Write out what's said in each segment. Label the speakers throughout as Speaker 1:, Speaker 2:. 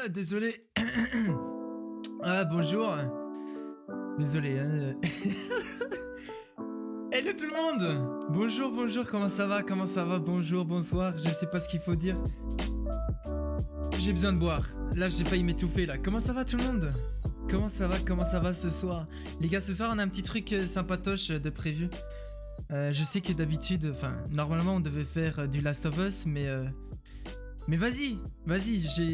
Speaker 1: Désolé. Ah, bonjour. Désolé. Hein. Hello tout le monde. Bonjour, bonjour, comment ça va? Bonjour, bonsoir, je sais pas ce qu'il faut dire. J'ai besoin de boire. Là, j'ai failli m'étouffer, là. Comment ça va tout le monde? Comment ça va ce soir? Les gars, ce soir, on a un petit truc sympatoche de prévu. Je sais que d'habitude, enfin, normalement, on devait faire du Last of Us, mais vas-y,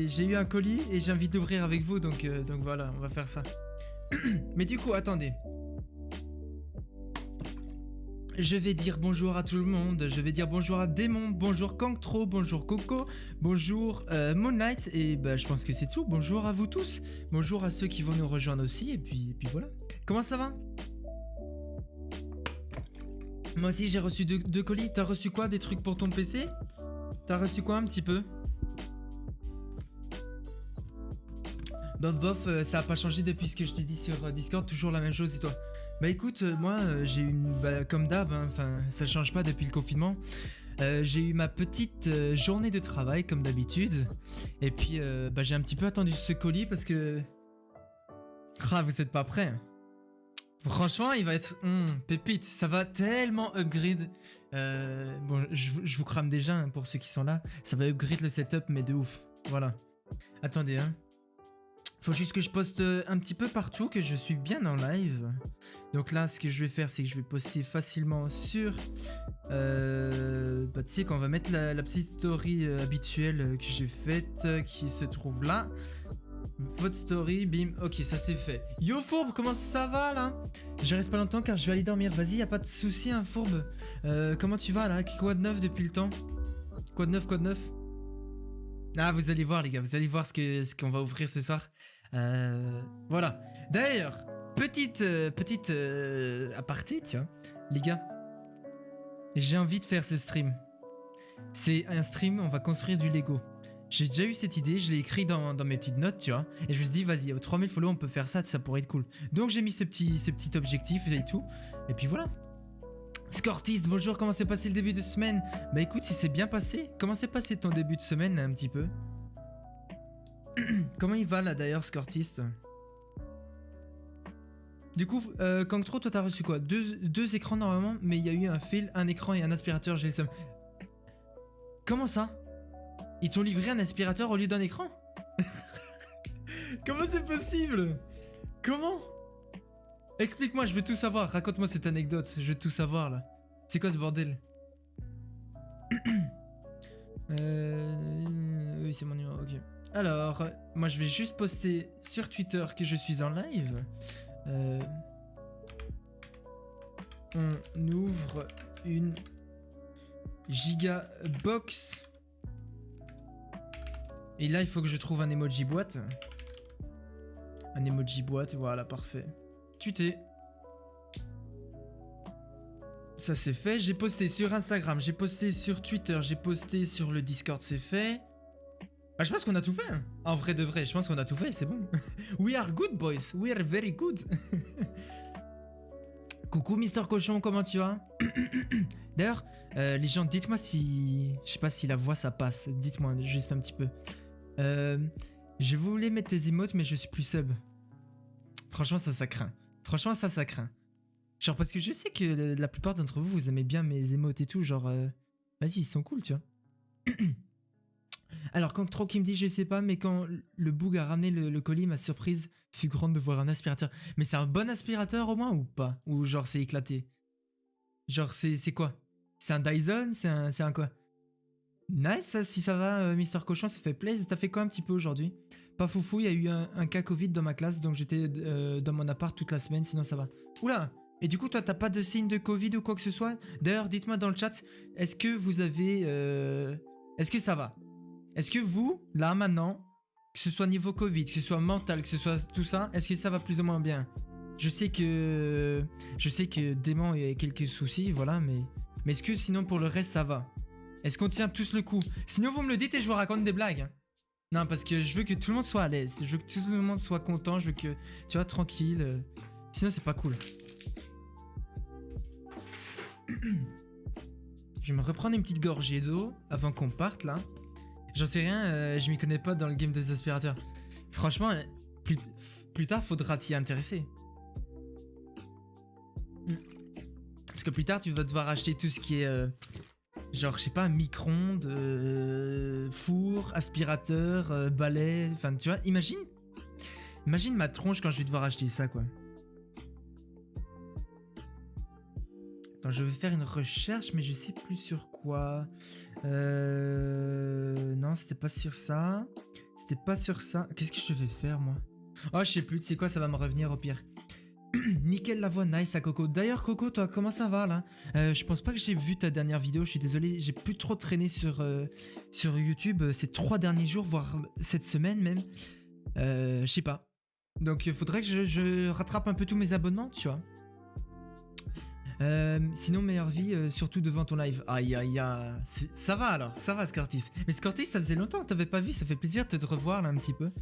Speaker 1: j'ai eu un colis et j'ai envie d'ouvrir avec vous, donc voilà, on va faire ça. Mais du coup, attendez. Je vais dire bonjour à tout le monde, je vais dire bonjour à Démon, bonjour Kangtro, bonjour Coco, bonjour Moonlight, et bah je pense que c'est tout, bonjour à vous tous, bonjour à ceux qui vont nous rejoindre aussi, et puis voilà. Comment ça va? Moi aussi j'ai reçu deux colis, t'as reçu quoi? Des trucs pour ton PC? T'as reçu quoi un petit peu? Bof, ça a pas changé depuis ce que je t'ai dit sur Discord, toujours la même chose, et toi? Bah écoute, moi j'ai eu comme d'hab, enfin ça change pas depuis le confinement. J'ai eu ma petite journée de travail comme d'habitude. Et puis j'ai un petit peu attendu ce colis parce que... Ah, vous êtes pas prêts? Franchement, il va être pépite, ça va tellement upgrade. Bon, je vous crame déjà hein, pour ceux qui sont là. Ça va upgrade le setup, mais de ouf. Voilà. Attendez, hein. Faut juste que je poste un petit peu partout, que je suis bien en live. Donc là, ce que je vais faire, c'est que je vais poster facilement sur... tu sais qu'on va mettre la petite story habituelle que j'ai faite, qui se trouve là. Votre story, bim, ok, ça c'est fait. Yo Fourbe, comment ça va là? Je reste pas longtemps car je vais aller dormir. Vas-y, y a pas de souci, hein Fourbe. Comment tu vas là? Quoi de neuf depuis le temps? Quoi de neuf? Ah, vous allez voir les gars, vous allez voir ce qu'on va ouvrir ce soir. Voilà. D'ailleurs, petite aparté, tu vois. Les gars, j'ai envie de faire ce stream. C'est un stream, on va construire du Lego. J'ai déjà eu cette idée, je l'ai écrit dans mes petites notes, tu vois. Et je me suis dit, vas-y, aux 3000 follow, on peut faire ça, ça pourrait être cool. Donc j'ai mis ce petit objectif et tout. Et puis voilà. Scortist, bonjour, comment s'est passé le début de semaine? Bah écoute, il s'est bien passé. Comment s'est passé ton début de semaine, un petit peu? Comment il va là d'ailleurs, Scortist? Du coup, Kangtro, toi t'as reçu quoi? Deux écrans normalement, mais il y a eu un fil, un écran et un aspirateur GSM. Comment ça? Ils t'ont livré un aspirateur au lieu d'un écran? Comment c'est possible? Comment? Explique-moi, je veux tout savoir. Raconte-moi cette anecdote, je veux tout savoir là. C'est quoi ce bordel? Oui, c'est mon numéro, ok. Alors, moi je vais juste poster sur Twitter que je suis en live. On ouvre une gigabox. Et là, il faut que je trouve un emoji boîte. Un emoji boîte, voilà, parfait. Tuté. Ça c'est fait. J'ai posté sur Instagram, j'ai posté sur Twitter, j'ai posté sur le Discord, c'est fait. Ah, je pense qu'on a tout fait. Hein. En vrai de vrai, je pense qu'on a tout fait, c'est bon. We are good, boys. We are very good. Coucou, Mister Cochon, comment tu vas? D'ailleurs, les gens, dites-moi si... Je sais pas si la voix, ça passe. Dites-moi juste un petit peu. Je voulais mettre tes emotes, mais je suis plus sub. Franchement, ça craint. Franchement, ça craint. Genre, parce que je sais que la plupart d'entre vous, vous aimez bien mes emotes et tout. Genre, vas-y, ils sont cool, tu vois. Alors, quand Tro qui me dit, je sais pas, mais quand le boug a ramené le colis, ma surprise fut grande de voir un aspirateur. Mais c'est un bon aspirateur au moins ou pas? Ou genre, c'est éclaté? Genre, c'est quoi? C'est un Dyson? C'est un quoi? Nice, ça, si ça va, Mister Cochon, ça fait plaisir. T'as fait quoi un petit peu aujourd'hui? Pas foufou, il y a eu un cas Covid dans ma classe, donc j'étais dans mon appart toute la semaine, sinon ça va. Oula! Et du coup, toi, t'as pas de signe de Covid ou quoi que ce soit? D'ailleurs, dites-moi dans le chat, est-ce que vous avez... Est-ce que ça va? Est-ce que vous, là, maintenant, que ce soit niveau Covid, que ce soit mental, que ce soit tout ça, est-ce que ça va plus ou moins bien? Je sais que Démon a quelques soucis, voilà, mais est-ce que sinon pour le reste ça va? Est-ce qu'on tient tous le coup? Sinon vous me le dites et je vous raconte des blagues. Hein. Non, parce que je veux que tout le monde soit à l'aise, je veux que tout le monde soit content, je veux que, tu vois, tranquille. Sinon c'est pas cool. Je vais me reprendre une petite gorgée d'eau avant qu'on parte là. J'en sais rien, je m'y connais pas dans le game des aspirateurs. Franchement, plus, plus tard, faudra t'y intéresser. Parce que plus tard, tu vas devoir acheter tout ce qui est... genre, je sais pas, micro-ondes, four, aspirateur, balai... Enfin, tu vois, imagine ma tronche quand je vais devoir acheter ça, quoi. Attends, je vais faire une recherche, mais je sais plus sur quoi. Non, c'était pas sur ça. C'était pas sur ça. Qu'est-ce que je vais faire, moi? Oh, je sais plus, tu sais quoi, ça va me revenir au pire. Nickel la voix, nice à Coco. D'ailleurs, Coco, toi, comment ça va, là? Je pense pas que j'ai vu ta dernière vidéo, je suis désolé. J'ai plus trop traîné sur YouTube ces 3 derniers jours, voire cette semaine même. Je sais pas. Donc, il faudrait que je rattrape un peu tous mes abonnements, tu vois. Sinon, meilleure vie, surtout devant ton live. Aïe, aïe, aïe. Ça va alors, ça va, Scortis. Mais Scortis, ça faisait longtemps que t'avais pas vu, ça fait plaisir de te revoir là un petit peu.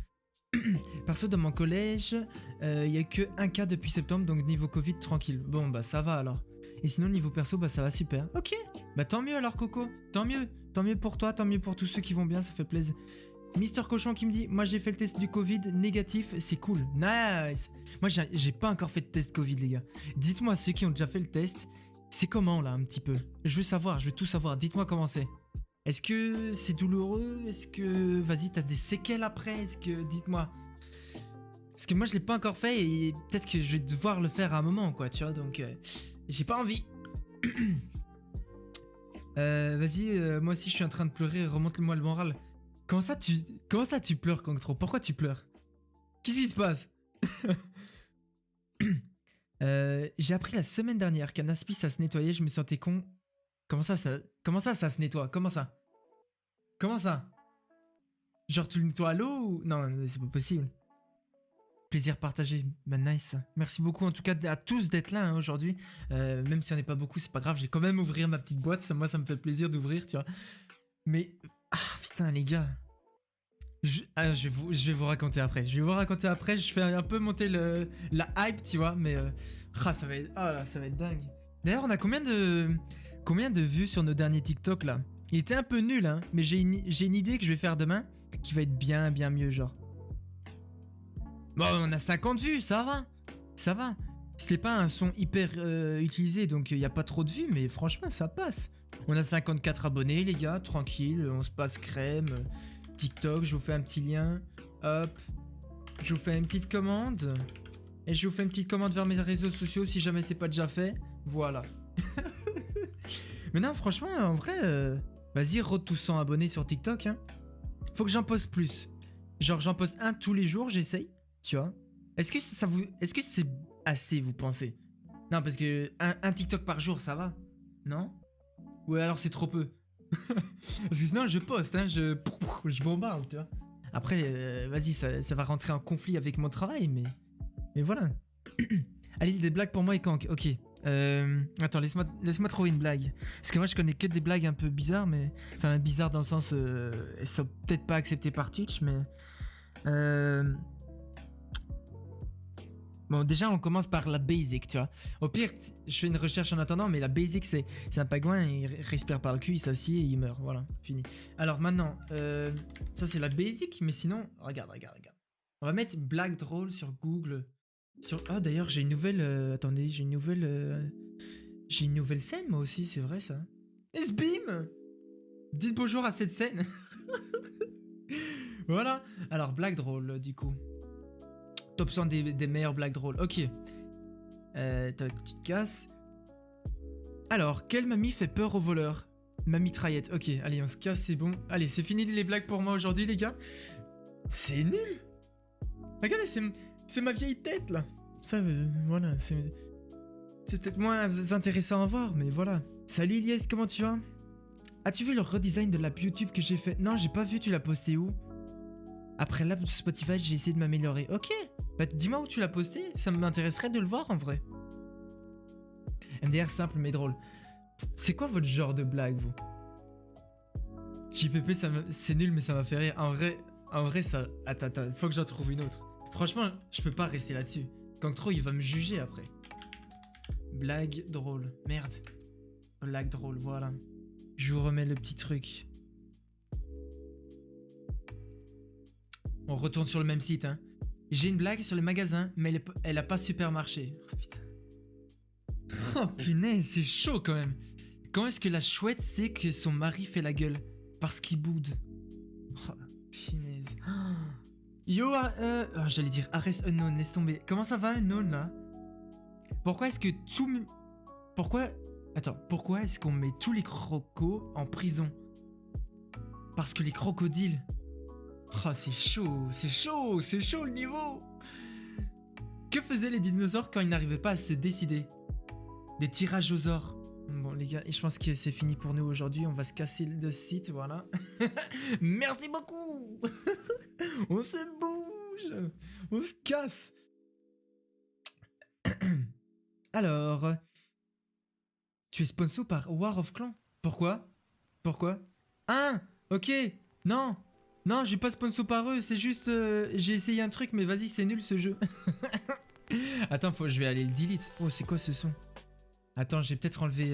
Speaker 1: Perso, dans mon collège, il y a que un cas depuis septembre, donc niveau Covid, tranquille. Bon, bah ça va alors. Et sinon, niveau perso, bah ça va super. Ok, bah tant mieux alors, Coco. Tant mieux. Tant mieux pour toi, tant mieux pour tous ceux qui vont bien, ça fait plaisir. Mister Cochon qui me dit, moi j'ai fait le test du Covid, négatif, c'est cool. Nice. Moi j'ai pas encore fait de test Covid, les gars. Dites-moi ceux qui ont déjà fait le test, c'est comment là un petit peu? Je veux savoir, je veux tout savoir. Dites-moi comment c'est. Est-ce que c'est douloureux? Est-ce que, vas-y, t'as des séquelles après? Est-ce que, dites-moi. Parce que moi je l'ai pas encore fait et peut-être que je vais devoir le faire à un moment, quoi, tu vois, donc j'ai pas envie. Vas-y, moi aussi je suis en train de pleurer, remonte-moi le moral. Comment ça tu pleures, Conctro? Pourquoi tu pleures? Qu'est-ce qui se passe? J'ai appris la semaine dernière qu'un aspi ça se nettoyait, je me sentais con. Comment ça ça se nettoie? Comment ça? Comment ça? Genre tu le nettoies à l'eau ou... Non, c'est pas possible. Plaisir partagé, bah nice. Merci beaucoup en tout cas à tous d'être là hein, aujourd'hui. Même si on n'est pas beaucoup, c'est pas grave, j'ai quand même ouvrir ma petite boîte, ça, moi ça me fait plaisir d'ouvrir, tu vois. Mais... Ah putain les gars. Je vais vous raconter après. Je fais un peu monter la hype, tu vois, mais... ça va être... Ah là, ça va être dingue. D'ailleurs, on a combien de vues sur nos derniers TikTok là? Il était un peu nul, hein, mais j'ai une idée que je vais faire demain qui va être bien mieux, genre. Bon, on a 50 vues, ça va. Ça va. C'est pas un son hyper utilisé, donc il n'y a pas trop de vues, mais franchement, ça passe. On a 54 abonnés, les gars, tranquille, on se passe crème. TikTok, je vous fais un petit lien. Hop. Je vous fais une petite commande. Et je vous fais une petite commande vers mes réseaux sociaux si jamais c'est pas déjà fait. Voilà. Mais non, franchement, en vrai, vas-y, road tous 100 abonnés sur TikTok. Hein. Faut que j'en poste plus. Genre, j'en poste un tous les jours, j'essaye. Tu vois. Est-ce que c'est assez, vous pensez? Non, parce que un TikTok par jour, ça va. Non? Ou alors c'est trop peu. Parce que sinon, je poste, hein, je bombarde, tu vois. Après, vas-y, ça va rentrer en conflit avec mon travail, mais voilà. Allez, des blagues pour moi et Kank. Ok. Attends, laisse-moi trouver une blague. Parce que moi, je connais que des blagues un peu bizarres, mais... Enfin, bizarres dans le sens... elles sont peut-être pas acceptées par Twitch, mais... Bon, déjà, on commence par la basic, tu vois. Au pire, je fais une recherche en attendant, mais la basic, c'est un pingouin, il respire par le cul, il s'assied et il meurt. Voilà, fini. Alors maintenant, ça c'est la basic, mais sinon, regarde. On va mettre blague drôle sur Google. Ah, d'ailleurs, j'ai une nouvelle... attendez, j'ai une nouvelle scène, moi aussi, c'est vrai, ça. Sbim! Dites bonjour à cette scène. Voilà. Alors, blague drôle, du coup. Top 100 des meilleures blagues drôles. Ok. Tu te casses. Alors, quelle mamie fait peur aux voleurs? Ma mitraillette. Ok, allez, on se casse, c'est bon. Allez, c'est fini les blagues pour moi aujourd'hui, les gars. C'est nul. Regardez, c'est ma vieille tête, là. Ça, voilà, c'est peut-être moins intéressant à voir, mais voilà. Salut, Ilyes, comment tu vas? As-tu vu le redesign de l'app YouTube que j'ai fait? Non, j'ai pas vu, tu l'as posté où? Après l'app de Spotify, j'ai essayé de m'améliorer. Ok, bah dis-moi où tu l'as posté, ça m'intéresserait de le voir en vrai. MDR simple mais drôle. C'est quoi votre genre de blague, vous? JPP, c'est nul mais ça m'a fait rire. En vrai ça... Attends, faut que j'en trouve une autre. Franchement, je peux pas rester là-dessus. Quand trop, il va me juger après. Blague drôle. Merde. Blague drôle, voilà. Je vous remets le petit truc. On retourne sur le même site, hein. J'ai une blague sur les magasins, mais elle a pas super marché. Oh putain. Oh punaise, c'est chaud quand même. Comment est-ce que la chouette sait que son mari fait la gueule? Parce qu'il boude. Oh, punaise. Yo, j'allais dire Arrest Unknown, laisse tomber. Comment ça va Unknown là? Pourquoi est-ce que tout... Pourquoi... Attends, pourquoi est-ce qu'on met tous les crocos en prison? Parce que les crocodiles... Oh, c'est chaud, c'est chaud, c'est chaud le niveau. Que faisaient les dinosaures quand ils n'arrivaient pas à se décider? Des tirages aux ors. Bon les gars, je pense que c'est fini pour nous aujourd'hui. On va se casser de ce site, voilà. Merci beaucoup. On se bouge. On se casse. Alors... Tu es sponsor par War of Clans. Pourquoi? Pourquoi? Ah, ok. Non. Non, j'ai pas sponsor par eux. C'est juste... j'ai essayé un truc, mais vas-y, c'est nul ce jeu. Attends, je vais aller le delete. Oh, c'est quoi ce son? Attends, j'ai peut-être enlevé...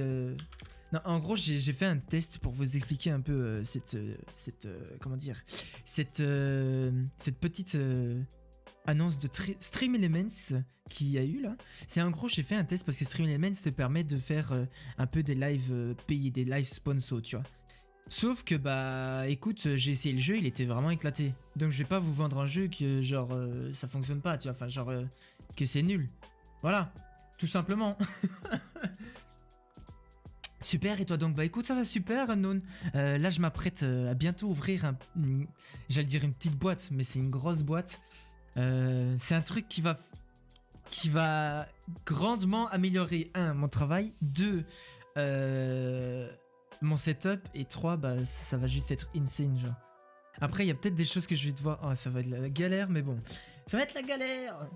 Speaker 1: Non, en gros, j'ai fait un test pour vous expliquer un peu comment dire, cette petite annonce de Stream Elements qu'il y a eu là. C'est en gros, j'ai fait un test parce que Stream Elements te permet de faire un peu des lives payés, des lives sponsors, tu vois. Sauf que bah, écoute, j'ai essayé le jeu, il était vraiment éclaté. Donc je vais pas vous vendre un jeu que genre ça fonctionne pas, tu vois, enfin genre que c'est nul. Voilà, tout simplement. Super, et toi donc? Bah écoute, ça va super, Unknown. Là, je m'apprête à bientôt ouvrir j'allais dire une petite boîte, mais c'est une grosse boîte. C'est un truc qui va grandement améliorer, 1, mon travail, 2, mon setup, et 3, bah ça va juste être insane, genre. Après, il y a peut-être des choses que je vais devoir... Oh, ça va être la galère, mais bon. Ça va être la galère.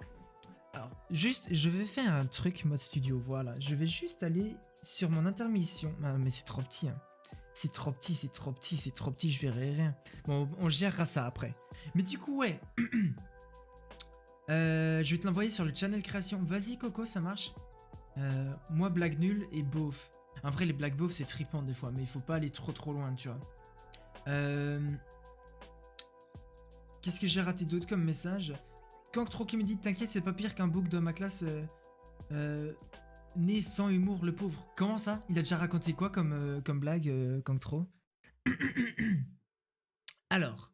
Speaker 1: Alors, juste, je vais faire un truc mode studio, voilà. Je vais juste aller sur mon intermission. Ah, mais c'est trop petit, hein. C'est trop petit, c'est trop petit, c'est trop petit, je verrai rien. Bon, on gérera ça après. Mais du coup, ouais. Je vais te l'envoyer sur le channel création. Vas-y, Coco, ça marche. Moi, blague nulle et beauf. En vrai, les blagues beauf, c'est trippant des fois, mais il faut pas aller trop loin, tu vois. Qu'est-ce que j'ai raté d'autre comme message? Kankro qui me dit, t'inquiète, c'est pas pire qu'un bouc de ma classe né sans humour, le pauvre. Comment ça? Il a déjà raconté quoi comme blague, Kankro? Alors,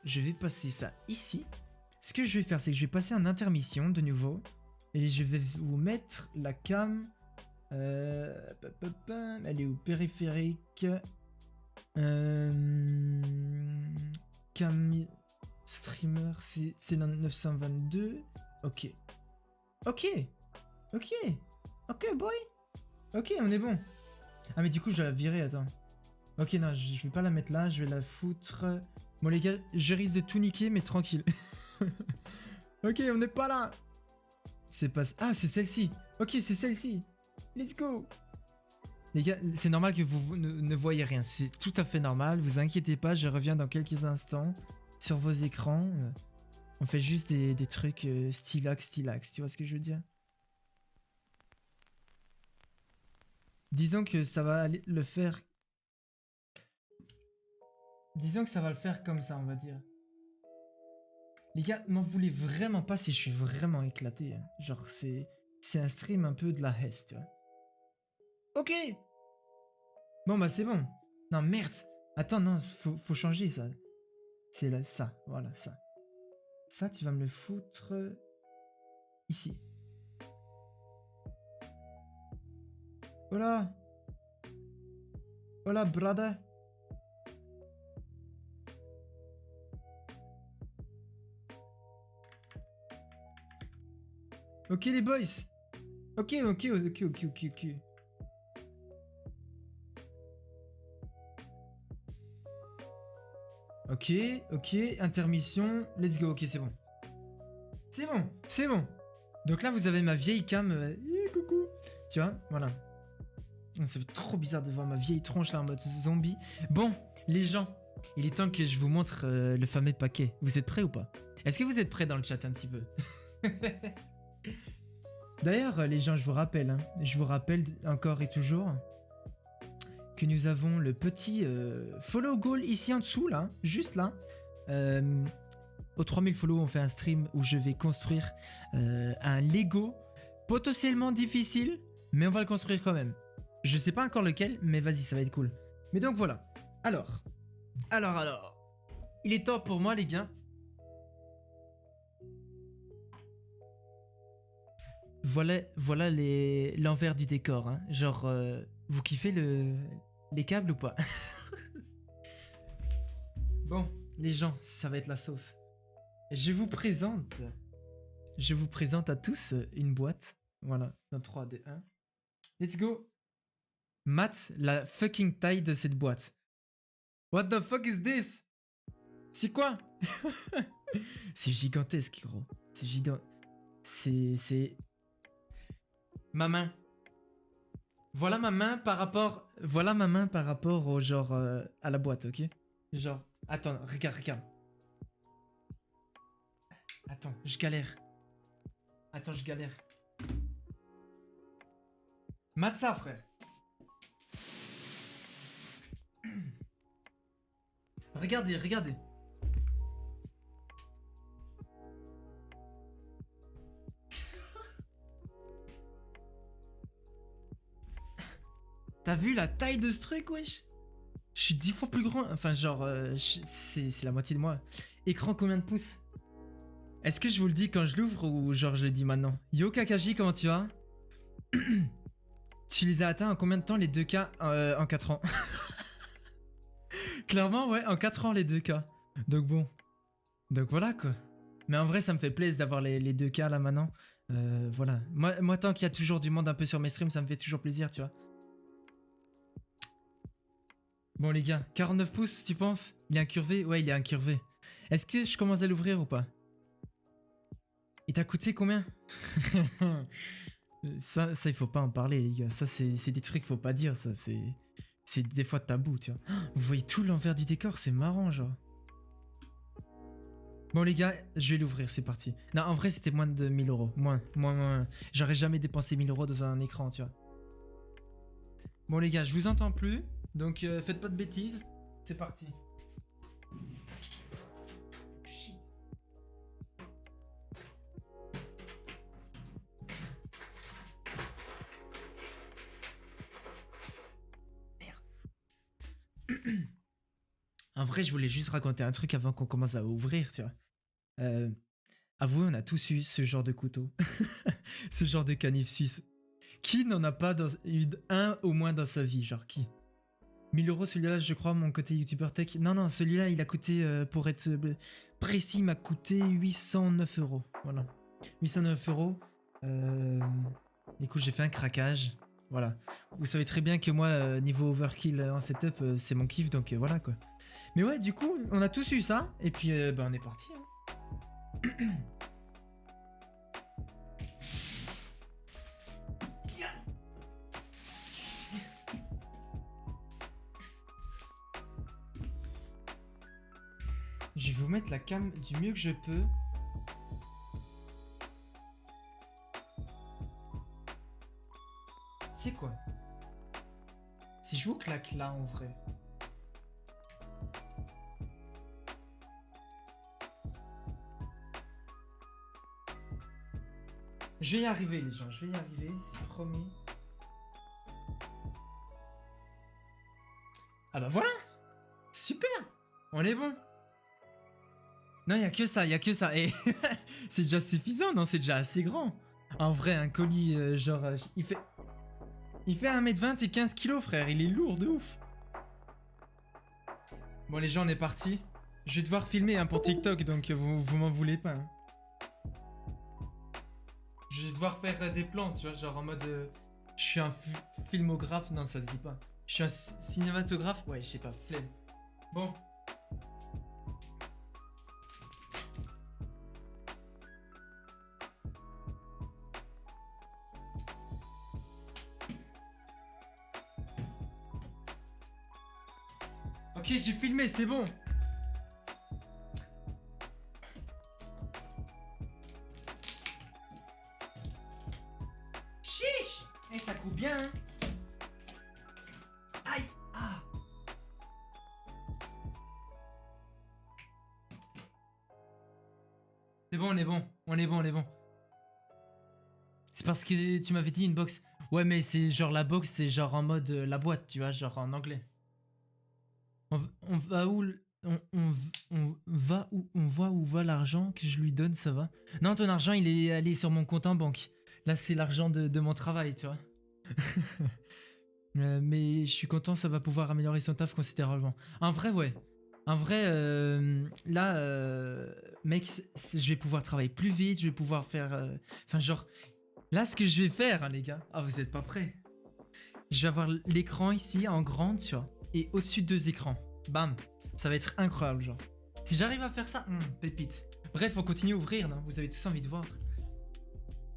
Speaker 1: je vais passer ça ici. Ce que je vais faire, c'est que je vais passer en intermission de nouveau. Et je vais vous mettre la cam. Elle est au périphérique. Cam streamer, c'est 922. Ok. Ok, boy. Ok, on est bon. Ah, mais du coup, je dois la virer, attends. Ok, non, je vais pas la mettre là, je vais la foutre. Bon, les gars, je risque de tout niquer, mais tranquille. Ok, on n'est pas là. C'est pas... Ah, c'est celle-ci. Ok, c'est celle-ci. Let's go. Les gars, c'est normal que vous ne voyez rien. C'est tout à fait normal. Vous inquiétez pas, je reviens dans quelques instants sur vos écrans. On fait juste des trucs stylax. Tu vois ce que je veux dire? Disons que ça va le faire... Disons que ça va le faire comme ça, on va dire. Les gars, m'en voulez vraiment pas si je suis vraiment éclaté. Hein. Genre, c'est un stream un peu de la hesse, tu vois. Ok. Bon, bah c'est bon. Non, merde. Attends, non, faut changer ça. C'est là, ça, voilà, ça. Ça, tu vas me le foutre... ici. Hola. Hola, brother. Ok les boys. Ok. Ok, intermission, let's go, ok c'est bon. C'est bon. Donc là vous avez ma vieille cam, coucou. Tu vois, voilà. Ça fait trop bizarre de voir ma vieille tronche là en mode zombie. Bon, les gens, il est temps que je vous montre le fameux paquet. Vous êtes prêts ou pas? Est-ce que vous êtes prêts dans le chat un petit peu? D'ailleurs, les gens, je vous rappelle encore et toujours que nous avons le petit follow goal ici en dessous, là, juste là. aux 3000 follow, on fait un stream où je vais construire un Lego potentiellement difficile, mais on va le construire quand même. Je sais pas encore lequel, mais vas-y, ça va être cool. Mais donc voilà. Alors. Il est temps pour moi, les gars. Voilà l'envers du décor. Hein. Genre, vous kiffez les câbles ou pas? Bon, les gens, ça va être la sauce. Je vous présente à tous une boîte. Voilà, dans 3, 2, 1. Let's go. Matt, la fucking taille de cette boîte. What the fuck is this? C'est quoi? C'est gigantesque, gros. C'est gigant. C'est... Ma main. Voilà ma main par rapport au genre... à la boîte, ok? Genre... Attends, regarde. Attends, je galère. Mate ça, frère. Regardez. T'as vu la taille de ce truc, wesh? Je suis 10 fois plus grand. Enfin, genre, c'est la moitié de moi. Écran combien de pouces? Est-ce que je vous le dis quand je l'ouvre ou genre je le dis maintenant? Yo Kakashi, comment tu vas? Tu les as atteints en combien de temps les 2K en 4 ans? Clairement, ouais, en 4 ans les 2K. Donc bon. Donc voilà quoi. Mais en vrai, ça me fait plaisir d'avoir les 2K là maintenant. Voilà. Moi, tant qu'il y a toujours du monde un peu sur mes streams, ça me fait toujours plaisir, tu vois. Bon les gars, 49 pouces, tu penses? Il est incurvé? Ouais, il est incurvé. Est-ce que je commence à l'ouvrir ou pas? Il t'a coûté combien? ça, il faut pas en parler, les gars. Ça, c'est des trucs qu'il faut pas dire, ça. C'est des fois tabou, tu vois. Vous voyez tout l'envers du décor, c'est marrant, genre. Bon, les gars, je vais l'ouvrir, c'est parti. Non, en vrai, c'était moins de 1000 euros. Moins. J'aurais jamais dépensé 1000 euros dans un écran, tu vois. Bon, les gars, je vous entends plus. Donc, faites pas de bêtises. C'est parti. Shit. En vrai, je voulais juste raconter un truc avant qu'on commence à ouvrir, tu vois. Avouez, on a tous eu ce genre de couteau. Ce genre de canif suisse. Qui n'en a pas eu un au moins dans sa vie, genre qui? 1000 euros, celui-là, je crois, mon côté youtubeur tech. Non, celui-là, il a coûté, pour être précis, il m'a coûté 809 euros. Voilà. 809 euros. Du coup, j'ai fait un craquage. Voilà. Vous savez très bien que moi, niveau overkill en setup, c'est mon kiff, donc voilà quoi. Mais ouais, du coup, on a tous eu ça, et puis bah, on est parti. Hein. Je vais vous mettre la cam du mieux que je peux. Tu sais quoi? Si je vous claque là en vrai. Je vais y arriver les gens, je vais y arriver, c'est promis. Ah bah voilà! Super! On est bon! Non, y a que ça. Et c'est déjà suffisant, non? C'est déjà assez grand. En vrai, un colis, genre, il fait 1m20 et 15 kilos, frère. Il est lourd de ouf. Bon, les gens, on est parti. Je vais devoir filmer hein, pour TikTok, donc vous m'en voulez pas. Hein. Je vais devoir faire des plans, tu vois, genre en mode... je suis un filmographe. Non, ça se dit pas. Je suis un cinématographe. Ouais, je sais pas, flemme. Bon. Ok, j'ai filmé, c'est bon. Chiche. Et ça coupe bien, hein. Aïe. Ah. on est bon. On est bon, on est bon. C'est parce que tu m'avais dit une box. Ouais, mais c'est genre la box, c'est genre en mode la boîte, tu vois, genre en anglais. On va où on va où on voit où va l'argent que je lui donne, ça va. Non, ton argent, il est allé sur mon compte en banque. Là, c'est l'argent de mon travail, tu vois. Mais je suis content, ça va pouvoir améliorer son taf considérablement. En vrai, ouais. En vrai, là, mec, je vais pouvoir travailler plus vite, je vais pouvoir faire... Enfin, genre, là, ce que je vais faire, hein, les gars... Ah, vous êtes pas prêts. Je vais avoir l'écran ici, en grande, tu vois. Et au-dessus, deux écrans. Bam. Ça va être incroyable, genre. Si j'arrive à faire ça, pépite. Bref, on continue à ouvrir, non? Vous avez tous envie de voir.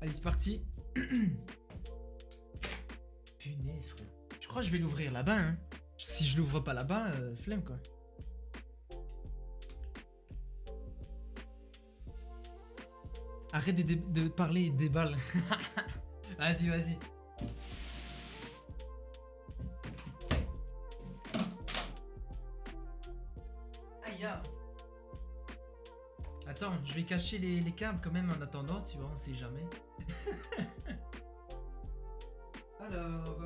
Speaker 1: Allez, c'est parti. Punaise, frère. Je crois que je vais l'ouvrir là-bas, hein. Si je l'ouvre pas là-bas, flemme, quoi. Arrête de parler des balles. Vas-y, vas-y. Aïe, ah. Attends, je vais cacher les câbles quand même en attendant, tu vois, on sait jamais. Alors...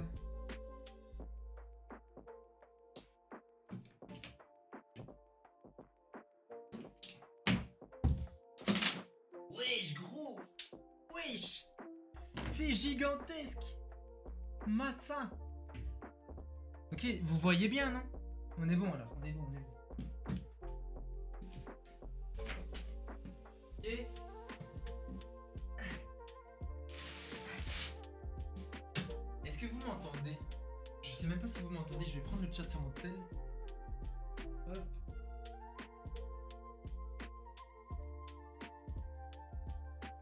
Speaker 1: Wesh, gros. Wesh. C'est gigantesque. Mate ça. Ok, vous voyez bien, non? On est bon alors, on est bon, on est bon. Et... Est-ce que vous m'entendez? Je sais même pas si vous m'entendez, je vais prendre le chat sur mon tel. Hop.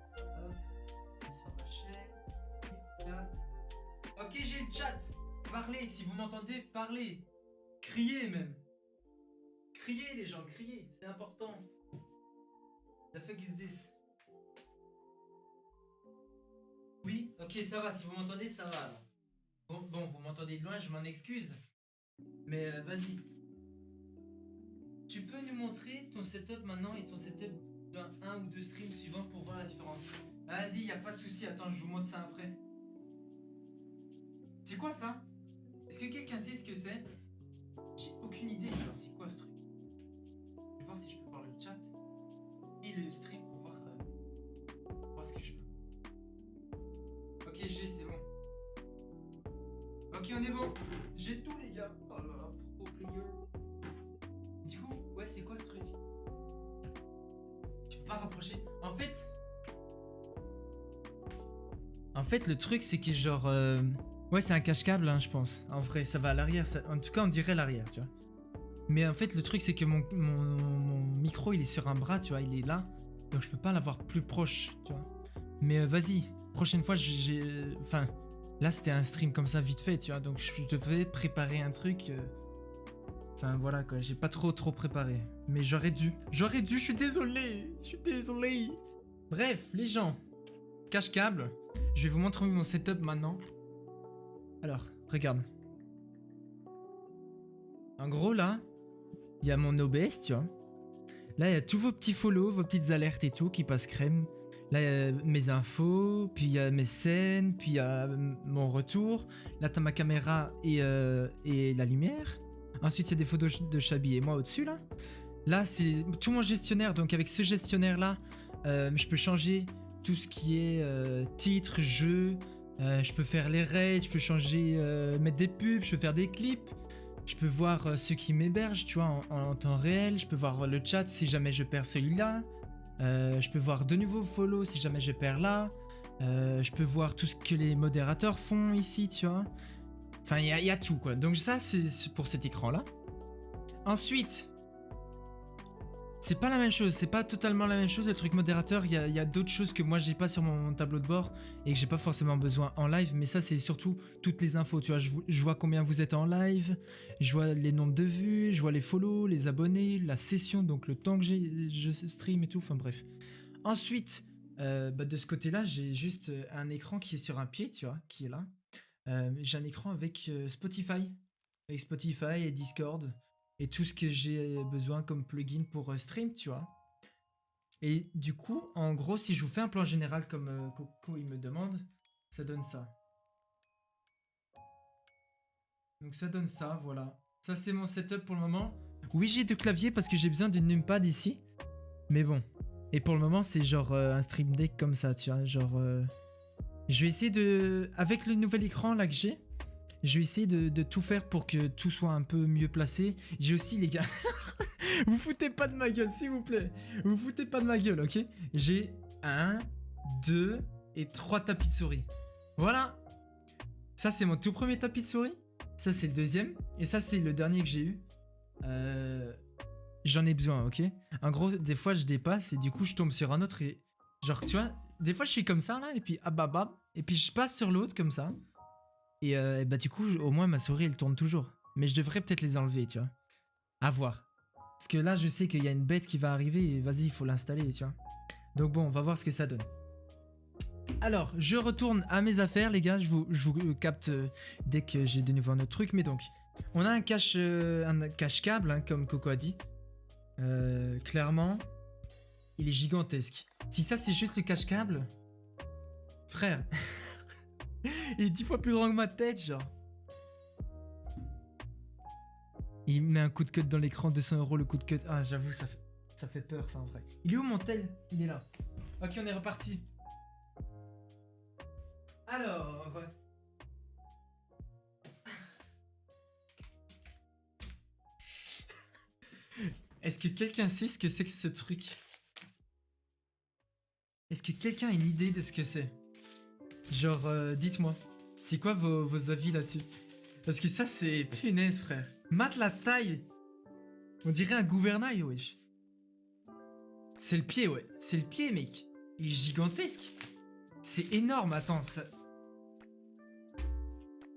Speaker 1: Hop. Sur ma chaîne. Chat. Ok, j'ai le chat. Parlez, si vous m'entendez, parlez. Criez même. Criez les gens, criez, c'est important. The fuck is this? Oui, ok, ça va, si vous m'entendez, ça va alors. Bon, vous m'entendez de loin, je m'en excuse. Mais vas-y. Tu peux nous montrer ton setup maintenant et ton setup d'un 1 ou 2 streams suivants pour voir la différence. Vas-y, y a pas de souci, attends, je vous montre ça après. C'est quoi ça? Est-ce que quelqu'un sait ce que c'est? J'ai aucune idée, genre c'est quoi ce truc? Je vais voir si je peux voir le chat et le stream pour voir ce que je peux. Ok, c'est bon. Ok, on est bon. J'ai tout, les gars. Oh là là, pro player. Du coup, ouais, c'est quoi ce truc? Tu peux pas rapprocher. En fait, le truc, c'est que genre... Ouais, c'est un cache-câble, hein, je pense. En vrai, ça va à l'arrière. En tout cas, on dirait l'arrière, tu vois. Mais en fait, le truc, c'est que mon micro, il est sur un bras, tu vois. Il est là. Donc, je peux pas l'avoir plus proche, tu vois. Mais vas-y. Prochaine fois, Enfin... Là, c'était un stream comme ça, vite fait, tu vois. Donc, je devais préparer un truc... Enfin, voilà, quoi. J'ai pas trop préparé. Mais j'aurais dû. J'aurais dû, je suis désolé. Je suis désolé. Bref, les gens. Cache-câble. Je vais vous montrer mon setup maintenant. Alors, regarde. En gros, là, il y a mon OBS, tu vois. Là, il y a tous vos petits follow, vos petites alertes et tout qui passent crème. Là, il y a mes infos, puis il y a mes scènes, puis il y a mon retour. Là, t'as ma caméra et la lumière. Ensuite, il y a des photos de Chabi et moi au-dessus, là. Là, c'est tout mon gestionnaire. Donc, avec ce gestionnaire-là, je peux changer tout ce qui est titre, jeu. Je peux faire les raids, je peux changer, mettre des pubs, je peux faire des clips. Je peux voir ceux qui m'hébergent, tu vois, en temps réel. Je peux voir le chat si jamais je perds celui-là. Je peux voir de nouveaux follow si jamais je perds là. Je peux voir tout ce que les modérateurs font ici, tu vois. Enfin, il y a tout, quoi. Donc ça, c'est pour cet écran-là. Ensuite, c'est pas la même chose. C'est pas totalement la même chose. Le truc modérateur, il y a d'autres choses que moi, j'ai pas sur mon tableau de bord et que j'ai pas forcément besoin en live. Mais ça, c'est surtout toutes les infos, tu vois. Je vois combien vous êtes en live. Je vois les nombres de vues. Je vois les follow, les abonnés, la session, donc le temps que je stream et tout. Enfin, bref. Ensuite, de ce côté-là, j'ai juste un écran qui est sur un pied, tu vois, qui est là. J'ai un écran avec Spotify. Avec Spotify et Discord. Et tout ce que j'ai besoin comme plugin pour stream, tu vois. Et du coup, en gros, si je vous fais un plan général comme Coco il me demande, ça donne ça. Donc ça donne ça, voilà. Ça c'est mon setup pour le moment. Oui, j'ai deux claviers parce que j'ai besoin d'une numpad ici. Mais bon. Et pour le moment, c'est genre un stream deck comme ça, tu vois. Genre... Je vais essayer de... Avec le nouvel écran là que j'ai, je vais essayer de tout faire pour que tout soit un peu mieux placé. J'ai aussi, les gars... Vous foutez pas de ma gueule, s'il vous plaît. Vous foutez pas de ma gueule, ok? J'ai 1, 2 et 3 tapis de souris. Voilà. Ça, c'est mon tout premier tapis de souris. Ça, c'est le deuxième. Et ça, c'est le dernier que j'ai eu. J'en ai besoin, ok? En gros, des fois, je dépasse et du coup, je tombe sur un autre et... Genre, tu vois, des fois, je suis comme ça, là, et puis, ah bah bah, et puis je passe sur l'autre, comme ça. Et bah, du coup, au moins, ma souris, elle tourne toujours. Mais je devrais peut-être les enlever, tu vois. À voir. Parce que là, je sais qu'il y a une bête qui va arriver et vas-y, il faut l'installer, tu vois. Donc bon, on va voir ce que ça donne. Alors, je retourne à mes affaires, les gars. Je vous capte dès que j'ai de nouveau un autre truc. Mais donc, on a un cache-câble, hein, comme Coco a dit. Clairement, il est gigantesque. Si ça, c'est juste le cache-câble... Frère, il est 10 fois plus grand que ma tête, genre. Il met un coup de cut dans l'écran, 200 € le coup de cut. Ah, j'avoue, ça fait peur, ça, en vrai. Il est où mon tel? Il est là. Ok, on est reparti. Alors... Est-ce que quelqu'un sait ce que c'est que ce truc? Est-ce que quelqu'un a une idée de ce que c'est? Genre, dites-moi. C'est quoi vos avis là-dessus? Parce que ça, c'est... Punaise, frère. Mate la taille. On dirait un gouvernail, wesh. C'est le pied, ouais. C'est le pied, mec. Il est gigantesque. C'est énorme, attends, ça...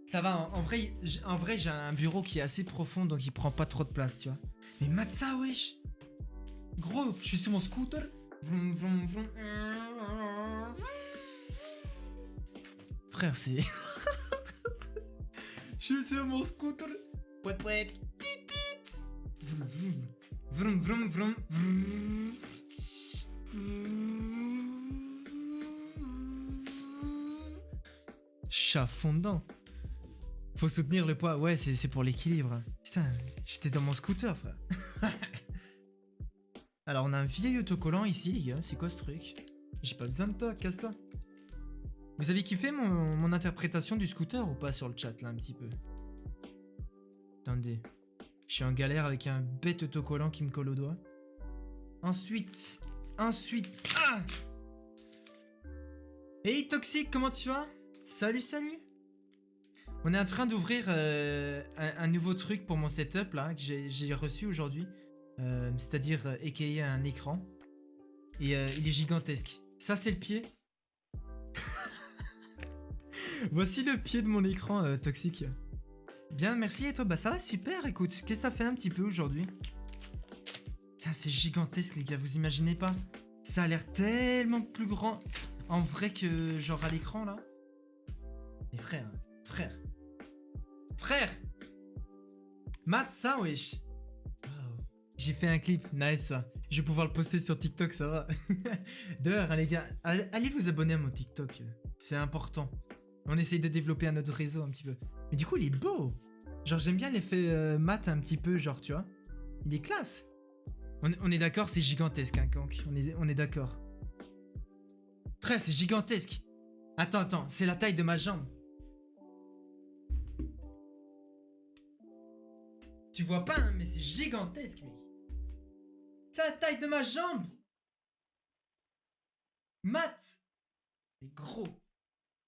Speaker 1: Ça va, en vrai, j'ai un bureau qui est assez profond, donc il prend pas trop de place, tu vois. Mais mate ça, wesh. Gros, je suis sur mon scooter. Vroom, vroom, vroom. Frère, c'est... Je suis sur mon scooter. Pouet, pouet. Vroom, vroom, vroom, vroom. Chat fondant. Faut soutenir le poids. Ouais, c'est pour l'équilibre. Putain, j'étais dans mon scooter, frère. Alors, on a un vieil autocollant ici, les gars. C'est quoi ce truc? J'ai pas besoin de toi, casse-toi. Vous avez kiffé mon interprétation du scooter ou pas sur le chat, là, un petit peu? Attendez. Je suis en galère avec un bête autocollant qui me colle au doigt. Ensuite... Ah! Hey, Toxic, comment tu vas? Salut, salut! On est en train d'ouvrir un nouveau truc pour mon setup, là, que j'ai reçu aujourd'hui. C'est-à-dire, aka un écran. Et il est gigantesque. Ça, c'est le pied. Voici le pied de mon écran toxique. Bien, merci. Et toi? Bah ça va super, écoute. Qu'est-ce que t'as fait un petit peu aujourd'hui? Putain, c'est gigantesque, les gars. Vous imaginez pas? Ça a l'air tellement plus grand en vrai que genre à l'écran, là. Mais frère, frère Matt, ça, wesh. Wow. J'ai fait un clip, nice ça. Je vais pouvoir le poster sur TikTok, ça va. D'ailleurs, les gars, allez vous abonner à mon TikTok. C'est important. On essaye de développer un autre réseau un petit peu. Mais du coup, il est beau. Genre, j'aime bien l'effet mat un petit peu, genre, tu vois. Il est classe. On est d'accord, c'est gigantesque, hein, Kank. On est d'accord. Frère, c'est gigantesque. Attends, c'est la taille de ma jambe. Tu vois pas, hein, mais c'est gigantesque, mec. C'est la taille de ma jambe. Matt. Mais gros.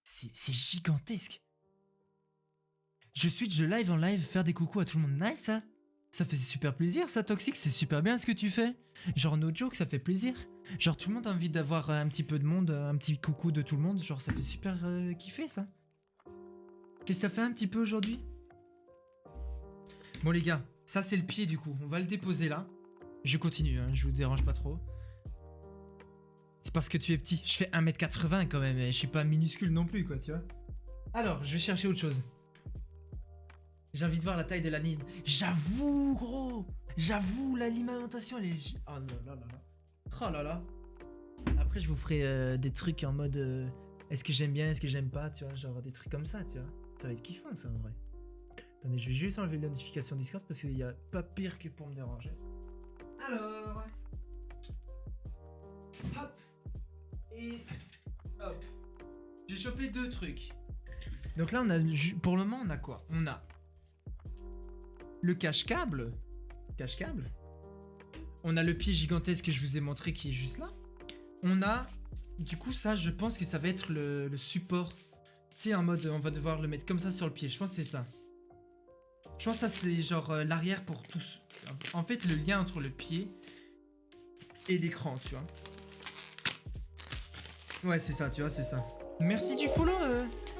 Speaker 1: C'est gigantesque. Je switch de live en live, faire des coucous à tout le monde. Nice, ça. Ça fait super plaisir, ça, Toxic. C'est super bien ce que tu fais. Genre, no joke, ça fait plaisir. Genre, tout le monde a envie d'avoir un petit peu de monde, un petit coucou de tout le monde. Genre, ça fait super kiffer, ça. Qu'est-ce que t'as fait un petit peu aujourd'hui? Bon, les gars, ça, c'est le pied, du coup. On va le déposer là. Je continue, hein, je vous dérange pas trop. C'est parce que tu es petit. Je fais 1m80 quand même, et je suis pas minuscule non plus, quoi, tu vois. Alors, je vais chercher autre chose. J'ai envie de voir la taille de l'anime. J'avoue, gros. J'avoue, l'alimentation, elle est... Oh là là là là. Oh là là. après, je vous ferai des trucs en mode est-ce que j'aime bien, est-ce que j'aime pas, tu vois, genre des trucs comme ça, tu vois. Ça va être kiffant, ça, en vrai. Attendez, je vais juste enlever les notifications Discord parce qu'il n'y a pas pire que pour me déranger. Alors, hop, et hop. J'ai chopé 2 trucs. Donc là, on a, pour le moment, on a quoi? On a le cache-câble. Cache-câble. On a le pied gigantesque que je vous ai montré qui est juste là. On a, du coup, ça, je pense que ça va être le support. Tu sais, en mode, on va devoir le mettre comme ça sur le pied. Je pense que c'est ça. Je pense que ça, c'est genre l'arrière pour tous. En fait, le lien entre le pied et l'écran, tu vois. Ouais, c'est ça, tu vois, c'est ça. Merci du follow,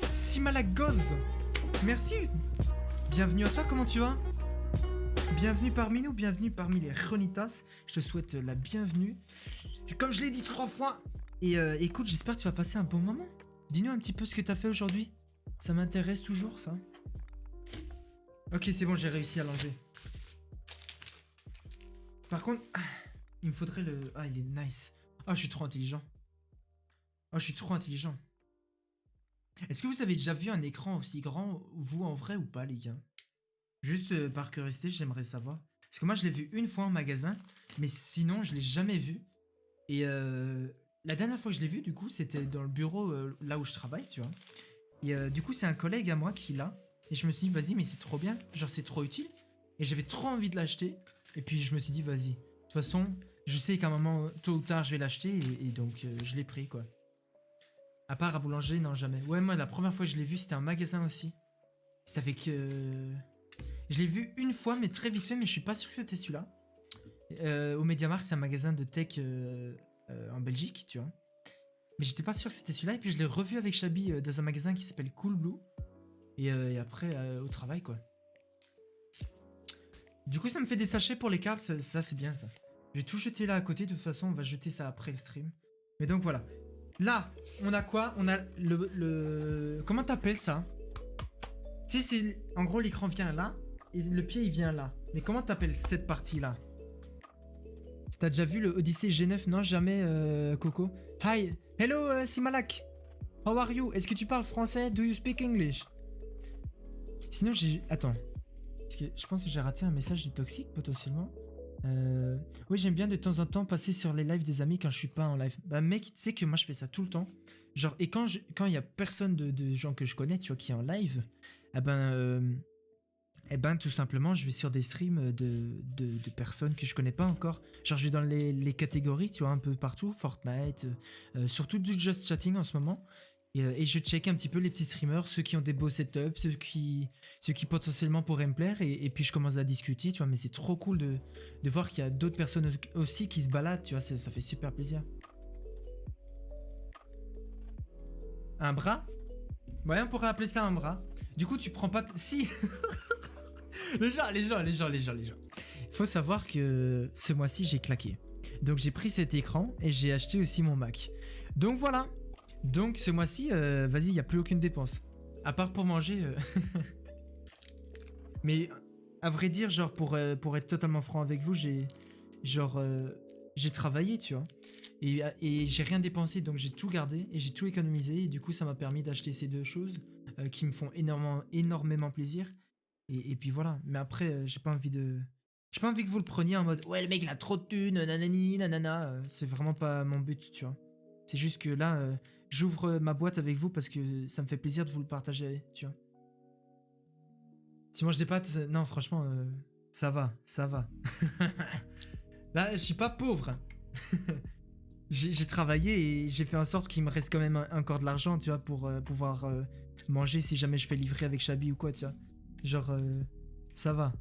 Speaker 1: Simalagoz. Merci. Bienvenue à toi, comment tu vas? Bienvenue parmi nous, bienvenue parmi les Ronitas. Je te souhaite la bienvenue. Comme je l'ai dit 3 fois. Et écoute, j'espère que tu vas passer un bon moment. Dis-nous un petit peu ce que tu as fait aujourd'hui. Ça m'intéresse toujours, ça. Ok, c'est bon, j'ai réussi à l'enlever. Par contre, il me faudrait le... Ah, il est nice. Ah, je suis trop intelligent. Ah, je suis trop intelligent. Est-ce que vous avez déjà vu un écran aussi grand, vous, en vrai, ou pas, les gars? Juste par curiosité, j'aimerais savoir. Parce que moi, je l'ai vu une fois en magasin, mais sinon, je l'ai jamais vu. Et la dernière fois que je l'ai vu, du coup, c'était dans le bureau là où je travaille, tu vois. Et du coup, c'est un collègue à moi qui l'a. Et je me suis dit, vas-y, mais c'est trop bien. Genre, c'est trop utile. Et j'avais trop envie de l'acheter. Et puis, je me suis dit, vas-y. De toute façon, je sais qu'à un moment, tôt ou tard, je vais l'acheter. Et donc, je l'ai pris, quoi. À part à boulanger, non, jamais. Ouais, moi, la première fois que je l'ai vu, c'était un magasin aussi. C'est avec... Je l'ai vu une fois, mais très vite fait, mais je suis pas sûr que c'était celui-là. Au MediaMarkt, c'est un magasin de tech en Belgique, tu vois. Mais j'étais pas sûr que c'était celui-là. Et puis, je l'ai revu avec Chabi dans un magasin qui s'appelle Cool Blue. Et après, au travail, quoi. Du coup, ça me fait des sachets pour les câbles. Ça c'est bien, ça. Je vais tout jeter là à côté. De toute façon, on va jeter ça après le stream. Mais donc, voilà. Là, on a quoi? On a le... Comment t'appelles ça? Tu sais, c'est... En gros, l'écran vient là. Et le pied, il vient là. Mais comment t'appelles cette partie-là? T'as déjà vu le Odyssey G9? Non, jamais, Coco. Hi. Hello, Simalak. How are you? Est-ce que tu parles français? Do you speak English? Sinon, j'ai... Attends. Parce que je pense que j'ai raté un message de toxique, potentiellement. Oui, j'aime bien de temps en temps passer sur les lives des amis quand je suis pas en live. Bah, mec, tu sais que moi, je fais ça tout le temps. Genre, et quand il y a personne de gens que je connais, tu vois, qui est en live, eh ben, tout simplement, je vais sur des streams de personnes que je connais pas encore. Genre, je vais dans les catégories, tu vois, un peu partout. Fortnite, surtout du Just Chatting en ce moment. Et je check un petit peu les petits streamers, ceux qui ont des beaux setups, ceux qui potentiellement pourraient me plaire, et puis je commence à discuter, tu vois, mais c'est trop cool de voir qu'il y a d'autres personnes aussi qui se baladent, tu vois, ça fait super plaisir. Un bras? Ouais, on pourrait appeler ça un bras. Du coup, tu prends pas... Si. Les gens. Faut savoir que ce mois-ci, j'ai claqué. Donc j'ai pris cet écran, et j'ai acheté aussi mon Mac. Donc voilà. Donc ce mois-ci, vas-y, il n'y a plus aucune dépense. À part pour manger. Mais à vrai dire, genre pour être totalement franc avec vous, j'ai travaillé, tu vois. Et j'ai rien dépensé, donc j'ai tout gardé et j'ai tout économisé. Et du coup, ça m'a permis d'acheter ces 2 choses qui me font énormément plaisir. Et puis voilà. Mais après, j'ai pas envie que vous le preniez en mode ouais, le mec il a trop de thunes, nanani, nanana. C'est vraiment pas mon but, tu vois. C'est juste que là, j'ouvre ma boîte avec vous parce que ça me fait plaisir de vous le partager, tu vois. Si moi je pas... Non, franchement, ça va. Là, je suis pas pauvre. J'ai travaillé et j'ai fait en sorte qu'il me reste quand même encore de l'argent, tu vois, pour pouvoir manger si jamais je fais livrer avec Chabi ou quoi, tu vois. Genre, ça va.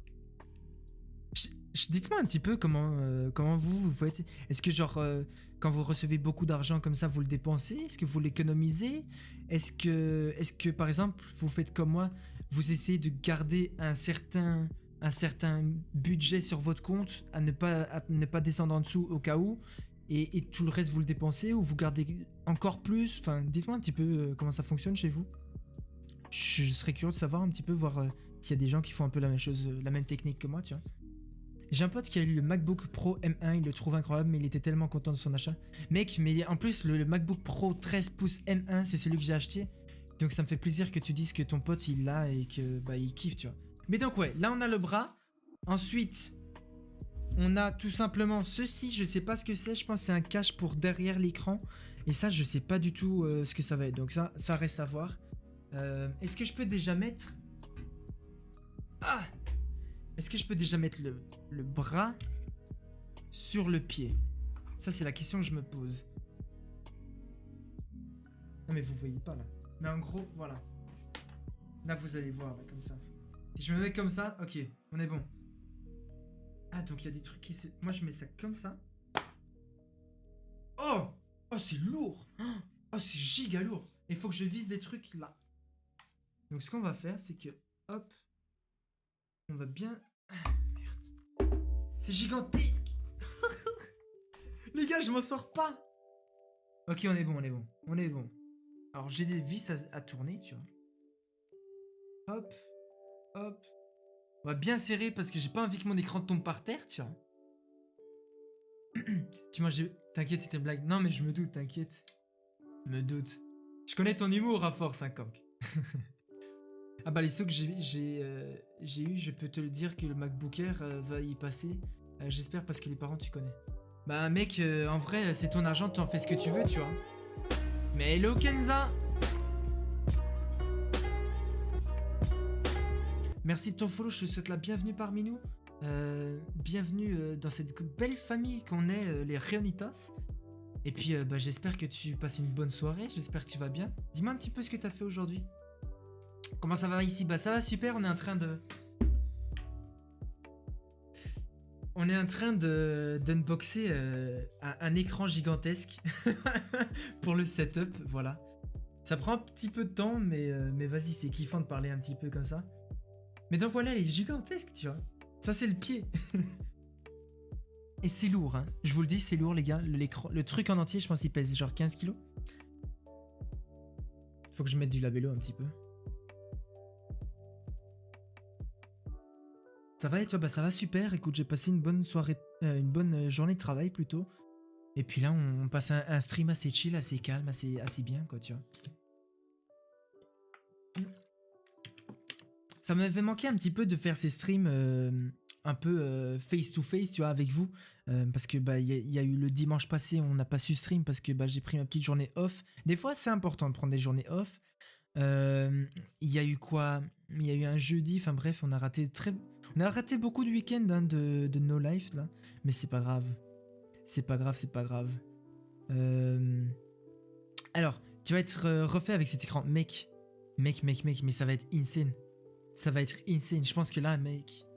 Speaker 1: Dites-moi un petit peu comment vous faites. Est-ce que genre quand vous recevez beaucoup d'argent comme ça, vous le dépensez? Est-ce que vous l'économisez? Est-ce que par exemple vous faites comme moi, vous essayez de garder un certain budget sur votre compte à ne pas descendre en dessous au cas où, et tout le reste vous le dépensez, ou vous gardez encore plus? Enfin, dites-moi un petit peu comment ça fonctionne chez vous. Je serais curieux de savoir un petit peu, voir s'il y a des gens qui font un peu la même chose, la même technique que moi, tu vois. J'ai un pote qui a eu le MacBook Pro M1, il le trouve incroyable, mais il était tellement content de son achat. Mec, mais en plus, le MacBook Pro 13 pouces M1, c'est celui que j'ai acheté. Donc ça me fait plaisir que tu dises que ton pote il l'a et que bah il kiffe, tu vois. Mais donc ouais, là on a le bras. Ensuite, on a tout simplement ceci, je sais pas ce que c'est, je pense que c'est un cache pour derrière l'écran. Et ça, je sais pas du tout ce que ça va être. Donc ça reste à voir. Est-ce que je peux déjà mettre... Ah! Est-ce que je peux déjà mettre le bras sur le pied? Ça, c'est la question que je me pose. Non, mais vous voyez pas, là. Mais en gros, voilà. Là, vous allez voir, là, comme ça. Si je me mets comme ça, ok, on est bon. Ah, donc il y a des trucs qui se... Moi, je mets ça comme ça. Oh! Oh, c'est lourd! Oh, c'est giga lourd! Il faut que je vise des trucs là. Donc, ce qu'on va faire, c'est que... Hop. On va bien... Ah, merde. C'est gigantesque. Les gars, je m'en sors pas. Ok, on est bon, on est bon. On est bon. Alors, j'ai des vis à tourner, tu vois. Hop. Hop. On va bien serrer parce que j'ai pas envie que mon écran tombe par terre, tu vois. Tu vois, t'inquiète, c'était une blague. Non, mais je me doute, t'inquiète. Me doute. Je connais ton humour à force, hein, Kank. Ah bah les sauts que j'ai eu, je peux te le dire que le MacBook Air va y passer. J'espère parce que les parents tu connais. Bah mec, en vrai c'est ton argent, tu en fais ce que tu veux, tu vois. Mais hello Kenza. Merci de ton follow, je te souhaite la bienvenue parmi nous. Bienvenue dans cette belle famille qu'on est, les Reonitas. Et puis bah, j'espère que tu passes une bonne soirée, j'espère que tu vas bien. Dis-moi un petit peu ce que tu as fait aujourd'hui. Comment ça va ici? Bah ça va super, on est en train de... On est en train d'unboxer un écran gigantesque pour le setup, voilà. Ça prend un petit peu de temps, mais vas-y, c'est kiffant de parler un petit peu comme ça. Mais donc voilà, il est gigantesque, tu vois. Ça c'est le pied. Et c'est lourd, hein. Je vous le dis, c'est lourd les gars. Le truc en entier, je pense qu'il pèse genre 15 kilos. Faut que je mette du labello un petit peu. Ça va et toi? Bah ça va super, écoute j'ai passé une bonne soirée, une bonne journée de travail plutôt. Et puis là on passe un stream assez chill, assez calme, assez bien quoi tu vois. Ça m'avait manqué un petit peu de faire ces streams un peu face to face tu vois avec vous. Parce que bah il y a eu le dimanche passé on n'a pas su stream parce que bah j'ai pris ma petite journée off. Des fois c'est important de prendre des journées off. Il y a eu quoi? Il y a eu un jeudi, enfin bref on a raté beaucoup de week-ends hein, de No Life là, mais c'est pas grave. C'est pas grave, c'est pas grave. Alors, tu vas être refait avec cet écran. Mec, mais ça va être insane. Ça va être insane. Je pense que là, mec...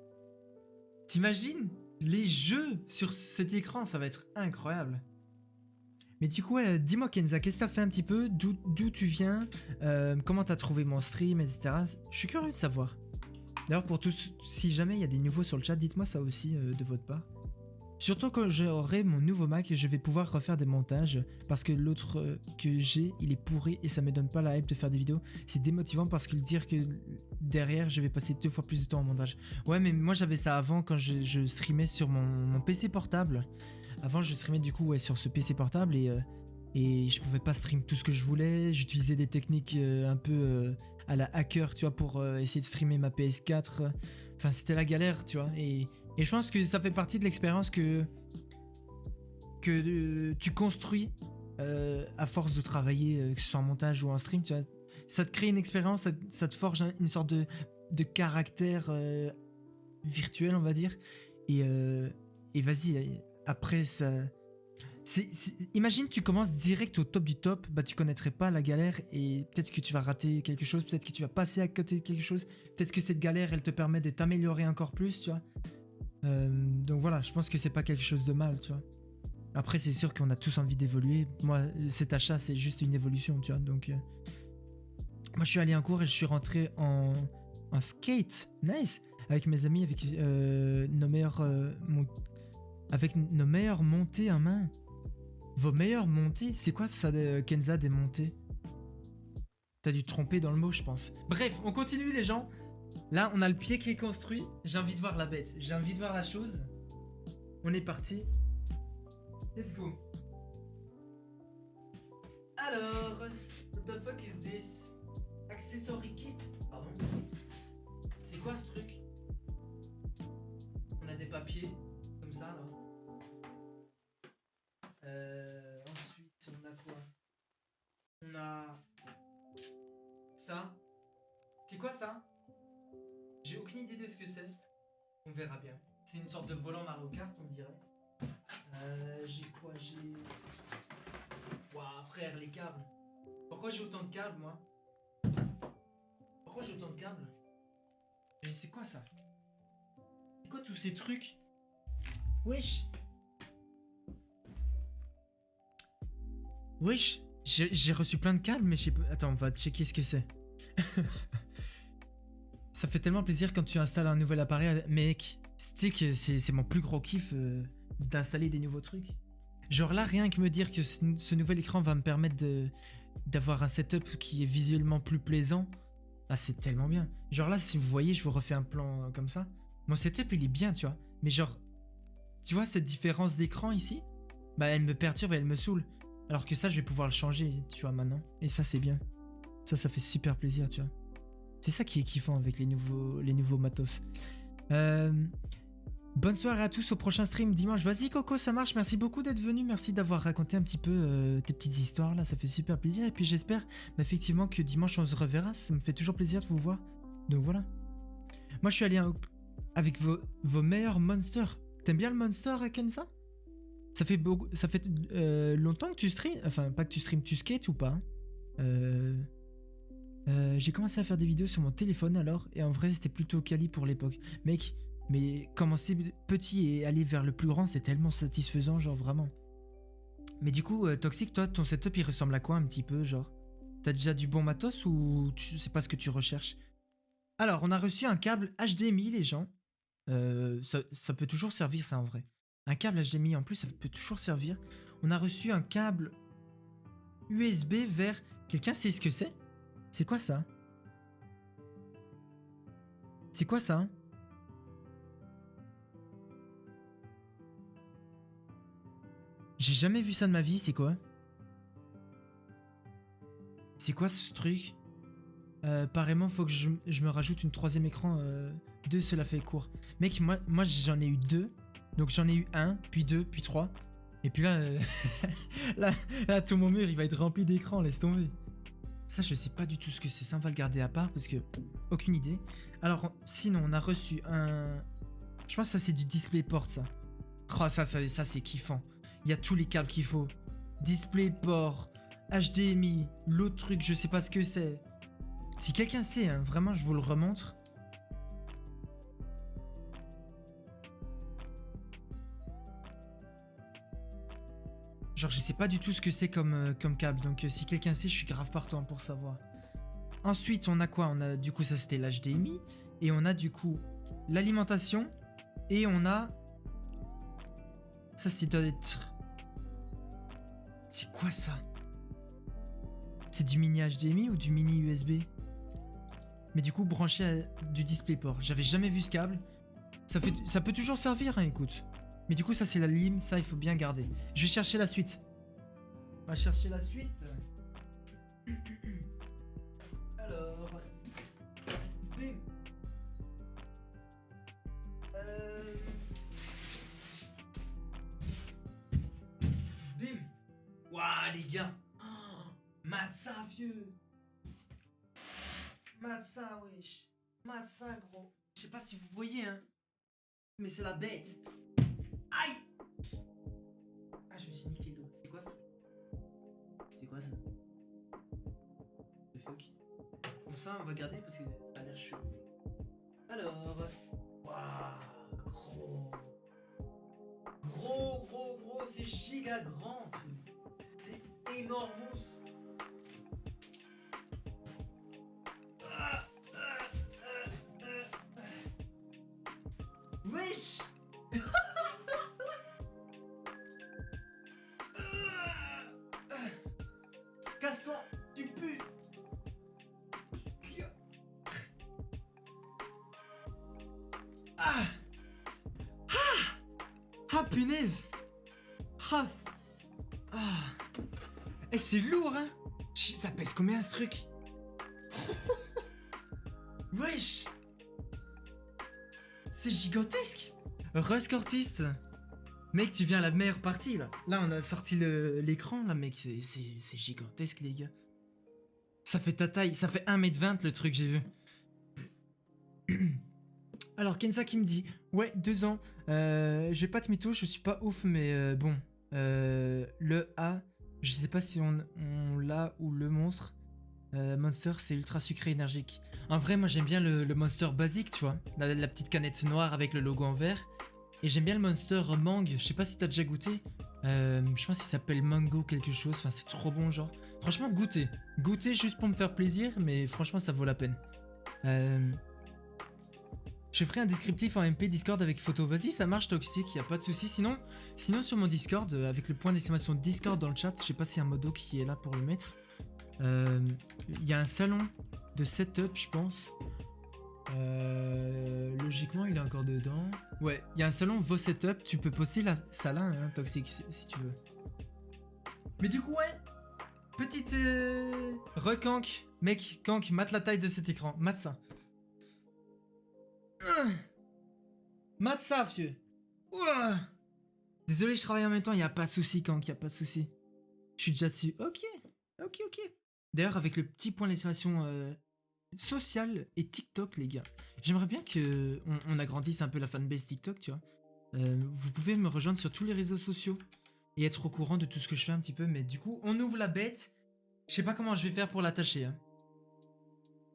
Speaker 1: T'imagines les jeux sur cet écran, ça va être incroyable. Mais du coup, ouais, dis-moi Kenza, qu'est-ce que t'as fait un petit peu? D'où tu viens? Comment t'as trouvé mon stream, etc. Je suis curieux de savoir. D'ailleurs, pour tous, si jamais il y a des nouveaux sur le chat, dites-moi ça aussi de votre part. Surtout quand j'aurai mon nouveau Mac, je vais pouvoir refaire des montages parce que l'autre que j'ai, il est pourri et ça me donne pas la hype de faire des vidéos. C'est démotivant parce que dire que derrière, je vais passer 2 fois plus de temps en montage. Ouais, mais moi j'avais ça avant quand je streamais sur mon PC portable. Avant, je streamais du coup ouais, sur ce PC portable et je pouvais pas stream tout ce que je voulais. J'utilisais des techniques un peu à la hacker, tu vois, pour essayer de streamer ma PS4. Enfin, c'était la galère, tu vois. Et je pense que ça fait partie de l'expérience que tu construis à force de travailler, que ce soit en montage ou en stream, tu vois. Ça te crée une expérience, ça te forge une sorte de caractère virtuel, on va dire. Et vas-y, après ça... Imagine tu commences direct au top du top, bah tu connaîtrais pas la galère et peut-être que tu vas rater quelque chose, peut-être que tu vas passer à côté de quelque chose, peut-être que cette galère elle te permet de t'améliorer encore plus, tu vois. Donc voilà, je pense que c'est pas quelque chose de mal, tu vois. Après c'est sûr qu'on a tous envie d'évoluer, moi cet achat c'est juste une évolution, tu vois, donc... Moi je suis allé en cours et je suis rentré en skate, nice, avec mes amis, avec avec nos meilleures montées en main. Vos meilleures montées? C'est quoi ça, Kenza, des montées? T'as dû te tromper dans le mot, je pense. Bref, on continue les gens. Là, on a le pied qui est construit. J'ai envie de voir la bête. J'ai envie de voir la chose. On est parti. Let's go. Alors, what the fuck is this? Accessory kit? Pardon. C'est quoi ce truc? On a des papiers, comme ça, là. Ensuite, on a quoi? On a... ça. C'est quoi ça? J'ai aucune idée de ce que c'est. On verra bien. C'est une sorte de volant Mario Kart, on dirait. J'ai quoi? J'ai... Waouh, frère, les câbles. Pourquoi j'ai autant de câbles, moi? Pourquoi j'ai autant de câbles? Mais c'est quoi ça? C'est quoi tous ces trucs? Wesh. Wesh. J'ai reçu plein de câbles, mais je sais pas... Attends, on va checker ce que c'est. Ça fait tellement plaisir quand tu installes un nouvel appareil. Mec, Stick, c'est mon plus gros kiff d'installer des nouveaux trucs. Genre là, rien que me dire que ce nouvel écran va me permettre d'avoir un setup qui est visuellement plus plaisant. Ah, c'est tellement bien. Genre là, si vous voyez, je vous refais un plan comme ça. Mon setup, il est bien, tu vois. Mais genre, tu vois cette différence d'écran ici? Bah, elle me perturbe et elle me saoule. Alors que ça, je vais pouvoir le changer, tu vois, maintenant. Et ça, c'est bien. Ça fait super plaisir, tu vois. C'est ça qui est kiffant avec les nouveaux matos. Bonne soirée à tous, au prochain stream dimanche. Vas-y Coco, ça marche, merci beaucoup d'être venu, merci d'avoir raconté un petit peu tes petites histoires là, ça fait super plaisir. Et puis j'espère effectivement que dimanche on se reverra, ça me fait toujours plaisir de vous voir. Donc voilà. Moi je suis allé avec vos meilleurs monsters. T'aimes bien le monster Kenza? Ça fait longtemps que tu stream, enfin pas que tu stream, tu skates ou pas? J'ai commencé à faire des vidéos sur mon téléphone alors, et en vrai c'était plutôt quali pour l'époque. Mec, mais commencer petit et aller vers le plus grand, c'est tellement satisfaisant, genre vraiment. Mais du coup, Toxic, toi, ton setup il ressemble à quoi un petit peu, genre? T'as déjà du bon matos ou tu sais pas ce que tu recherches? Alors, on a reçu un câble HDMI, les gens. Ça peut toujours servir, ça en vrai. Un câble HDMI en plus, ça peut toujours servir. On a reçu un câble USB vers... Quelqu'un sait ce que c'est? C'est quoi ça? C'est quoi ça? J'ai jamais vu ça de ma vie, c'est quoi? C'est quoi ce truc? Apparemment, faut que je me rajoute une troisième écran. Deux, cela fait court. Mec, moi j'en ai eu deux. Donc j'en ai eu un, puis deux, puis trois. Et puis là, là, tout mon mur, il va être rempli d'écrans, laisse tomber. Ça, je sais pas du tout ce que c'est. Ça, on va le garder à part parce que... Aucune idée. Alors, sinon, on a reçu un... Je pense que ça, c'est du DisplayPort, ça. Oh, ça c'est kiffant. Il y a tous les câbles qu'il faut. DisplayPort, HDMI, l'autre truc, je sais pas ce que c'est. Si quelqu'un sait, hein, vraiment, je vous le remontre. Genre, je sais pas du tout ce que c'est comme câble. Donc, si quelqu'un sait, je suis grave partant pour savoir. Ensuite, on a quoi? On a, du coup, ça c'était l'HDMI. Et on a, du coup, l'alimentation. Et on a... Ça, c'est doit être... C'est quoi ça? C'est du mini HDMI ou du mini USB? Mais du coup, branché à du DisplayPort. J'avais jamais vu ce câble. Ça peut toujours servir, hein, écoute. Mais du coup, ça, c'est la lime. Ça, il faut bien garder. Je vais chercher la suite. On va chercher la suite. Alors... Bim. Bim. Waouh, les gars. Oh, Matza, vieux. Matza, wesh. Matza, gros. Je sais pas si vous voyez, hein. Mais c'est la bête. Aïe. Ah, je me suis niqué le dos. C'est quoi ça? C'est quoi ça? The fuck? Comme ça, on va garder parce que ça a l'air chaud. Alors... Waouh, gros. Gros, c'est giga grand. C'est énorme. Wesh. Casse-toi, tu pues. Ah. Ah. Ah, punaise. Ah. Ah. Eh, c'est lourd, hein. Ça pèse combien, ce truc? Wesh. C'est gigantesque. Rusk Artist. Mec, tu viens à la meilleure partie, là. Là, on a sorti l'écran, là, mec. C'est gigantesque, les gars. Ça fait ta taille. Ça fait 1m20, le truc, j'ai vu. Alors, Kenza qui me dit... Ouais, 2 ans. Je vais pas te mytho, je suis pas ouf, mais bon. Le A, je sais pas si on l'a ou le monstre. Monster, c'est ultra sucré énergique. En vrai, moi, j'aime bien le Monster basique, tu vois. La petite canette noire avec le logo en vert. Et j'aime bien le Monster Mang. Je sais pas si t'as déjà goûté. Je pense qu'il s'appelle Mango quelque chose. Enfin, c'est trop bon, genre. Franchement, goûtez. Goûtez juste pour me faire plaisir, mais franchement, ça vaut la peine. Je ferai un descriptif en MP Discord avec photo. Vas-y, ça marche, Toxic, y a pas de souci. Sinon sur mon Discord, avec le point d'exclamation Discord dans le chat, je sais pas s'il y a un modo qui est là pour le mettre. Il y a un salon de setup, je pense. Logiquement, il est encore dedans. Ouais, il y a un salon vos setup. Tu peux poster ça là, hein, Toxic, si tu veux. Mais du coup, ouais. Petite recanque. Mec, canque, mate la taille de cet écran. Mate ça. Mate ça, vieux. Désolé, je travaille en même temps. Y a pas de souci, canque, y a pas de souci. Je suis déjà dessus. Ok. D'ailleurs, avec le petit point d'exclamation social et TikTok, les gars. J'aimerais bien que on agrandisse un peu la fanbase TikTok, tu vois. Vous pouvez me rejoindre sur tous les réseaux sociaux et être au courant de tout ce que je fais un petit peu. Mais du coup, on ouvre la bête. Je sais pas comment je vais faire pour l'attacher. Hein.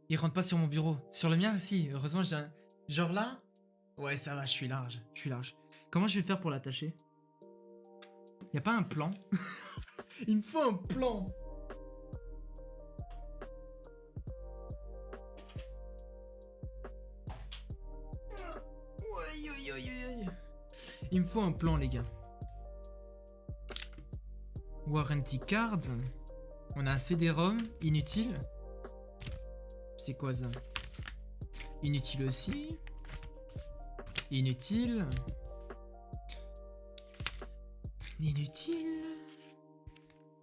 Speaker 1: Il rentre pas sur mon bureau. Sur le mien, si. Heureusement, j'ai un... Genre là. Ouais, ça va, je suis large. Comment je vais faire pour l'attacher? Y a pas un plan? Il me faut un plan. Il me faut un plan, les gars. Warranty card. On a un CD-ROM. Inutile. C'est quoi ça? Inutile aussi. Inutile.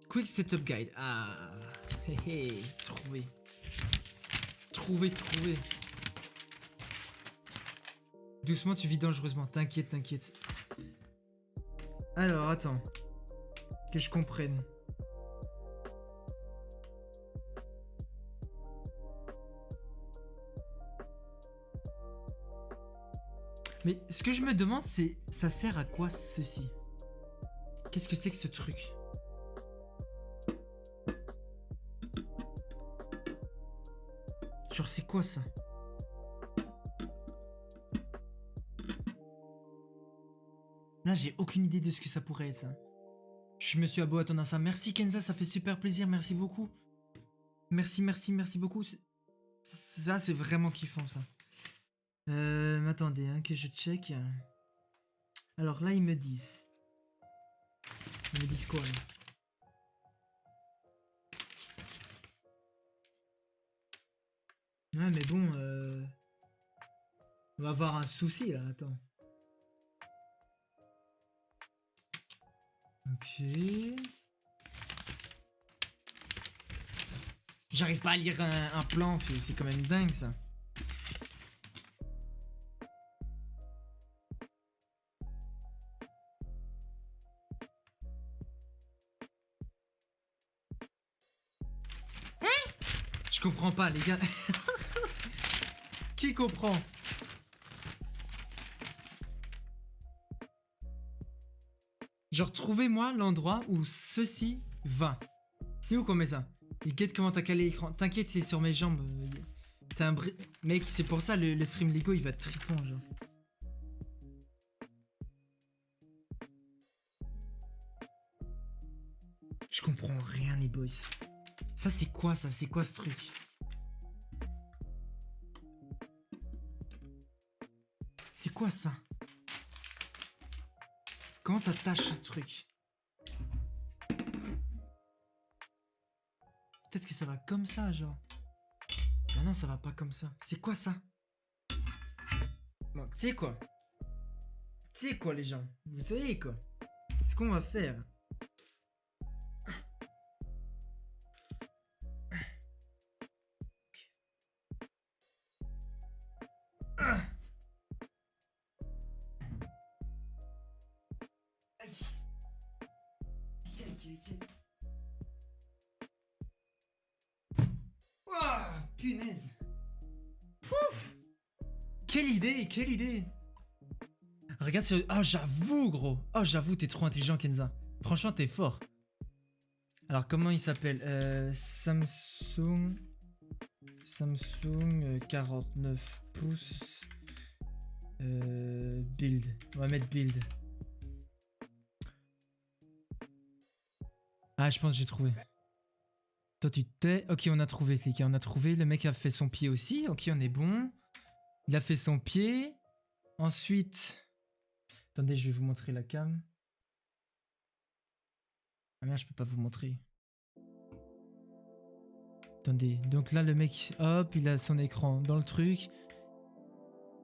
Speaker 1: Quick Setup Guide. Ah. Trouvé. Doucement, tu vis dangereusement. T'inquiète. Alors, attends. Que je comprenne. Mais ce que je me demande, c'est... Ça sert à quoi, ceci? Qu'est-ce que c'est que ce truc? Genre, c'est quoi, ça? Là, j'ai aucune idée de ce que ça pourrait être, ça. Je me suis abo attendant ça. Merci, Kenza, ça fait super plaisir. Merci beaucoup. Merci beaucoup. Ça, c'est vraiment kiffant, ça. Attendez, hein, que je check. Alors là, ils me disent quoi, là? Ouais, mais bon, on va avoir un souci, là, attends. Ok. J'arrive pas à lire un plan, c'est quand même dingue, ça. Je comprends pas, les gars. Qui comprend? Genre, trouvez-moi l'endroit où ceci va. C'est où qu'on met ça? Il guette comment t'as calé l'écran. T'inquiète, c'est sur mes jambes. T'as un mec, c'est pour ça le stream Lego, il va tripant, genre. Je comprends rien, les boys. Ça, c'est quoi, ça? C'est quoi, ce truc? C'est quoi, ça? Comment t'attaches ce truc? Peut-être que ça va comme ça, genre. Ah non, ça va pas comme ça. C'est quoi, ça? Bon, tu sais quoi? Tu sais quoi, les gens? Vous savez quoi? Ce qu'on va faire. Aïe. Aïe, aïe, aïe. Ouah, punaise. Pouf. Quelle idée, quelle idée. Regarde sur... Oh, j'avoue, gros. Oh, j'avoue, t'es trop intelligent, Kenza. Franchement, t'es fort. Alors, comment il s'appelle Samsung... Samsung 49 pouces. Build. On va mettre build. Ah, je pense que j'ai trouvé. Toi, tu t'es... Ok, on a trouvé, clic. On a trouvé. Le mec a fait son pied aussi. Ok, on est bon. Il a fait son pied. Ensuite... Attendez, je vais vous montrer la cam. Ah merde, je peux pas vous montrer. Attendez, donc là le mec, hop, il a son écran dans le truc.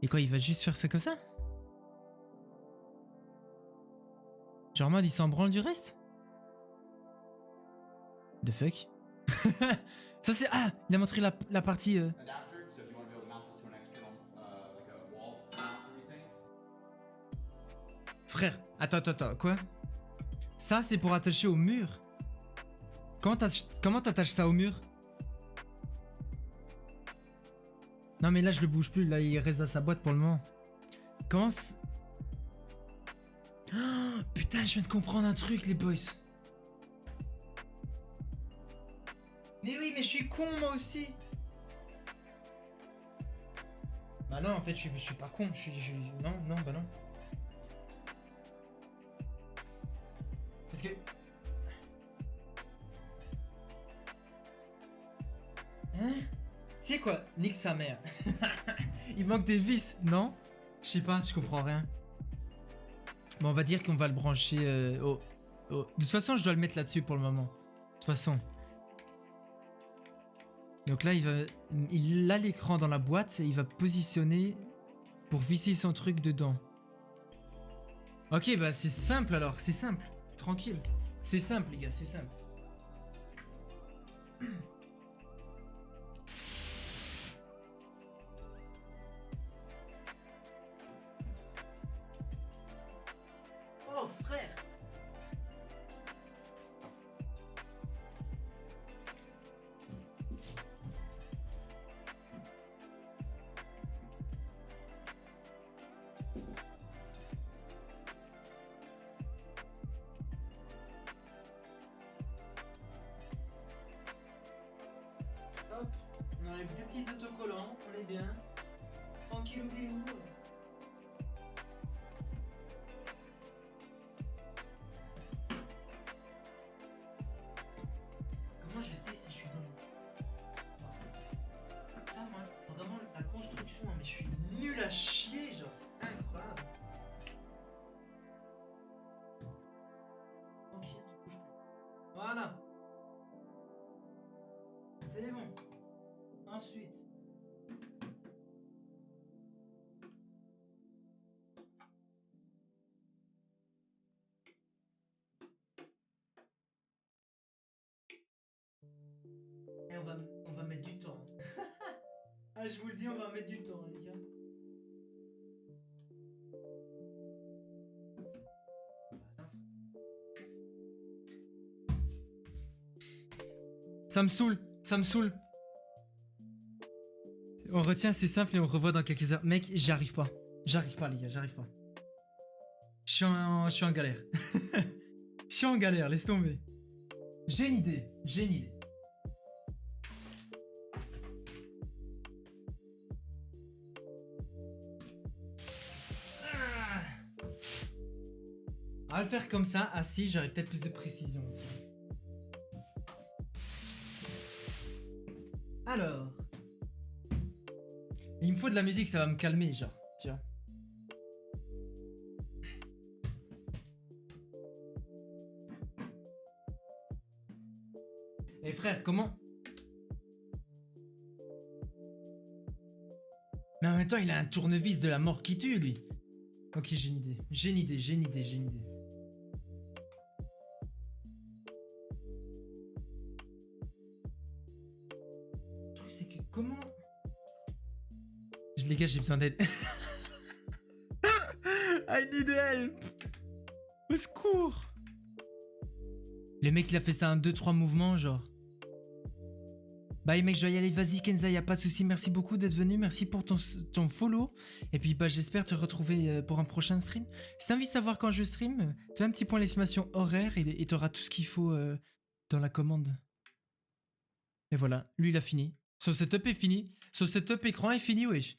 Speaker 1: Et quoi, il va juste faire ça comme ça? Genre en mode il s'en branle du reste? The fuck? Ça c'est... Ah, il a montré la partie... Frère, attends, quoi? Ça c'est pour attacher au mur? Comment t'attaches ça au mur? Non mais là je le bouge plus, là il reste dans sa boîte pour le moment. Comment oh, putain, je viens de comprendre un truc les boys. Mais oui, mais je suis con moi aussi. Bah non, en fait je suis pas con, Non, bah non. Parce que... Hein? Tu sais quoi? Nique sa mère. Il manque des vis, non? Je sais pas, je comprends rien. Bon, on va dire qu'on va le brancher au... De toute façon, je dois le mettre là-dessus pour le moment. De toute façon. Donc là, il a l'écran dans la boîte et il va positionner pour visser son truc dedans. Ok, bah c'est simple alors, c'est simple. Tranquille. C'est simple, les gars, c'est simple. Oh, frère! Hop, on enlève deux petits autocollants, on est bien. Tranquille, oubliez-vous. Comment je sais si je suis dans le... Ça, moi, vraiment, la construction, mais je suis nul à chier, genre, c'est incroyable. Tranquille, tu bouges plus. Voilà. C'est bon. Ensuite. Et on va mettre du temps. Ah, je vous le dis, on va mettre du temps, les gars. Ça me saoule, ça me saoule. On retient, c'est simple et on revoit dans quelques heures. Mec, j'y arrive pas. J'arrive pas, les gars, j'arrive pas. Je suis en galère. Je suis en galère, laisse tomber. J'ai une idée, j'ai une idée. On va le faire comme ça, assis, j'aurai peut-être plus de précision. Alors. Il me faut de la musique, ça va me calmer, genre, tu vois. Eh frère, comment... Mais en même temps, il a un tournevis de la mort qui tue, lui. Ok, j'ai une idée. J'ai une idée, j'ai une idée, j'ai une idée. Le truc, c'est que comment... Les gars, j'ai besoin d'aide. I need help. Au secours. Le mec, il a fait ça en 2-3 mouvements, genre. Bah mec, je dois y aller, vas-y Kenza, y a pas de souci, merci beaucoup d'être venu, merci pour ton follow. Et puis bah j'espère te retrouver pour un prochain stream. Si t'as envie de savoir quand je stream, fais un petit point d'exclamation horaire et t'auras tout ce qu'il faut dans la commande. Et voilà, lui il a fini. Son setup est fini, son setup écran est fini, wesh.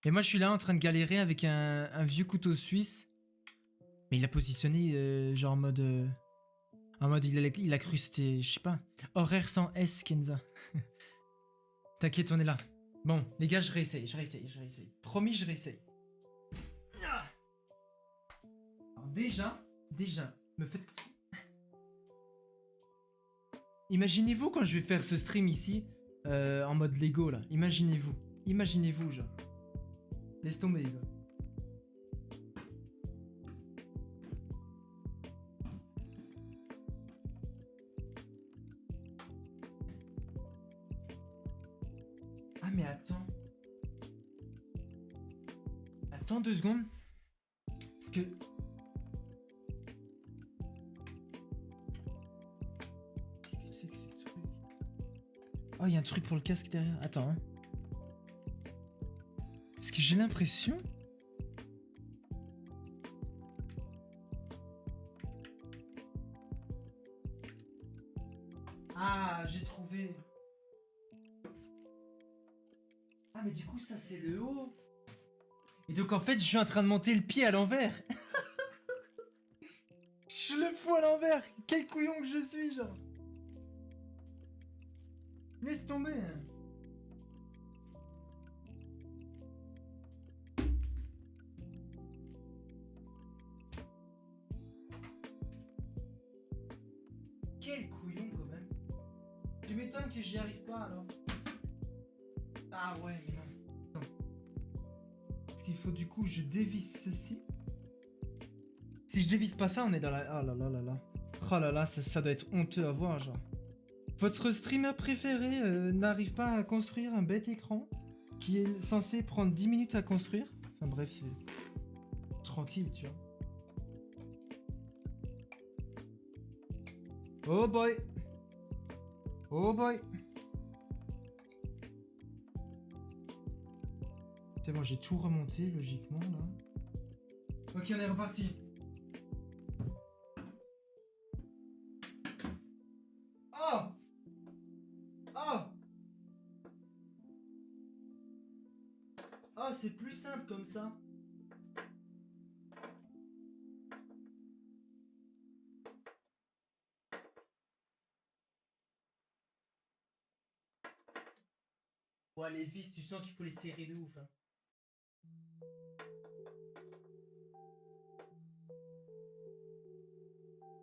Speaker 1: Et moi je suis là en train de galérer avec un vieux couteau suisse. Mais il a positionné genre en mode... En mode, il a cru c'était, je sais pas, horaire sans S, Kenza. T'inquiète, on est là. Bon, les gars, je réessaye. Promis, je réessaye. Alors déjà, me faites... Imaginez-vous quand je vais faire ce stream ici, en mode Lego, là. Imaginez-vous, genre. Laisse tomber, les gars. Ah mais attends. Attends 2 secondes. Parce que... Qu'est-ce que c'est que ce truc? Oh, il y a un truc pour le casque derrière. Attends, hein. Parce que j'ai l'impression... Ah, j'ai trouvé... Ah mais du coup ça c'est le haut. Et donc en fait je suis en train de monter le pied à l'envers. Je le fous à l'envers. Quel couillon que je suis genre. Laisse tomber. Quel couillon quand même. Tu m'étonnes que j'y arrive pas alors. Ah ouais mais non. Parce qu'il faut du coup je dévisse ceci. Si je dévisse pas ça on est dans la... Oh là là là là. Oh là là ça doit être honteux à voir genre. Votre streamer préféré n'arrive pas à construire un bête écran qui est censé prendre 10 minutes à construire. Enfin bref c'est... Tranquille tu vois. Oh boy. Oh boy. C'est bon, j'ai tout remonté logiquement là. Ok, on est reparti. Oh. Oh. Oh, c'est plus simple comme ça. Ouais, les vis, tu sens qu'il faut les serrer de ouf. Hein.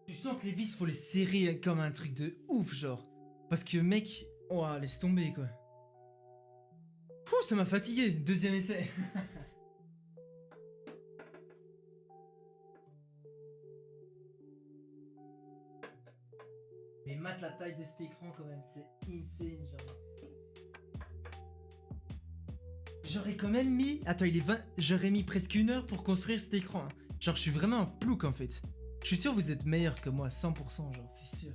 Speaker 1: Tu sens que les vis, faut les serrer comme un truc de ouf, genre. Parce que, mec, oh, laisse tomber, quoi. Pouh, ça m'a fatigué. Deuxième essai. Mais mate la taille de cet écran, quand même. C'est insane, genre. J'aurais quand même mis... Attends, il est 20... J'aurais mis presque 1 heure pour construire cet écran. Hein. Genre, je suis vraiment un plouc, en fait. Je suis sûr que vous êtes meilleur que moi, 100%, genre, c'est sûr.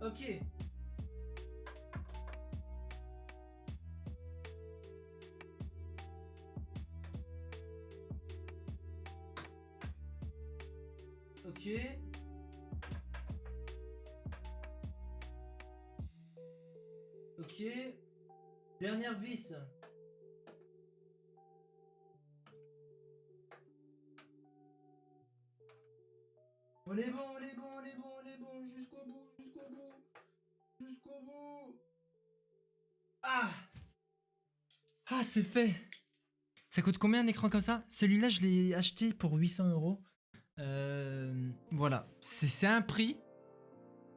Speaker 1: Ok. Ok. Ok. Dernière vis. On est bon, on est bon, on est bon, on est bon. Jusqu'au bout, jusqu'au bout. Jusqu'au bout. Ah. Ah, c'est fait. Ça coûte combien un écran comme ça? Celui-là, je l'ai acheté pour 800 euros. Voilà. C'est un prix.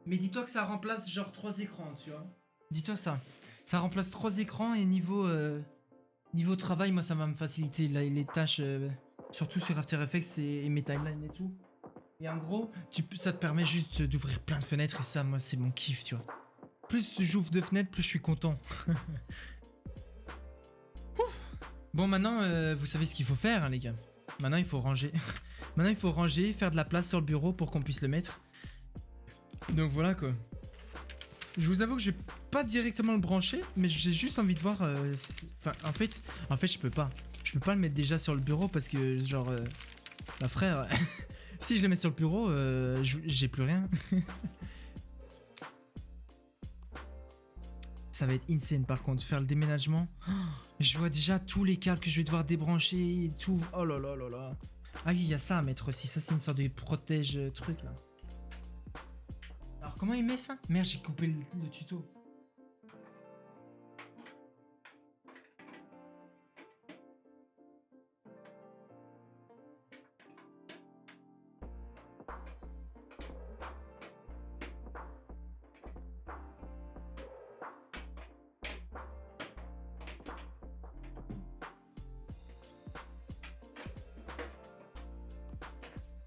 Speaker 1: Mais dis-toi que ça remplace genre 3 écrans, tu vois. Dis-toi ça. Ça remplace 3 écrans et niveau travail, moi, ça va me faciliter les tâches, surtout sur After Effects et mes timelines et tout. Et en gros, ça te permet juste d'ouvrir plein de fenêtres et ça, moi, c'est mon kiff, tu vois. Plus j'ouvre de fenêtres, plus je suis content. Bon, maintenant, vous savez ce qu'il faut faire, hein, les gars. Maintenant, il faut ranger. Maintenant, il faut ranger, faire de la place sur le bureau pour qu'on puisse le mettre. Donc voilà, quoi. Je vous avoue que je vais pas directement le brancher, mais j'ai juste envie de voir... Enfin, en fait, je peux pas. Je peux pas le mettre déjà sur le bureau parce que, genre... Bah, frère, si je le mets sur le bureau, j'ai plus rien. Ça va être insane par contre, faire le déménagement. Oh, je vois déjà tous les câbles que je vais devoir débrancher et tout. Oh là là là là. Ah oui, il y a ça à mettre aussi. Ça, c'est une sorte de protège truc là. Alors, comment il met ça? Merde, j'ai coupé le tuto.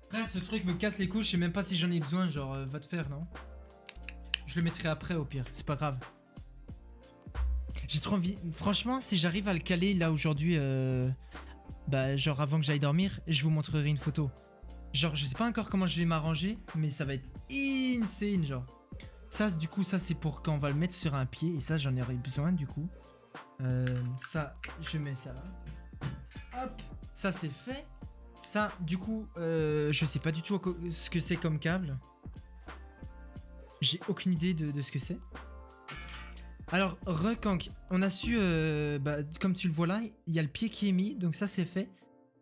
Speaker 1: Frère, ce truc me casse les couilles, je sais même pas si j'en ai besoin, genre, va te faire, non? Je le mettrai après au pire, c'est pas grave. J'ai trop envie... Franchement, si j'arrive à le caler là aujourd'hui, bah genre avant que j'aille dormir, je vous montrerai une photo. Genre, je sais pas encore comment je vais m'arranger, mais ça va être insane, genre. Ça, du coup, ça c'est pour quand on va le mettre sur un pied, et ça j'en aurai besoin du coup. Ça, je mets ça là. Hop, ça c'est fait. Ça, du coup, je sais pas du tout ce que c'est comme câble. J'ai aucune idée de ce que c'est. Alors, Rekank, on a su, bah, comme tu le vois là, il y a le pied qui est mis, donc ça c'est fait.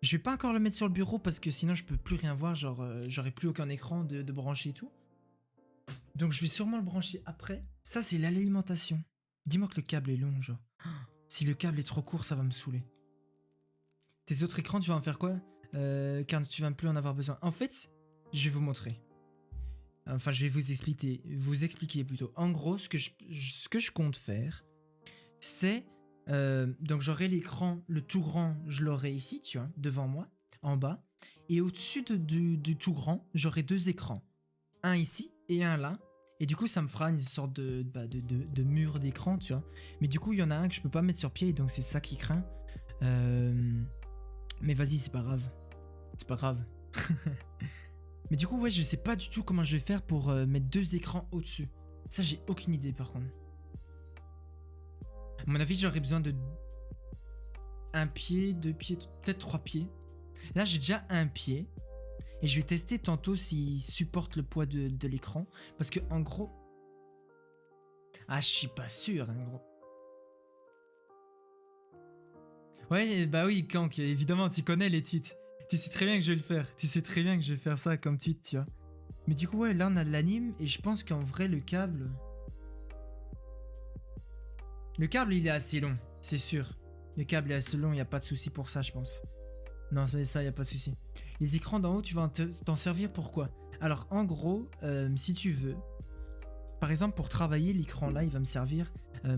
Speaker 1: Je vais pas encore le mettre sur le bureau parce que sinon je peux plus rien voir, genre j'aurai plus aucun écran de brancher et tout. Donc je vais sûrement le brancher après. Ça c'est l'alimentation. Dis-moi que le câble est long, genre. Si le câble est trop court, ça va me saouler. Tes autres écrans, tu vas en faire quoi? Car tu vas plus en avoir besoin. En fait, je vais vous montrer. Enfin, je vais vous expliquer plutôt. En gros, ce que je compte faire, c'est... donc j'aurai l'écran, le tout grand, je l'aurai ici, tu vois, devant moi, en bas. Et au-dessus du tout grand, j'aurai 2 écrans. Un ici et un là. Et du coup, ça me fera une sorte de mur d'écran, tu vois. Mais du coup, il y en a un que je peux pas mettre sur pied, donc c'est ça qui craint. Mais vas-y, c'est pas grave. C'est pas grave. Mais du coup, ouais, je sais pas du tout comment je vais faire pour mettre 2 écrans au-dessus. Ça, j'ai aucune idée par contre. À mon avis, j'aurais besoin de 1 pied, 2 pieds, peut-être 3 pieds. Là, j'ai déjà un pied. Et je vais tester tantôt s'il supporte le poids de l'écran. Parce que en gros... Ah, je suis pas sûr, hein, gros. Ouais, bah oui, Kank, évidemment, tu connais les tweets. Tu sais très bien que je vais le faire. Tu sais très bien que je vais faire ça comme tweet, tu vois. Mais du coup, ouais, là, on a de l'anime. Et je pense qu'en vrai, le câble... Le câble, il est assez long, c'est sûr. Le câble est assez long, il n'y a pas de souci pour ça, je pense. Non, c'est ça, il n'y a pas de souci. Les écrans d'en haut, tu vas t'en servir pour quoi? Alors, en gros, si tu veux... Par exemple, pour travailler, l'écran là, il va me servir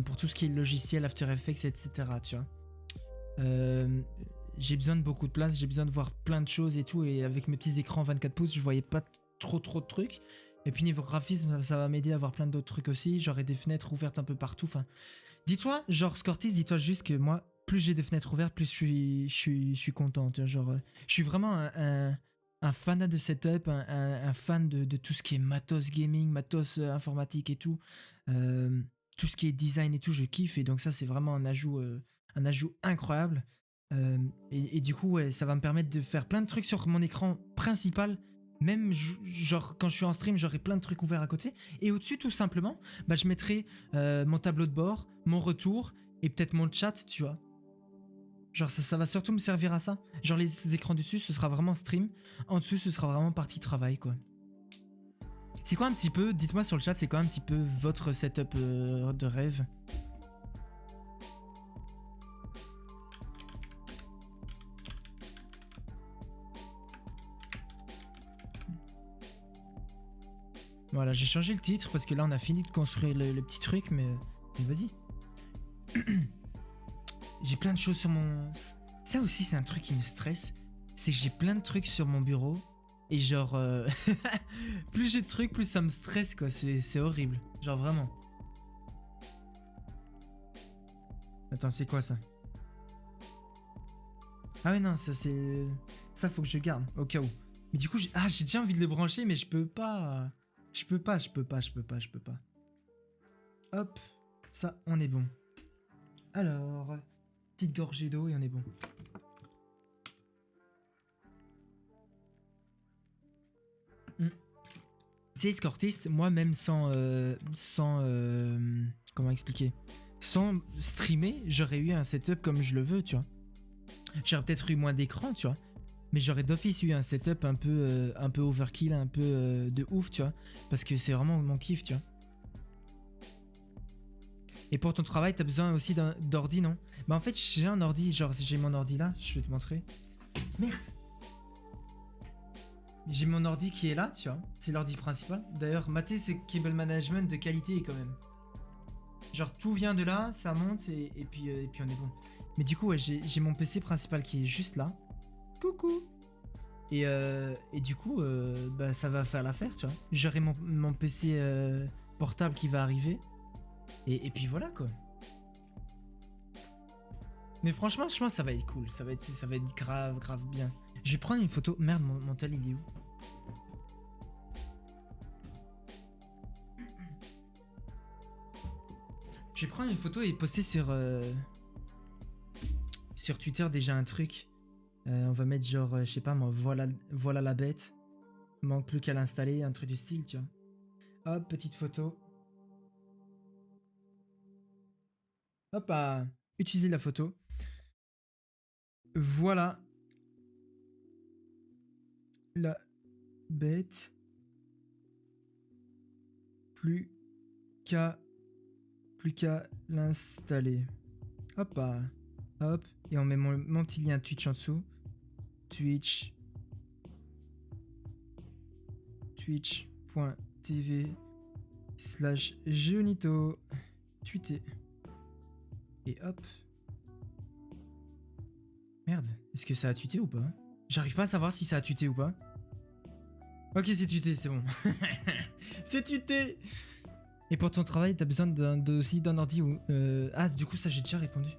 Speaker 1: pour tout ce qui est logiciel, After Effects, etc. Tu vois. J'ai besoin de beaucoup de place, j'ai besoin de voir plein de choses et tout. Et avec mes petits écrans 24 pouces, je voyais pas trop de trucs. Et puis niveau graphisme, ça va m'aider à voir plein d'autres trucs aussi. J'aurai des fenêtres ouvertes un peu partout. Enfin, dis-toi, genre Scortis, dis-toi juste que moi, plus j'ai de fenêtres ouvertes, plus je suis content. Tu vois, genre, je suis vraiment un fanat de setup, un fan de tout ce qui est matos gaming, matos informatique et tout. Tout ce qui est design et tout, je kiffe. Et donc ça, c'est vraiment un ajout incroyable. Et du coup, ouais, ça va me permettre de faire plein de trucs sur mon écran principal Même genre quand je suis en stream, j'aurai plein de trucs ouverts à côté. Et au-dessus, tout simplement, bah, je mettrai mon tableau de bord, mon retour et peut-être mon chat, tu vois. Genre ça va surtout me servir à ça. Genre les écrans dessus, ce sera vraiment stream. En dessous, ce sera vraiment partie travail, quoi. C'est quoi un petit peu, dites-moi sur le chat, c'est quoi un petit peu votre setup de rêve? Voilà, j'ai changé le titre parce que là on a fini de construire le petit truc, mais vas-y. J'ai plein de choses sur mon... Ça aussi c'est un truc qui me stresse, c'est que j'ai plein de trucs sur mon bureau et genre... plus j'ai de trucs, plus ça me stresse quoi, c'est horrible, genre vraiment. Attends, c'est quoi ça? Ah ouais non, ça c'est... Ça faut que je garde, au cas où. Mais du coup, j'ai déjà envie de le brancher, mais je peux pas... Je peux pas. Hop, ça, on est bon. Alors, petite gorgée d'eau et on est bon. Tu sais, Scortist, moi même sans... comment expliquer? Sans streamer, j'aurais eu un setup comme je le veux, tu vois. J'aurais peut-être eu moins d'écran, tu vois. Mais j'aurais d'office eu un setup un peu overkill, un peu de ouf, tu vois. Parce que c'est vraiment mon kiff, tu vois. Et pour ton travail, t'as besoin aussi d'ordi, non? Bah en fait, j'ai un ordi, genre j'ai mon ordi là, je vais te montrer. Merde! J'ai mon ordi qui est là, tu vois. C'est l'ordi principal. D'ailleurs, matez ce cable management de qualité quand même. Genre tout vient de là, ça monte et puis on est bon. Mais du coup, ouais, j'ai mon PC principal qui est juste là. Coucou! Et du coup, bah, ça va faire l'affaire, tu vois. J'aurai mon PC portable qui va arriver. Et puis voilà, quoi. Mais franchement, je pense que ça va être cool. Ça va être grave bien. Je vais prendre une photo. Merde, mon tel, il est où? Je vais prendre une photo et poster sur Twitter déjà un truc. On va mettre genre, je sais pas moi, voilà la bête. Manque plus qu'à l'installer, un truc du style, tu vois. Hop, petite photo. Hop, à utiliser la photo. Voilà. La bête. Plus qu'à l'installer. Hop, hop. Et on met mon petit lien Twitch en dessous. Twitch. Twitch.tv/Jonito. Tweeter. Et hop. Merde, est-ce que ça a tweeté ou pas? J'arrive pas à savoir si ça a tweeté ou pas. Ok, c'est tweeté, c'est bon. C'est tweeté. Et pour ton travail, t'as besoin aussi d'un ordi ou... Ah, du coup, ça, j'ai déjà répondu.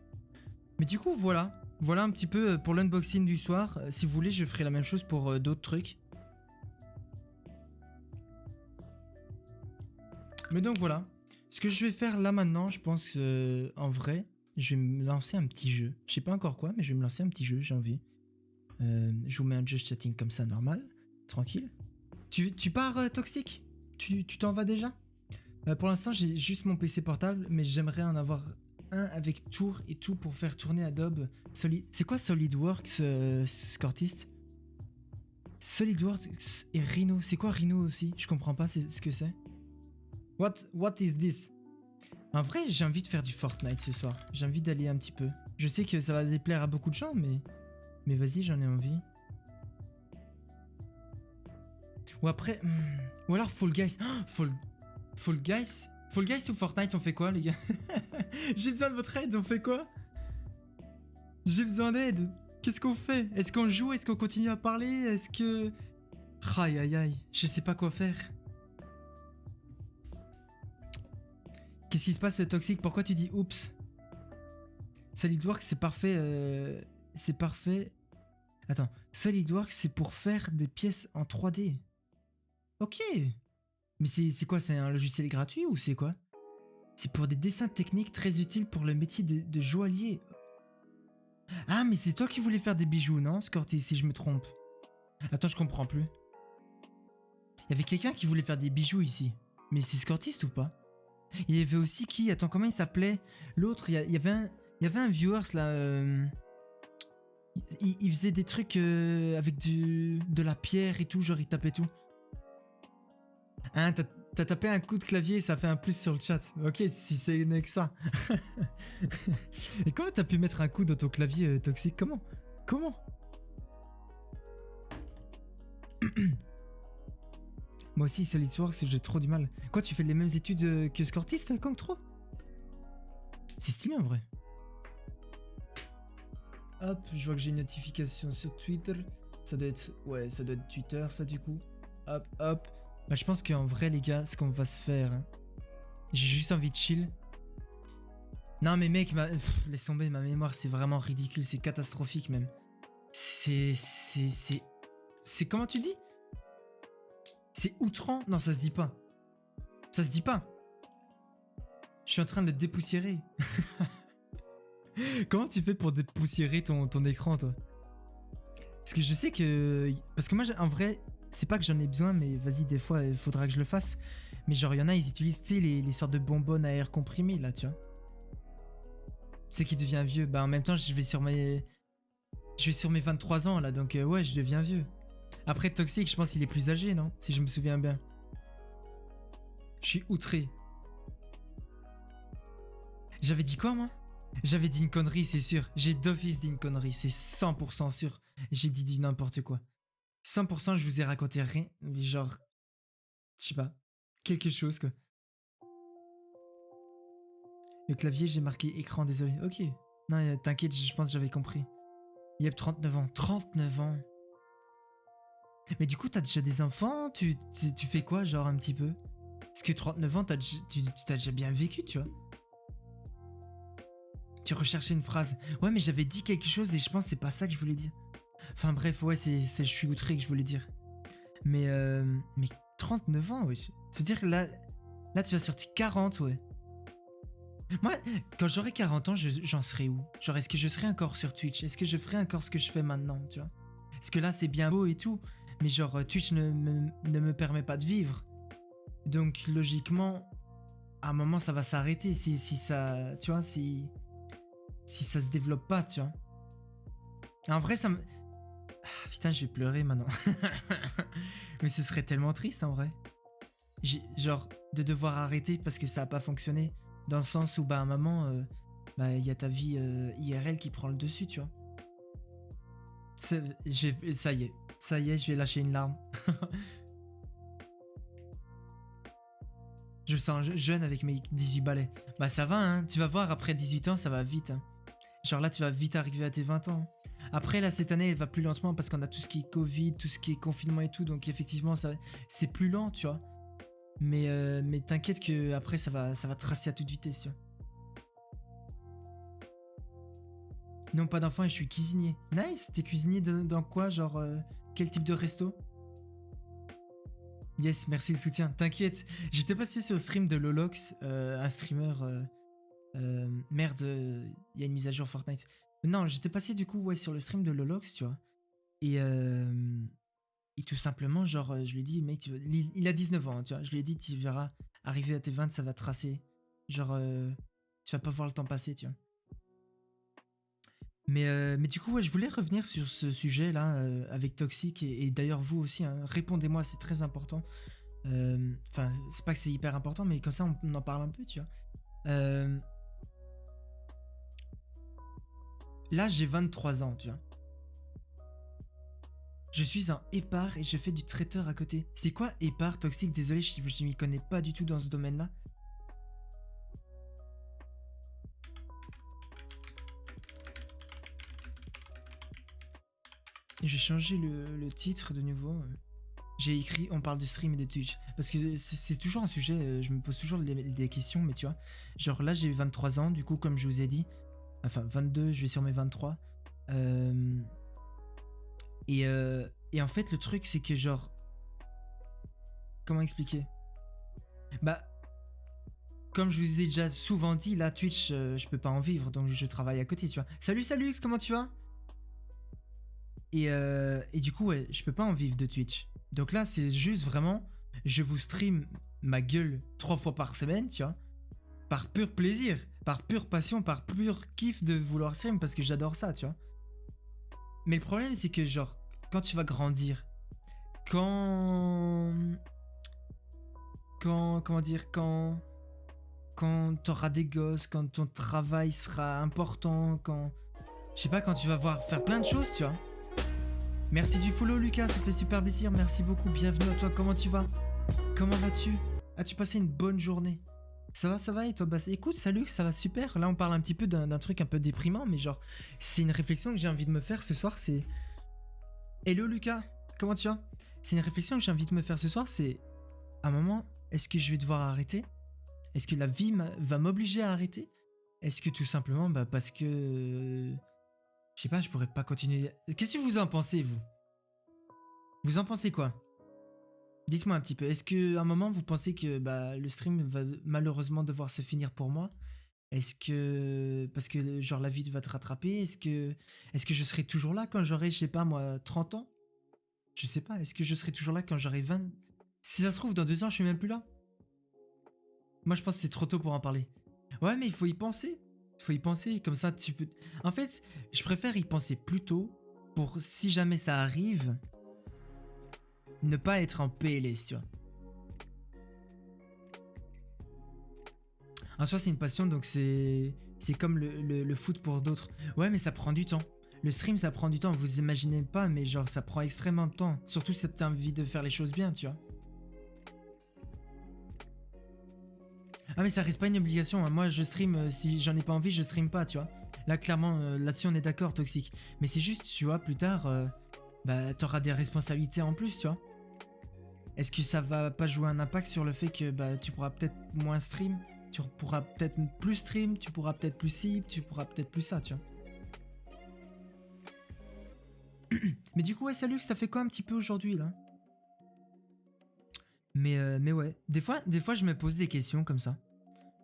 Speaker 1: Mais du coup, voilà. Voilà un petit peu pour l'unboxing du soir. Si vous voulez, je ferai la même chose pour d'autres trucs. Mais donc, voilà. Ce que je vais faire là maintenant, je pense en vrai, je vais me lancer un petit jeu. Je sais pas encore quoi, mais je vais me lancer un petit jeu, j'ai envie. Je vous mets un jeu chatting comme ça, normal. Tranquille. Tu pars toxique? Tu t'en vas déjà? Pour l'instant, j'ai juste mon PC portable, mais j'aimerais en avoir un avec Tour et tout pour faire tourner Adobe. C'est quoi SolidWorks, Scortist? SolidWorks et Rhino. C'est quoi Rhino aussi? Je comprends pas ce que c'est. What is this? En vrai, j'ai envie de faire du Fortnite ce soir. J'ai envie d'aller un petit peu. Je sais que ça va déplaire à beaucoup de gens, mais vas-y, j'en ai envie. Ou après... Ou alors Fall Guys. Oh, Fall Guys? Fall Guys ou Fortnite, on fait quoi, les gars? J'ai besoin de votre aide, on fait quoi? J'ai besoin d'aide. Qu'est-ce qu'on fait? Est-ce qu'on joue? Est-ce qu'on continue à parler? Est-ce que... Aïe aïe aïe, je sais pas quoi faire. Qu'est-ce qui se passe, Toxic? Pourquoi tu dis oups? SolidWorks, c'est parfait. C'est parfait. Attends, SolidWorks, c'est pour faire des pièces en 3D. Ok. Mais c'est quoi? C'est un logiciel gratuit ou c'est quoi? C'est pour des dessins techniques très utiles pour le métier de joaillier. Ah, mais c'est toi qui voulais faire des bijoux, non, Scorty, si je me trompe? Attends, je comprends plus. Il y avait quelqu'un qui voulait faire des bijoux ici. Mais c'est Scortiste ou pas? Il y avait aussi qui? Attends, comment il s'appelait? L'autre, il y avait un viewers là. Il faisait des trucs avec de la pierre et tout, genre il tapait tout. Hein, t'as tapé un coup de clavier et ça fait un plus sur le chat. Ok, si c'est né que ça. Et comment t'as pu mettre un coup dans ton clavier toxique? Comment? Moi aussi, SolidWorks, j'ai trop du mal. Quoi, tu fais les mêmes études que Scortiste, Kong 3? C'est stylé en vrai. Hop, je vois que j'ai une notification sur Twitter. Ça doit être... Ouais, ça doit être Twitter, ça, du coup. Hop. Bah, je pense qu'en vrai, les gars, ce qu'on va se faire... Hein, j'ai juste envie de chill. Non, mais mec, laisse tomber, ma mémoire, c'est vraiment ridicule. C'est catastrophique, même. C'est... Comment tu dis? C'est outrant? Non, ça se dit pas. Ça se dit pas. Je suis en train de le dépoussiérer. Comment tu fais pour dépoussiérer ton écran, toi? Parce que je sais que... Parce que moi, en vrai, c'est pas que j'en ai besoin, mais vas-y, des fois, il faudra que je le fasse. Mais genre, il y en a, ils utilisent, tu sais, les sortes de bonbonnes à air comprimé, là, tu vois. C'est qui devient vieux. Bah, en même temps, je vais sur mes 23 ans, là, donc ouais, je deviens vieux. Après, Toxic, je pense qu'il est plus âgé, non? Si je me souviens bien. Je suis outré. J'avais dit quoi, moi? J'avais dit une connerie, c'est sûr. J'ai d'office dit une connerie, c'est 100% sûr. J'ai dit n'importe quoi. 100% je vous ai raconté rien, genre... Je sais pas. Quelque chose, quoi. Le clavier, j'ai marqué écran, désolé. Ok. Non, t'inquiète, je pense que j'avais compris. Yep, 39 ans. 39 ans. Mais du coup, t'as déjà des enfants? Tu fais quoi, genre, un petit peu? Parce que 39 ans, t'as déjà bien vécu, tu vois. Tu recherchais une phrase. Ouais, mais j'avais dit quelque chose et je pense que c'est pas ça que je voulais dire. Enfin bref, ouais, je suis outré que je voulais dire. Mais 39 ans, ouais. C'est-à-dire que là, tu as sorti 40, ouais. Moi, quand j'aurai 40 ans, j'en serai où? Genre, est-ce que je serai encore sur Twitch? Est-ce que je ferai encore ce que je fais maintenant, tu vois? Parce que là, c'est bien beau et tout, mais genre, Twitch ne me permet pas de vivre. Donc, logiquement, à un moment, ça va s'arrêter si ça... Tu vois, si ça se développe pas, tu vois. En vrai, ça me... Ah, putain, je vais pleurer maintenant. Mais ce serait tellement triste, en vrai. Genre, de devoir arrêter parce que ça a pas fonctionné. Dans le sens où, bah, à un moment, bah, y a ta vie IRL qui prend le dessus, tu vois. Ça y est, je vais lâcher une larme. Je me sens jeune avec mes 18 balais. Bah ça va, hein, tu vas voir, après 18 ans, ça va vite. Hein. Genre là, tu vas vite arriver à tes 20 ans. Après, là, cette année, elle va plus lentement parce qu'on a tout ce qui est Covid, tout ce qui est confinement et tout. Donc effectivement, c'est plus lent, tu vois. Mais t'inquiète que après ça va tracer à toute vitesse, tu vois. Non, pas d'enfant et je suis cuisinier. Nice, t'es cuisinier dans quoi? Genre, quel type de resto? Yes, merci le soutien. T'inquiète, j'étais passé sur le stream de Lolox, un streamer... merde, il y a une mise à jour Fortnite. Non, j'étais passé du coup, ouais, sur le stream de Lolox, tu vois. Et tout simplement, genre, je lui ai dit, mec, il a 19 ans, hein, tu vois. Je lui ai dit, tu verras, arriver à tes 20, ça va tracer. Genre, tu vas pas voir le temps passer, tu vois. Mais du coup, ouais, je voulais revenir sur ce sujet-là avec Toxic. Et d'ailleurs, vous aussi, hein, répondez-moi, c'est très important. Enfin, c'est pas que c'est hyper important, mais comme ça, on en parle un peu, tu vois. Là, j'ai 23 ans, tu vois. Je suis un épars et je fais du traiteur à côté. C'est quoi épars, Toxic? Désolé, je m'y connais pas du tout dans ce domaine-là. J'ai changé le titre de nouveau. J'ai écrit on parle de stream et de Twitch. Parce que c'est toujours un sujet, je me pose toujours des questions, mais tu vois. Genre là, j'ai 23 ans, du coup, comme je vous ai dit. Enfin, 22, je vais sur mes 23. Et en fait, le truc, c'est que genre... Comment expliquer? Bah... Comme je vous ai déjà souvent dit, là, Twitch, je peux pas en vivre, donc je travaille à côté, tu vois. Salut, X, comment tu vas? Et du coup, ouais, je peux pas en vivre de Twitch. Donc là, c'est juste vraiment je vous stream ma gueule 3 fois par semaine, tu vois, par pur plaisir, par pure passion, par pur kiff de vouloir stream parce que j'adore ça, tu vois. Mais le problème, c'est que genre, quand tu vas grandir, quand... Comment dire, quand t'auras des gosses, quand ton travail sera important, quand... Je sais pas, quand tu vas voir faire plein de choses, tu vois. Merci du follow, Lucas, ça fait super plaisir, merci beaucoup, bienvenue à toi, comment tu vas? Comment vas-tu? As-tu passé une bonne journée? Ça va et toi? Bah écoute, salut, ça va super. Là on parle un petit peu d'un truc un peu déprimant, mais genre, c'est une réflexion que j'ai envie de me faire ce soir, c'est... Hello Lucas, comment tu vas? C'est une réflexion que j'ai envie de me faire ce soir, c'est... À un moment, est-ce que je vais devoir arrêter? Est-ce que la vie va m'obliger à arrêter? Est-ce que tout simplement, bah parce que... je sais pas, je pourrais pas continuer... Qu'est-ce que vous en pensez, vous? Vous en pensez quoi? Dites-moi un petit peu, est-ce qu'à un moment vous pensez que bah, le stream va malheureusement devoir se finir pour moi? Est-ce que... Parce que genre la vie va te rattraper? Est-ce que je serai toujours là quand j'aurai, je sais pas moi, 30 ans? Je sais pas, est-ce que je serai toujours là quand j'aurai 20... Si ça se trouve, dans 2 ans, je suis même plus là. Moi, je pense que c'est trop tôt pour en parler. Ouais, mais il faut y penser. Il faut y penser, comme ça tu peux... En fait, je préfère y penser plus tôt pour, si jamais ça arrive, ne pas être en PLS, tu vois. En soi, c'est une passion, donc c'est comme le foot pour d'autres. Ouais, mais ça prend du temps. Le stream, ça prend du temps, vous imaginez pas, mais genre, ça prend extrêmement de temps. Surtout si t'as envie de faire les choses bien, tu vois. Ah mais ça reste pas une obligation, hein. Moi je stream, si j'en ai pas envie, je stream pas, tu vois. Là clairement, là-dessus on est d'accord, Toxique. Mais c'est juste, tu vois, plus tard, bah t'auras des responsabilités en plus, tu vois. Est-ce que ça va pas jouer un impact sur le fait que bah tu pourras peut-être moins stream, tu pourras peut-être plus stream, tu pourras peut-être plus ci, tu pourras peut-être plus ça, tu vois. Mais du coup ouais, salut, ça fait quoi un petit peu aujourd'hui là? Mais ouais, des fois je me pose des questions comme ça.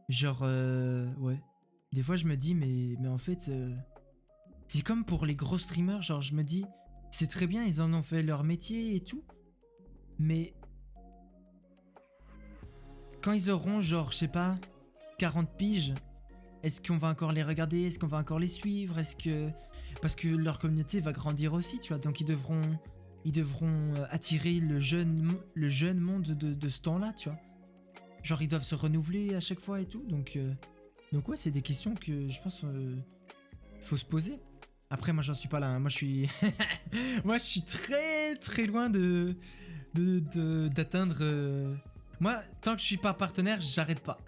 Speaker 1: Genre, ouais. Des fois, je me dis, mais en fait, c'est comme pour les gros streamers. Genre, je me dis, c'est très bien, ils en ont fait leur métier et tout. Mais quand ils auront, genre, je sais pas, 40 piges, est-ce qu'on va encore les regarder? Est-ce qu'on va encore les suivre? Est-ce que... Parce que leur communauté va grandir aussi, tu vois. Donc, ils devront attirer le jeune monde de ce temps-là, tu vois. Genre, ils doivent se renouveler à chaque fois et tout. Donc ouais, c'est des questions que je pense faut se poser. Après, moi, j'en suis pas là, hein. Moi, je suis... moi, je suis très, très loin d'atteindre... Moi, tant que je suis pas partenaire, j'arrête pas.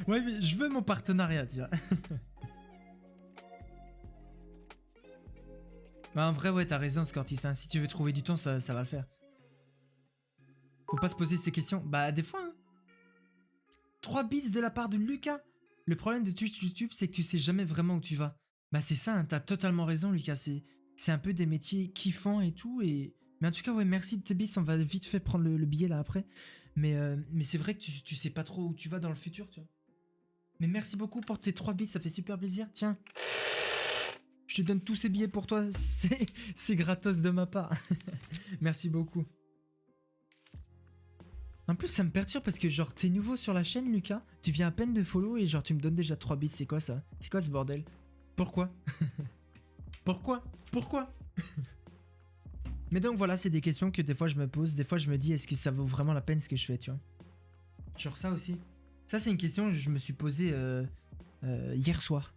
Speaker 1: Ouais, mais je veux mon partenariat, tu vois. Bah, en vrai, ouais, t'as raison, Scortis, hein. Si tu veux trouver du temps, ça va le faire. Faut pas se poser ces questions. Bah, des fois, hein. 3 bits de la part de Lucas. Le problème de Twitch YouTube, c'est que tu sais jamais vraiment où tu vas. Bah c'est ça, hein, t'as totalement raison Lucas, c'est un peu des métiers kiffants et tout. Mais en tout cas, ouais, merci de tes bits, on va vite fait prendre le billet là après. Mais c'est vrai que tu sais pas trop où tu vas dans le futur, tu vois. Mais merci beaucoup pour tes 3 bits, ça fait super plaisir. Tiens, je te donne tous ces billets pour toi, c'est gratos de ma part. Merci beaucoup. En plus, ça me perturbe parce que genre, t'es nouveau sur la chaîne, Lucas. Tu viens à peine de follow et genre, tu me donnes déjà 3 bits. C'est quoi ça? C'est quoi ce bordel? Pourquoi? Pourquoi? Mais donc voilà, c'est des questions que des fois je me pose. Des fois, je me dis, est-ce que ça vaut vraiment la peine ce que je fais, tu vois? Genre ça aussi. Ça, c'est une question que je me suis posée hier soir.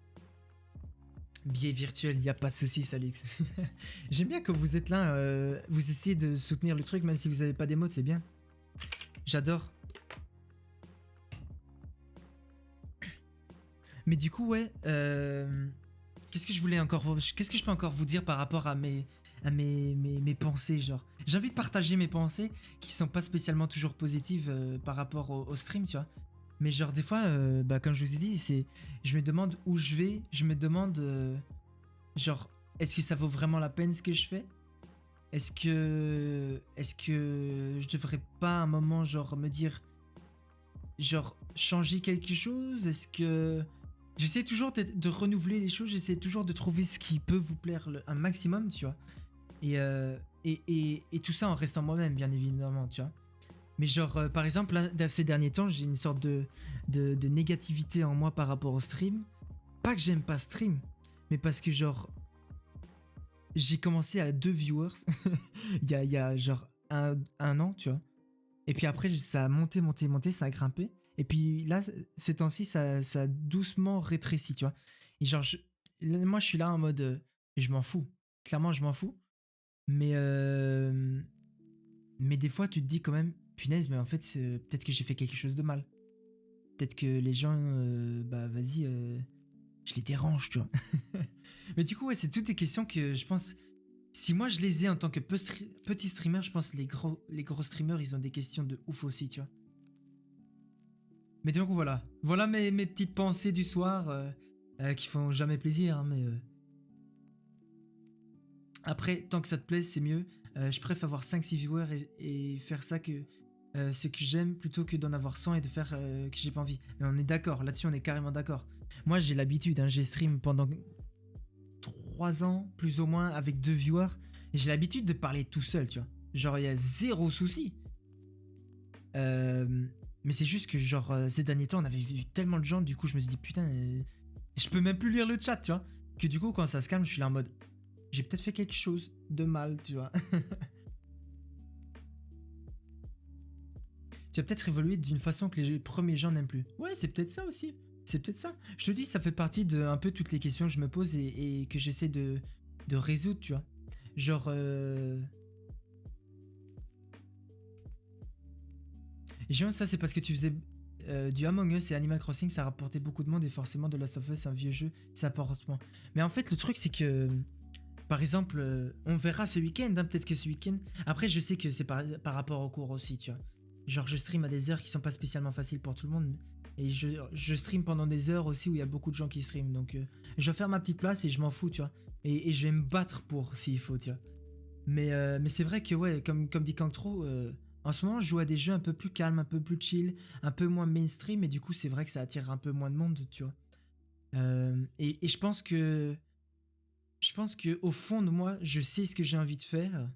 Speaker 1: Billet virtuel, y a pas de souci, Salix. J'aime bien que vous êtes là, vous essayez de soutenir le truc, même si vous avez pas d'émotes, c'est bien. J'adore. Mais du coup, ouais, qu'est-ce que je peux encore vous dire par rapport à mes pensées, genre. J'ai envie de partager mes pensées qui sont pas spécialement toujours positives par rapport au stream, tu vois. Mais genre des fois, bah comme je vous ai dit, je me demande où je vais, je me demande, genre, est-ce que ça vaut vraiment la peine ce que je fais? Est-ce que je devrais pas à un moment genre me dire, genre changer quelque chose? Est-ce que j'essaie toujours de renouveler les choses, j'essaie toujours de trouver ce qui peut vous plaire un maximum, tu vois. Et Et tout ça en restant moi-même, bien évidemment, tu vois. Mais genre, par exemple, là, ces derniers temps, j'ai une sorte de négativité en moi par rapport au stream. Pas que j'aime pas stream, mais parce que genre, j'ai commencé à 2 viewers il y a genre un an, tu vois. Et puis après, ça a monté, monté, monté, ça a grimpé. Et puis là, ces temps-ci, ça a doucement rétréci, tu vois. Et genre, là, moi, je suis là en mode, je m'en fous. Clairement, je m'en fous. Mais, mais des fois, tu te dis quand même, punaise, mais en fait, peut-être que j'ai fait quelque chose de mal. Peut-être que les gens, bah vas-y, je les dérange, tu vois. Mais du coup, ouais, c'est toutes des questions que je pense, si moi je les ai en tant que petit streamer, je pense que les gros streamers, ils ont des questions de ouf aussi, tu vois. Mais donc voilà. Voilà mes petites pensées du soir qui font jamais plaisir, hein, mais après, tant que ça te plaît, c'est mieux. Je préfère avoir 5-6 viewers et faire ça que ce que j'aime plutôt que d'en avoir 100 et de faire que j'ai pas envie. Mais on est d'accord, là-dessus on est carrément d'accord. Moi j'ai l'habitude, hein, j'ai stream pendant 3 ans plus ou moins avec 2 viewers et j'ai l'habitude de parler tout seul, tu vois. Genre il y a zéro souci. Mais c'est juste que genre ces derniers temps on avait vu tellement de gens, du coup je me suis dit putain, je peux même plus lire le chat, tu vois. Que du coup quand ça se calme, je suis là en mode j'ai peut-être fait quelque chose de mal, tu vois. Tu vas peut-être évoluer d'une façon que les premiers gens n'aiment plus. Ouais, c'est peut-être ça aussi. C'est peut-être ça. Je te dis, ça fait partie de un peu toutes les questions que je me pose et que j'essaie de résoudre, tu vois. Genre, Jean, ça c'est parce que tu faisais du Among Us et Animal Crossing, ça rapportait beaucoup de monde et forcément de Last of Us, un vieux jeu, ça apporte moins. Mais en fait, le truc c'est que, par exemple, on verra ce week-end, hein, peut-être que ce week-end. Après, je sais que c'est par rapport au cours aussi, tu vois. Genre, je stream à des heures qui sont pas spécialement faciles pour tout le monde. Et je stream pendant des heures aussi où il y a beaucoup de gens qui streament. Donc, je vais faire ma petite place et je m'en fous, tu vois. Et je vais me battre pour s'il faut, tu vois. Mais c'est vrai que, ouais, comme dit Kankro, en ce moment, je joue à des jeux un peu plus calmes, un peu plus chill, un peu moins mainstream. Et du coup, c'est vrai que ça attire un peu moins de monde, tu vois. Et je pense que au fond de moi, je sais ce que j'ai envie de faire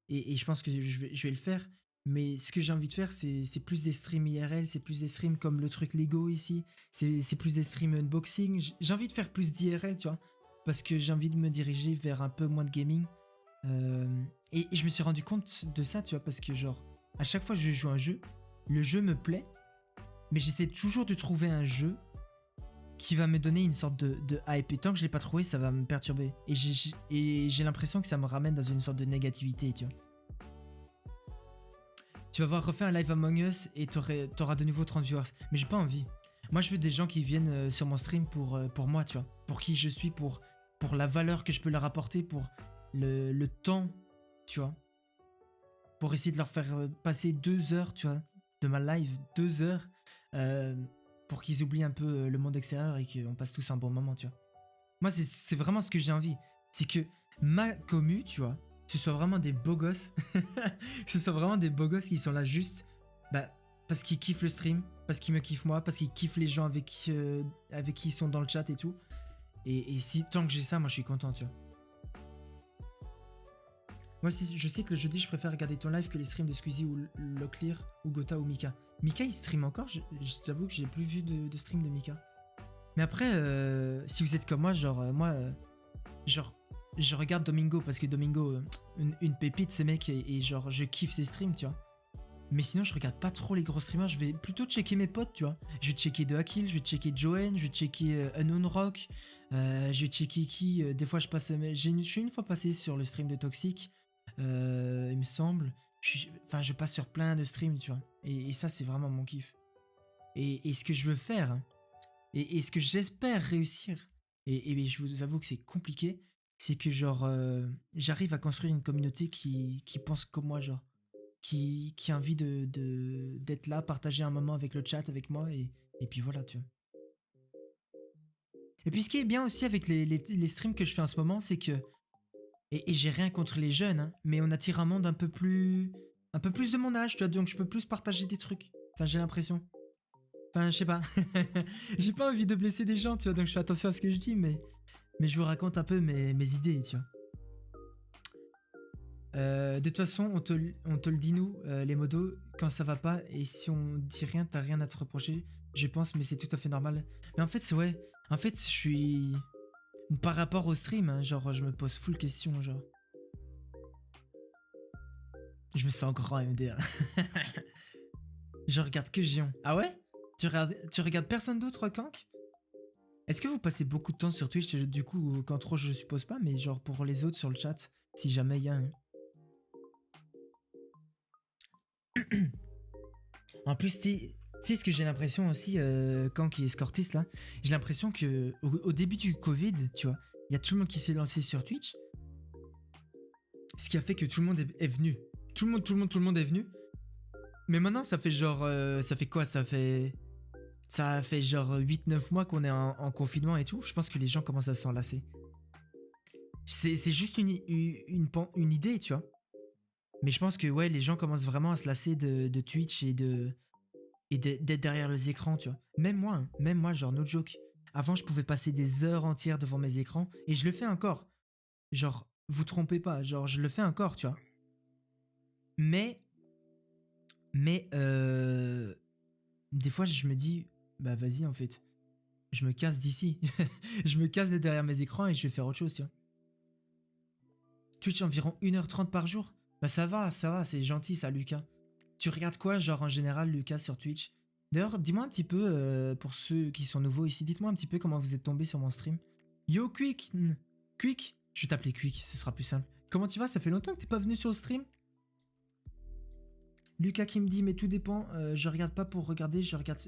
Speaker 1: et je pense que je vais le faire. Mais ce que j'ai envie de faire, c'est plus des streams IRL, c'est plus des streams comme le truc Lego ici, c'est plus des streams unboxing. J'ai envie de faire plus d'IRL, tu vois, parce que j'ai envie de me diriger vers un peu moins de gaming. Et je me suis rendu compte de ça, tu vois, parce que genre, à chaque fois que je joue un jeu, le jeu me plaît, mais j'essaie toujours de trouver un jeu qui va me donner une sorte de hype. Et tant que je l'ai pas trouvé, ça va me perturber. Et j'ai l'impression que ça me ramène dans une sorte de négativité, tu vois. Tu vas voir refaire un live Among Us et t'auras de nouveau 30 viewers. Mais j'ai pas envie. Moi, je veux des gens qui viennent sur mon stream pour moi, tu vois. Pour qui je suis, pour la valeur que je peux leur apporter, pour le temps, tu vois. Pour essayer de leur faire passer 2 heures, tu vois, de ma live, 2 heures, euh, pour qu'ils oublient un peu le monde extérieur et qu'on passe tous un bon moment, tu vois. Moi, c'est vraiment ce que j'ai envie. C'est que ma commu, tu vois, ce soit vraiment des beaux gosses. Que ce soit vraiment des beaux gosses qui sont là juste bah, parce qu'ils kiffent le stream, parce qu'ils me kiffent moi, parce qu'ils kiffent les gens avec qui ils sont dans le chat et tout. Et si tant que j'ai ça, moi je suis content, tu vois. Moi, je sais que le jeudi, je préfère regarder ton live que les streams de Squeezie ou Locklear ou Gotha ou Mika. Mika, il stream encore. Je t'avoue que j'ai plus vu de stream de Mika. Mais après, si vous êtes comme moi, genre, genre, je regarde Domingo parce que Domingo, une pépite, ce mec, et genre, je kiffe ses streams, tu vois. Mais sinon, je regarde pas trop les gros streamers. Je vais plutôt checker mes potes, tu vois. Je vais checker De Akil, je vais checker Joen, je vais checker Unknown Rock. Je vais checker qui. Des fois, je passe. Je suis une fois passé sur le stream de Toxic, il me semble. Enfin, je passe sur plein de streams, tu vois. Et ça, c'est vraiment mon kiff. Et ce que je veux faire, et ce que j'espère réussir, et je vous avoue que c'est compliqué, c'est que genre, j'arrive à construire une communauté qui pense comme moi, genre qui a envie d'être là, partager un moment avec le chat, avec moi, et puis voilà, tu vois. Et puis ce qui est bien aussi avec les streams que je fais en ce moment, c'est que, et j'ai rien contre les jeunes, hein, mais on attire un monde un peu plus de mon âge, tu vois, donc je peux plus partager des trucs. Enfin, j'ai l'impression. Enfin, je sais pas. J'ai pas envie de blesser des gens, tu vois, donc je fais attention à ce que je dis, mais je vous raconte un peu mes idées, tu vois. De toute façon, on te le dit nous, les modos, quand ça va pas, et si on dit rien, t'as rien à te reprocher, je pense, mais c'est tout à fait normal. Mais en fait, c'est ouais, en fait, je suis... Par rapport au stream, hein, genre, je me pose full question, genre. Je me sens grand MDR. Je regarde que Gion. Ah ouais? Tu regardes personne d'autre, Kank? Est-ce que vous passez beaucoup de temps sur Twitch, du coup, quand trop, je suppose pas, mais genre pour les autres sur le chat, si jamais il y a un... En plus, tu sais ce que j'ai l'impression aussi, quand qui est Scortis là, j'ai l'impression que au début du Covid, tu vois, il y a tout le monde qui s'est lancé sur Twitch, ce qui a fait que tout le monde est venu. Tout le monde est venu. Mais maintenant, ça fait genre, ça fait quoi? Ça fait genre 8-9 mois qu'on est en confinement et tout. Je pense que les gens commencent à s'en lasser. C'est juste une idée, tu vois. Mais je pense que ouais, les gens commencent vraiment à se lasser de Twitch et d'être derrière les écrans, tu vois. Même moi, genre no joke. Avant, je pouvais passer des heures entières devant mes écrans et je le fais encore. Genre, vous trompez pas, genre je le fais encore, tu vois. Mais des fois, je me dis, bah vas-y en fait, je me casse d'ici. Je me casse de derrière mes écrans et je vais faire autre chose, tu vois. Twitch environ 1h30 par jour. Bah ça va, c'est gentil ça, Lucas. Tu regardes quoi, genre en général, Lucas, sur Twitch? D'ailleurs, dis-moi un petit peu, pour ceux qui sont nouveaux ici, dites-moi un petit peu comment vous êtes tombé sur mon stream. Yo, Quick! Quick? Je vais t'appeler Quick, ce sera plus simple. Comment tu vas? Ça fait longtemps que t'es pas venu sur le stream? Lucas qui me dit, mais tout dépend, je regarde pas pour regarder, je regarde...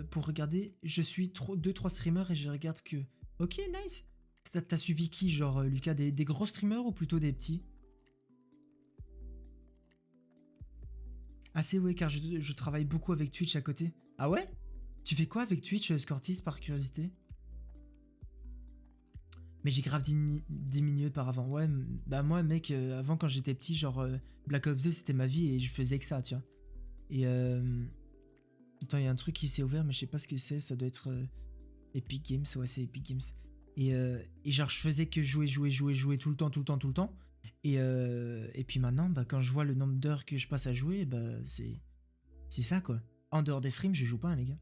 Speaker 1: pour regarder, je suis 2-3 streamers et je regarde que... Ok, nice! T'as suivi qui, genre, Lucas, des gros streamers ou plutôt des petits? Ah c'est ouais, car je travaille beaucoup avec Twitch à côté. Ah ouais? Tu fais quoi avec Twitch, Scortis, par curiosité? Mais j'ai grave diminué par avant. Ouais, bah moi, mec, avant quand j'étais petit, genre, Black Ops 2, c'était ma vie et je faisais que ça, tu vois. Et attends, il y a un truc qui s'est ouvert, mais je sais pas ce que c'est, ça doit être Epic Games, ouais, c'est Epic Games. Et genre, je faisais que jouer tout le temps. Et puis maintenant, bah, quand je vois le nombre d'heures que je passe à jouer, bah, c'est ça, quoi. En dehors des streams, je joue pas, hein, les gars.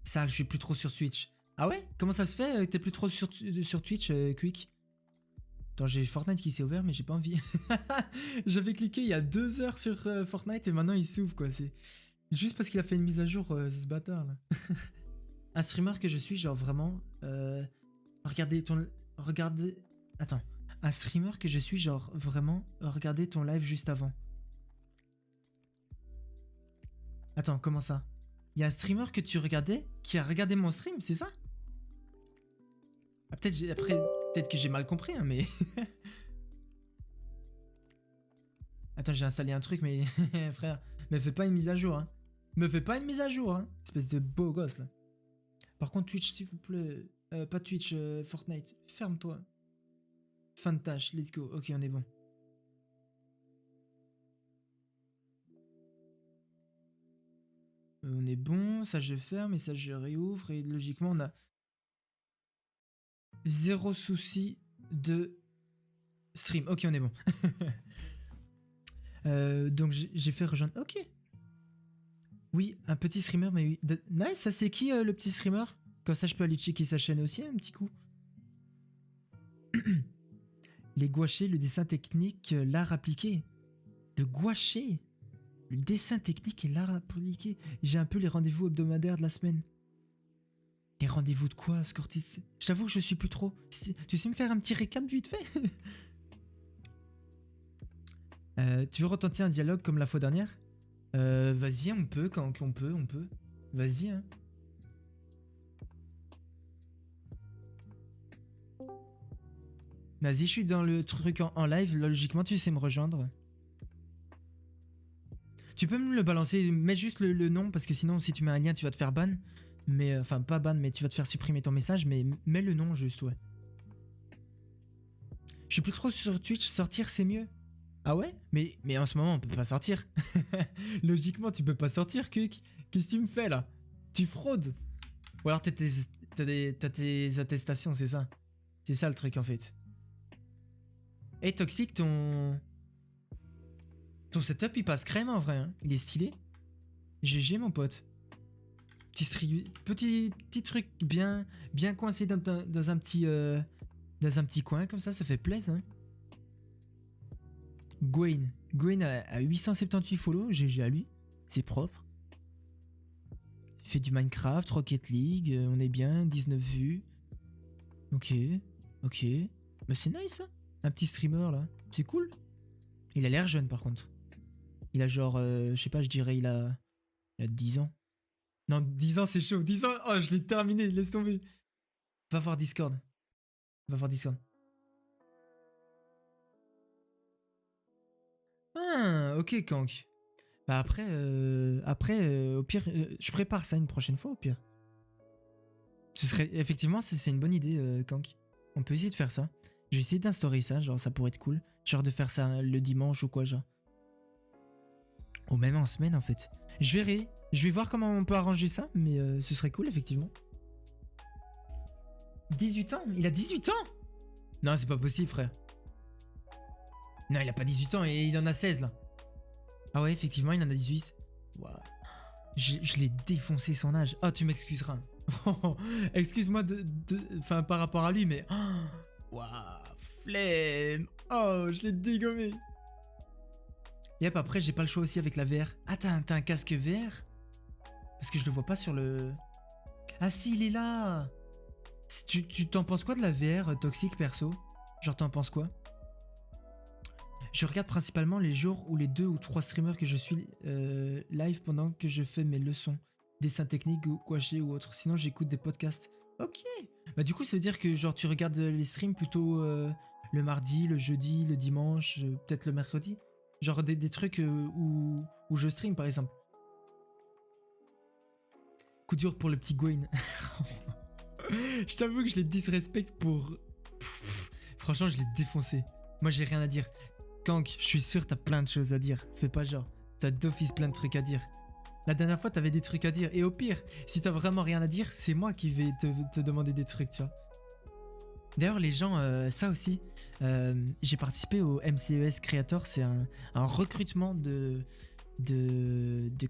Speaker 1: Ça, je suis plus trop sur Twitch. Ah ouais? Comment ça se fait que t'es plus trop sur Twitch, Quick? Attends, j'ai Fortnite qui s'est ouvert, mais j'ai pas envie. J'avais cliqué il y a 2 heures sur Fortnite et maintenant il s'ouvre, quoi. C'est juste parce qu'il a fait une mise à jour, ce bâtard, là. Un streamer que je suis, genre vraiment... regardez... Attends. Un streamer que je suis, genre vraiment... Regardez ton live juste avant. Attends, comment ça? Il y a un streamer que tu regardais qui a regardé mon stream, c'est ça? Ah, peut-être que j'ai mal compris, hein, mais... Attends, j'ai installé un truc, mais... Frère, me fais pas une mise à jour, hein. Me fais pas une mise à jour, hein. Espèce de beau gosse, là. Par contre, Twitch, s'il vous plaît. Pas Twitch, Fortnite. Ferme-toi. Fin de tâche, let's go. Ok, on est bon. On est bon, ça je ferme et ça je réouvre. Et logiquement, on a... Zéro souci de stream. Ok, on est bon. Donc j'ai fait rejoindre... Ok. Oui, un petit streamer, mais oui. Nice, ça c'est qui le petit streamer? Comme ça je peux aller checker sa chaîne aussi un petit coup. Les gouachés, le dessin technique, l'art appliqué. Le gouaché, le dessin technique et l'art appliqué. J'ai un peu les rendez-vous hebdomadaires de la semaine. Les rendez-vous de quoi, Scortis? J'avoue que je suis plus trop. Tu sais me faire un petit récap vite fait? Tu veux retenter un dialogue comme la fois dernière? Vas-y, on peut, quand on peut. Vas-y, hein. Vas-y, je suis dans le truc en live, logiquement tu sais me rejoindre. Tu peux me le balancer, mets juste le nom, parce que sinon si tu mets un lien tu vas te faire ban. Mais, enfin pas ban, mais tu vas te faire supprimer ton message, mais mets le nom juste, ouais. Je suis plus trop sur Twitch, sortir c'est mieux. Ah ouais? Mais en ce moment on peut pas sortir. Logiquement tu peux pas sortir, Quick. Qu'est-ce que tu me fais là? Tu fraudes. Ou alors t'étais T'as tes attestations, c'est ça. C'est ça le truc en fait. Et Toxic, ton setup il passe crème en vrai, hein. Il est stylé. GG mon pote. Petit truc bien coincé dans un petit coin comme ça fait plaisir. Hein. Gwen a 878 follow, GG à lui. C'est propre. Il fait du Minecraft, Rocket League, on est bien, 19 vues. Ok. Bah c'est nice hein. Un petit streamer là, c'est cool. Il a l'air jeune par contre. Il a genre, je sais pas, je dirais il a 10 ans. Non, 10 ans c'est chaud, 10 ans, oh je l'ai terminé, laisse tomber. Va voir Discord. Ah, ok Kank. Bah après, au pire, je prépare ça une prochaine fois au pire. Ce serait, effectivement, c'est une bonne idée Kank. On peut essayer de faire ça. Je vais essayer d'instaurer ça, genre ça pourrait être cool. Genre de faire ça le dimanche ou quoi, genre. Ou même en semaine en fait. Je verrai. Je vais voir comment on peut arranger ça, mais ce serait cool effectivement. 18 ans? Il a 18 ans? Non, c'est pas possible, frère. Non, il a pas 18 ans et il en a 16 là. Ah ouais, effectivement, il en a 18. Wow. Je l'ai défoncé son âge. Ah, tu m'excuseras. Excuse-moi enfin, par rapport à lui, mais... Waouh, flemme. Oh, je l'ai dégommé. Yep, après, j'ai pas le choix aussi avec la VR. Ah, t'as un casque VR? Parce que je le vois pas sur le... Ah si, il est là. Tu t'en penses quoi de la VR toxique, perso? Genre, t'en penses quoi? Je regarde principalement les jours où les 2 ou 3 streamers que je suis live pendant que je fais mes leçons, dessins techniques ou quaché ou autre. Sinon j'écoute des podcasts. Ok. Bah du coup ça veut dire que genre tu regardes les streams plutôt le mardi, le jeudi, le dimanche, peut-être le mercredi. Genre des trucs où je stream par exemple. Coup dur pour le petit Gwen. Je t'avoue que je les disrespecte pour... Franchement je l'ai défoncé. Moi j'ai rien à dire. Kank, je suis sûr t'as plein de choses à dire. Fais pas genre. T'as d'office plein de trucs à dire. La dernière fois t'avais des trucs à dire. Et au pire, si t'as vraiment rien à dire, c'est moi qui vais te demander des trucs, tu vois. D'ailleurs les gens, ça aussi, j'ai participé au MCES Creator. C'est un recrutement de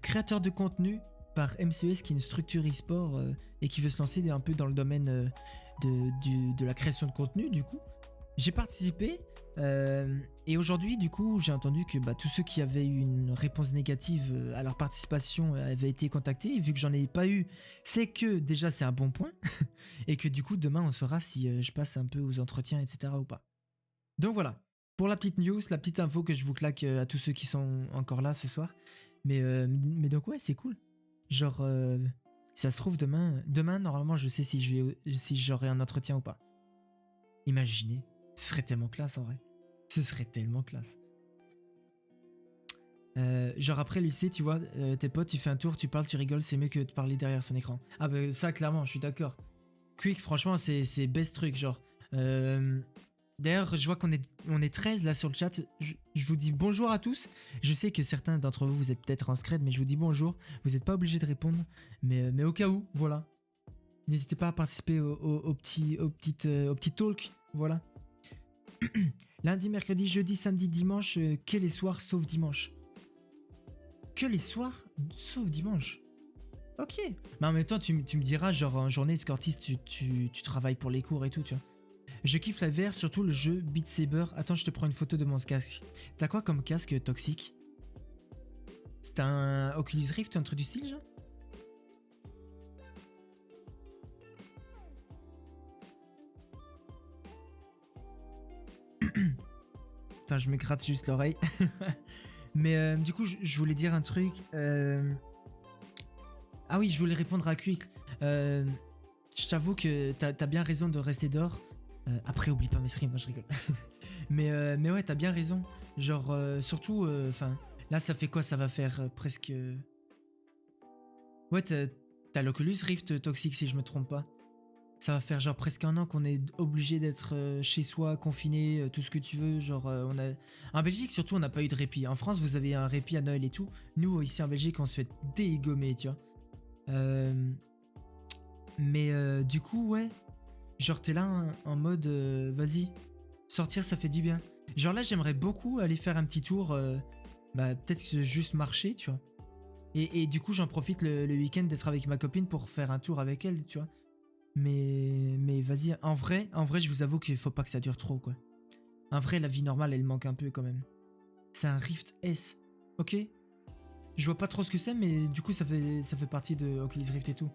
Speaker 1: créateurs de contenu par MCES qui est une structure e-sport et qui veut se lancer un peu dans le domaine de la création de contenu du coup. J'ai participé et aujourd'hui du coup j'ai entendu que tous ceux qui avaient eu une réponse négative à leur participation avaient été contactés. Et vu que j'en ai pas eu, c'est que déjà c'est un bon point et que du coup demain on saura si je passe un peu aux entretiens etc ou pas. Donc voilà, pour la petite news, la petite info que je vous claque à tous ceux qui sont encore là ce soir. Mais donc ouais c'est cool. Genre ça se trouve demain normalement je sais si j'aurai un entretien ou pas. Imaginez. Ce serait tellement classe en vrai. Ce serait tellement classe. Genre après le lycée, tu vois, tes potes, tu fais un tour, tu parles, tu rigoles, c'est mieux que de parler derrière son écran. Ah bah ça clairement, je suis d'accord. Quick, franchement, c'est best truc, genre. D'ailleurs, je vois qu'on est 13 là sur le chat. Je vous dis bonjour à tous. Je sais que certains d'entre vous, vous êtes peut-être en scred, mais je vous dis bonjour. Vous n'êtes pas obligés de répondre, mais au cas où, voilà. N'hésitez pas à participer au petit talk, voilà. Lundi, mercredi, jeudi, samedi, dimanche, que les soirs sauf dimanche. Que les soirs sauf dimanche. Ok. Mais en même temps, tu me diras, genre en journée, Scortis, tu travailles pour les cours et tout, tu vois. Je kiffe la VR, surtout le jeu Beat Saber. Attends, je te prends une photo de mon casque. T'as quoi comme casque toxique? C'est un Oculus Rift, un truc du style, genre? Attends, je me gratte juste l'oreille. Mais du coup, je voulais dire un truc. Ah oui, je voulais répondre à Quick. Je t'avoue que t'as bien raison de rester dehors. Après, oublie pas mes streams, moi je rigole. mais ouais, t'as bien raison. Genre, surtout, enfin, là, ça fait quoi? Ça va faire presque... Ouais, t'as l'Oculus Rift toxique, si je me trompe pas. Ça va faire genre presque un an qu'on est obligé d'être chez soi, confiné, tout ce que tu veux. Genre, on a... En Belgique, surtout, on n'a pas eu de répit. En France, vous avez un répit à Noël et tout. Nous, ici en Belgique, on se fait dégommer, tu vois. Mais du coup, ouais. Genre, t'es là en mode, vas-y, sortir, ça fait du bien. Genre là, j'aimerais beaucoup aller faire un petit tour, bah, peut-être que juste marcher, tu vois. Et du coup, j'en profite le week-end d'être avec ma copine pour faire un tour avec elle, tu vois. Mais vas-y, en vrai, je vous avoue qu'il faut pas que ça dure trop, quoi. En vrai, la vie normale, elle manque un peu quand même. C'est un Rift S, ok. Je vois pas trop ce que c'est, mais du coup, ça fait partie de Oculus Rift et tout.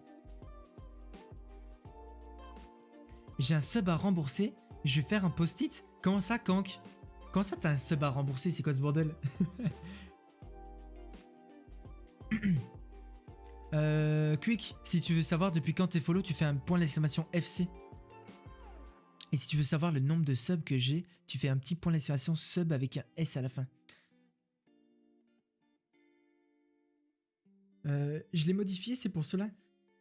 Speaker 1: J'ai un sub à rembourser, je vais faire un post-it. Comment ça, Kank? Comment ça, t'as un sub à rembourser? C'est quoi ce bordel? Quick, si tu veux savoir depuis quand t'es follow, tu fais un point d'exclamation FC. Et si tu veux savoir le nombre de subs que j'ai, tu fais un petit point d'exclamation sub avec un S à la fin. Je l'ai modifié, c'est pour cela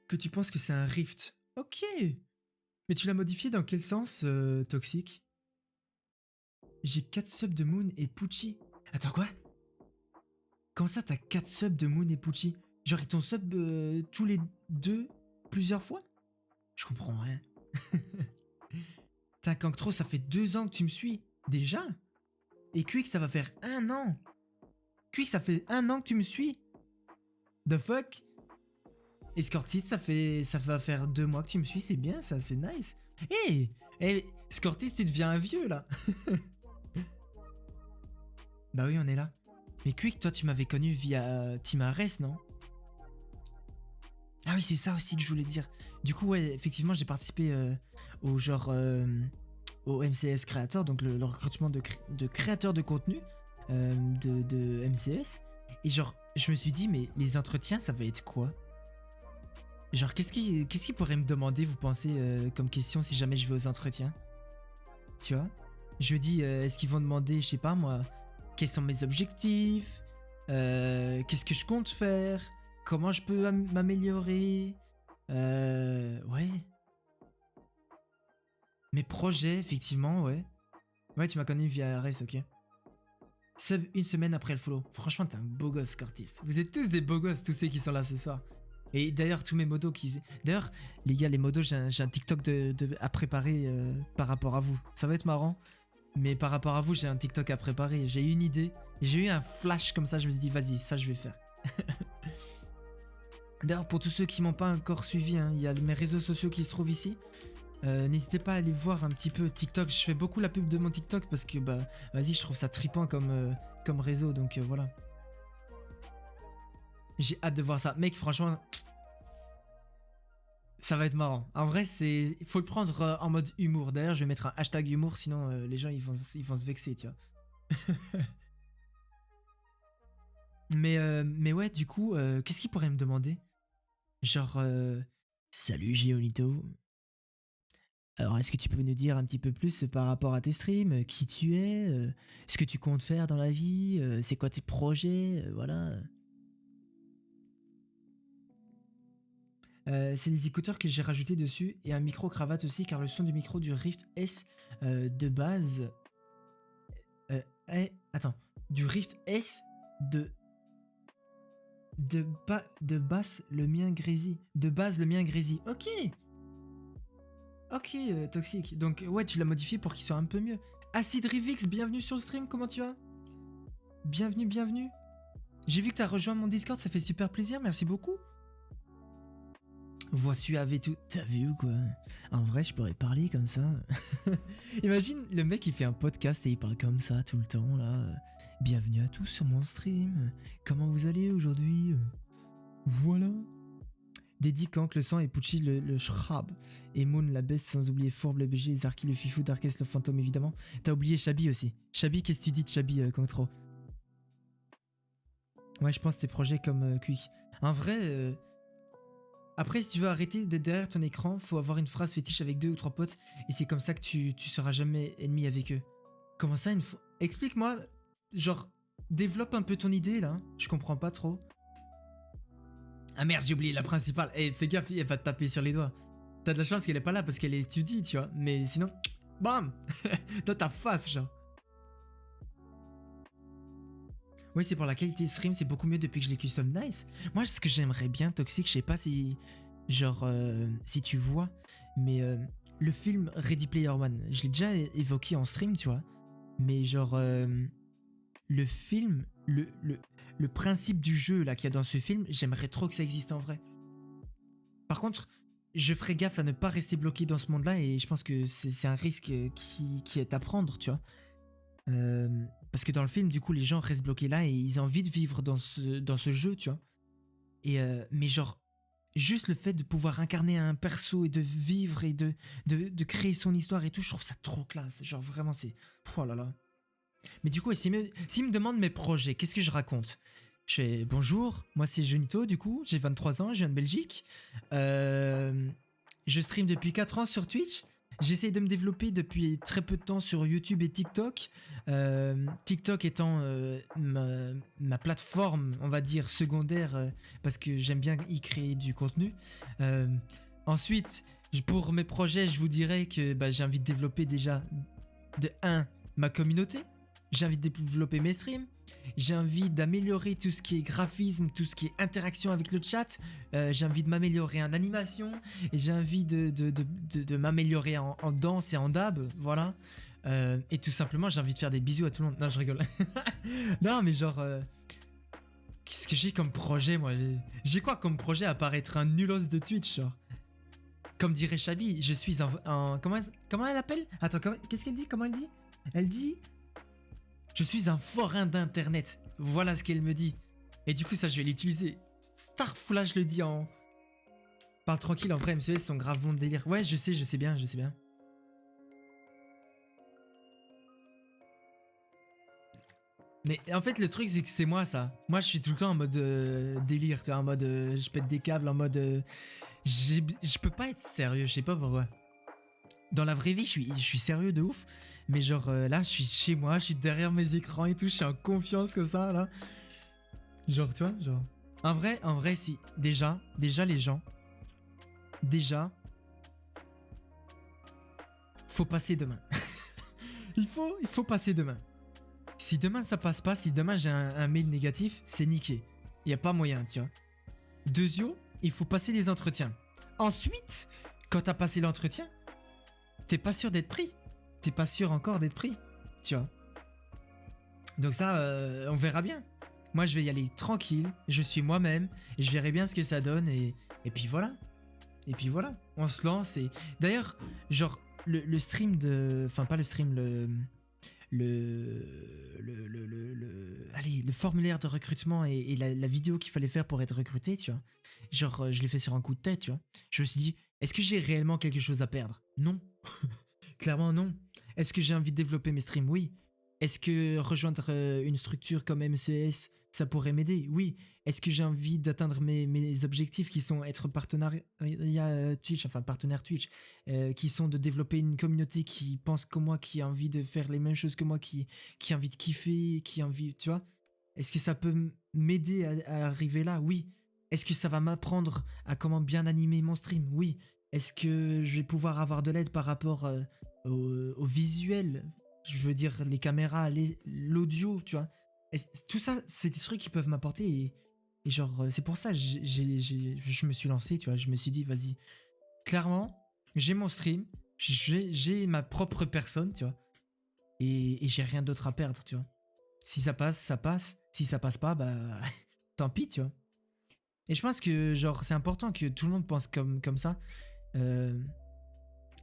Speaker 1: que tu penses que c'est un Rift. Ok. Mais tu l'as modifié dans quel sens, Toxic? J'ai 4 subs de Moon et Pucci. Attends, quoi? Comment ça, t'as 4 subs de Moon et Pucci? Genre, ils t'ont sub tous les deux plusieurs fois? Je comprends rien. T'as Canctro, ça fait 2 ans que tu me suis. Déjà? Et Quick, ça va faire 1 an. Quick, ça fait 1 an que tu me suis. The fuck? Et Scortis, ça va faire 2 mois que tu me suis, c'est bien ça, c'est nice. Hey, Scortis, tu deviens un vieux là. Bah oui, on est là. Mais Quick, toi, tu m'avais connu via Team Ares, non? Ah oui, c'est ça aussi que je voulais te dire. Du coup, ouais, effectivement, j'ai participé au genre au MCS Creator, donc le recrutement de créateurs de contenu de MCS. Et genre, je me suis dit, mais les entretiens, ça va être quoi? Genre, qu'est-ce qui pourrait me demander, vous pensez, comme question si jamais je vais aux entretiens? Tu vois? Je me dis, est-ce qu'ils vont demander, je sais pas moi, quels sont mes objectifs? Qu'est-ce que je compte faire? Comment je peux m'améliorer? Ouais. Mes projets, effectivement, ouais. Ouais, tu m'as connu via Ares, ok. Sub 1 semaine après le follow. Franchement, t'es un beau gosse, Cortis. Vous êtes tous des beaux gosses, tous ceux qui sont là ce soir. Et d'ailleurs, tous mes modos qui... D'ailleurs, les gars, les modos, j'ai un TikTok à préparer par rapport à vous. Ça va être marrant. Mais par rapport à vous, j'ai un TikTok à préparer. J'ai eu une idée. J'ai eu un flash comme ça, je me suis dit, vas-y, ça, je vais faire. D'ailleurs, pour tous ceux qui m'ont pas encore suivi, hein, il y a mes réseaux sociaux qui se trouvent ici. N'hésitez pas à aller voir un petit peu TikTok. Je fais beaucoup la pub de mon TikTok parce que, bah, vas-y, je trouve ça trippant comme réseau. Donc voilà. J'ai hâte de voir ça. Mec, franchement, ça va être marrant. En vrai, il faut le prendre en mode humour. D'ailleurs, je vais mettre un hashtag humour, sinon les gens ils vont se vexer, tu vois. Mais ouais, du coup, qu'est-ce qu'il pourrait me demander? Genre, salut Géonito. Alors, est-ce que tu peux nous dire un petit peu plus par rapport à tes streams, qui tu es, ce que tu comptes faire dans la vie, c'est quoi tes projets, voilà. C'est des écouteurs que j'ai rajoutés dessus et un micro cravate aussi car le son du micro du Rift S de base attends, du Rift S de de basse le mien grésy, de base le mien grésy. Ok, Toxic. Donc ouais, tu l'as modifié pour qu'il soit un peu mieux. Acid Rivix, bienvenue sur le stream, comment tu vas? Bienvenue. J'ai vu que t'as rejoint mon Discord, ça fait super plaisir, merci beaucoup. Voix suave et tout. T'as vu ou quoi? En vrai, je pourrais parler comme ça. Imagine, le mec il fait un podcast et il parle comme ça tout le temps là. Bienvenue à tous sur mon stream. Comment vous allez aujourd'hui? Voilà. Dédi, Kank, le sang et Pucci le Shrab. Et Moon, la baisse, sans oublier Fourbe, le BG, Zarki, le Fifou, Darkest, le fantôme évidemment. T'as oublié Chabi aussi. Chabi, qu'est-ce que tu dis de Chabi, Kankro? Ouais, je pense tes projets comme Quick. En vrai, après, si tu veux arrêter d'être derrière ton écran, faut avoir une phrase fétiche avec 2 ou 3 potes, et c'est comme ça que tu seras jamais ennemi avec eux. Comment ça, explique-moi, genre, développe un peu ton idée, là, je comprends pas trop. Ah merde, j'ai oublié la principale. Eh, fais gaffe, elle va te taper sur les doigts. T'as de la chance qu'elle est pas là parce qu'elle étudie, tu vois, mais sinon, bam. T'as ta face, genre. Oui, c'est pour la qualité de stream, c'est beaucoup mieux depuis que je l'ai custom nice. Moi, ce que j'aimerais bien, Toxic, je sais pas si... genre, si tu vois, mais le film Ready Player One, je l'ai déjà évoqué en stream, tu vois, mais genre, le film, le principe du jeu là qu'il y a dans ce film, j'aimerais trop que ça existe en vrai. Par contre, je ferai gaffe à ne pas rester bloqué dans ce monde-là et je pense que c'est un risque qui est à prendre, tu vois. Parce que dans le film, du coup, les gens restent bloqués là et ils ont envie de vivre dans ce jeu, tu vois. Et mais genre, juste le fait de pouvoir incarner un perso et de vivre et de créer son histoire et tout, je trouve ça trop classe. Genre vraiment, c'est... Oh là là. Mais du coup, s'il me demande mes projets, qu'est-ce que je raconte? Je fais bonjour, moi c'est Junito, du coup, j'ai 23 ans, je viens de Belgique. Je stream depuis 4 ans sur Twitch. J'essaye de me développer depuis très peu de temps sur YouTube et TikTok. TikTok étant ma plateforme, on va dire, secondaire, parce que j'aime bien y créer du contenu. Ensuite, pour mes projets, je vous dirais que bah, j'ai envie de développer déjà, de 1, ma communauté. J'ai envie de développer mes streams. J'ai envie d'améliorer tout ce qui est graphisme, tout ce qui est interaction avec le chat. J'ai envie de m'améliorer en animation. Et j'ai envie de m'améliorer en danse et en dab. Voilà. Et tout simplement, j'ai envie de faire des bisous à tout le monde. Non, je rigole. Non, mais genre... qu'est-ce que j'ai comme projet, moi? J'ai quoi comme projet à part être un nulos de Twitch, genre? Comme dirait Chabi, je suis comment elle appelle? Attends, qu'est-ce qu'elle dit? Comment elle dit? Elle dit... Je suis un forain d'internet. Voilà ce qu'elle me dit. Et du coup, ça, je vais l'utiliser. Starfou, là, je le dis en... Parle tranquille, en vrai, MCS sont grave bons de délire. Ouais, je sais bien, je sais bien. Mais en fait, le truc, c'est que c'est moi, ça. Moi, je suis tout le temps en mode délire, tu vois, en mode je pète des câbles, en mode... je peux pas être sérieux, je sais pas pourquoi. Dans la vraie vie, je suis sérieux de ouf. Mais genre là, je suis chez moi, je suis derrière mes écrans et tout, je suis en confiance comme ça, là. Genre, tu vois, genre... En vrai, si... Déjà les gens... Déjà... Faut passer demain. il faut passer demain. Si demain ça passe pas, si demain j'ai un mail négatif, c'est niqué. Y a pas moyen, tu vois. Deuxio, il faut passer les entretiens. Ensuite, quand t'as passé l'entretien, t'es pas sûr d'être pris. T'es pas sûr encore d'être pris, tu vois. Donc ça, on verra bien. Moi, je vais y aller tranquille, je suis moi-même, et je verrai bien ce que ça donne, et puis voilà. Et puis voilà, on se lance, et... D'ailleurs, genre, le stream de... Enfin, pas le stream, allez, le formulaire de recrutement et la vidéo qu'il fallait faire pour être recruté, tu vois. Genre, je l'ai fait sur un coup de tête, tu vois. Je me suis dit, est-ce que j'ai réellement quelque chose à perdre? Non. Clairement non. Est-ce que j'ai envie de développer mes streams? Oui. Est-ce que rejoindre une structure comme MCS, ça pourrait m'aider? Oui. Est-ce que j'ai envie d'atteindre mes objectifs qui sont être partenaire Twitch, enfin partenaire Twitch, qui sont de développer une communauté qui pense comme moi, qui a envie de faire les mêmes choses que moi, qui a envie de kiffer, qui a envie, tu vois? Est-ce que ça peut m'aider à arriver là? Oui. Est-ce que ça va m'apprendre à comment bien animer mon stream? Oui. Est-ce que je vais pouvoir avoir de l'aide par rapport au visuel? Je veux dire, les caméras, l'audio, tu vois. Tout ça, c'est des trucs qui peuvent m'apporter et genre, c'est pour ça que je me suis lancé, tu vois. Je me suis dit, vas-y, clairement, j'ai mon stream, j'ai ma propre personne, tu vois. Et j'ai rien d'autre à perdre, tu vois. Si ça passe, ça passe. Si ça passe pas, bah, tant pis, tu vois. Et je pense que, genre, c'est important que tout le monde pense comme ça.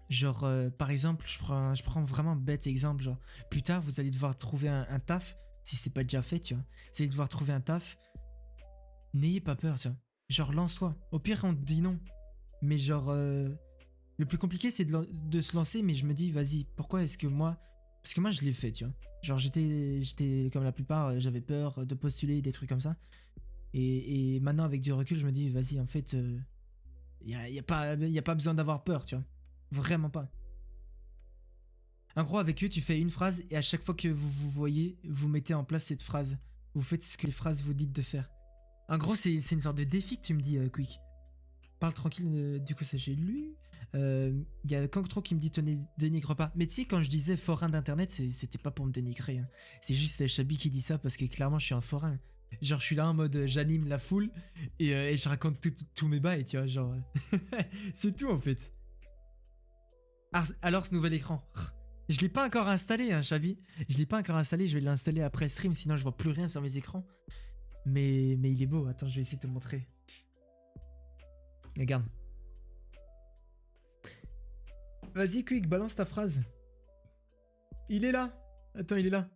Speaker 1: Genre, par exemple, je prends vraiment un bête exemple. Genre, plus tard, vous allez devoir trouver un taf, si c'est pas déjà fait, tu vois. Vous allez devoir trouver un taf. N'ayez pas peur, tu vois. Genre, lance-toi. Au pire, on te dit non. Mais genre, le plus compliqué, c'est de se lancer. Mais je me dis, vas-y, pourquoi est-ce que moi... Parce que moi, je l'ai fait, tu vois. Genre, j'étais comme la plupart, j'avais peur de postuler, des trucs comme ça. Et maintenant, avec du recul, je me dis, vas-y, en fait, y a pas besoin d'avoir peur, tu vois. Vraiment pas. En gros, avec eux, tu fais une phrase et à chaque fois que vous vous voyez, vous mettez en place cette phrase. Vous faites ce que les phrases vous dites de faire. En gros, c'est une sorte de défi que tu me dis, Quick. Parle tranquille, du coup, ça j'ai lu. Il y a Kangtro qui me dit te dénigre pas. Mais tu sais, quand je disais forain d'internet, c'était pas pour me dénigrer. Hein. C'est juste Chabi qui dit ça parce que clairement, je suis un forain. Genre, je suis là en mode j'anime la foule et je raconte tous mes bails, tu vois, genre. C'est tout en fait. Alors, ce nouvel écran. Je l'ai pas encore installé, hein, Xavi. Je l'ai pas encore installé, je vais l'installer après stream, sinon je vois plus rien sur mes écrans. Mais il est beau, attends, je vais essayer de te montrer. Regarde. Vas-y, Quick, balance ta phrase. Il est là. Attends, il est là.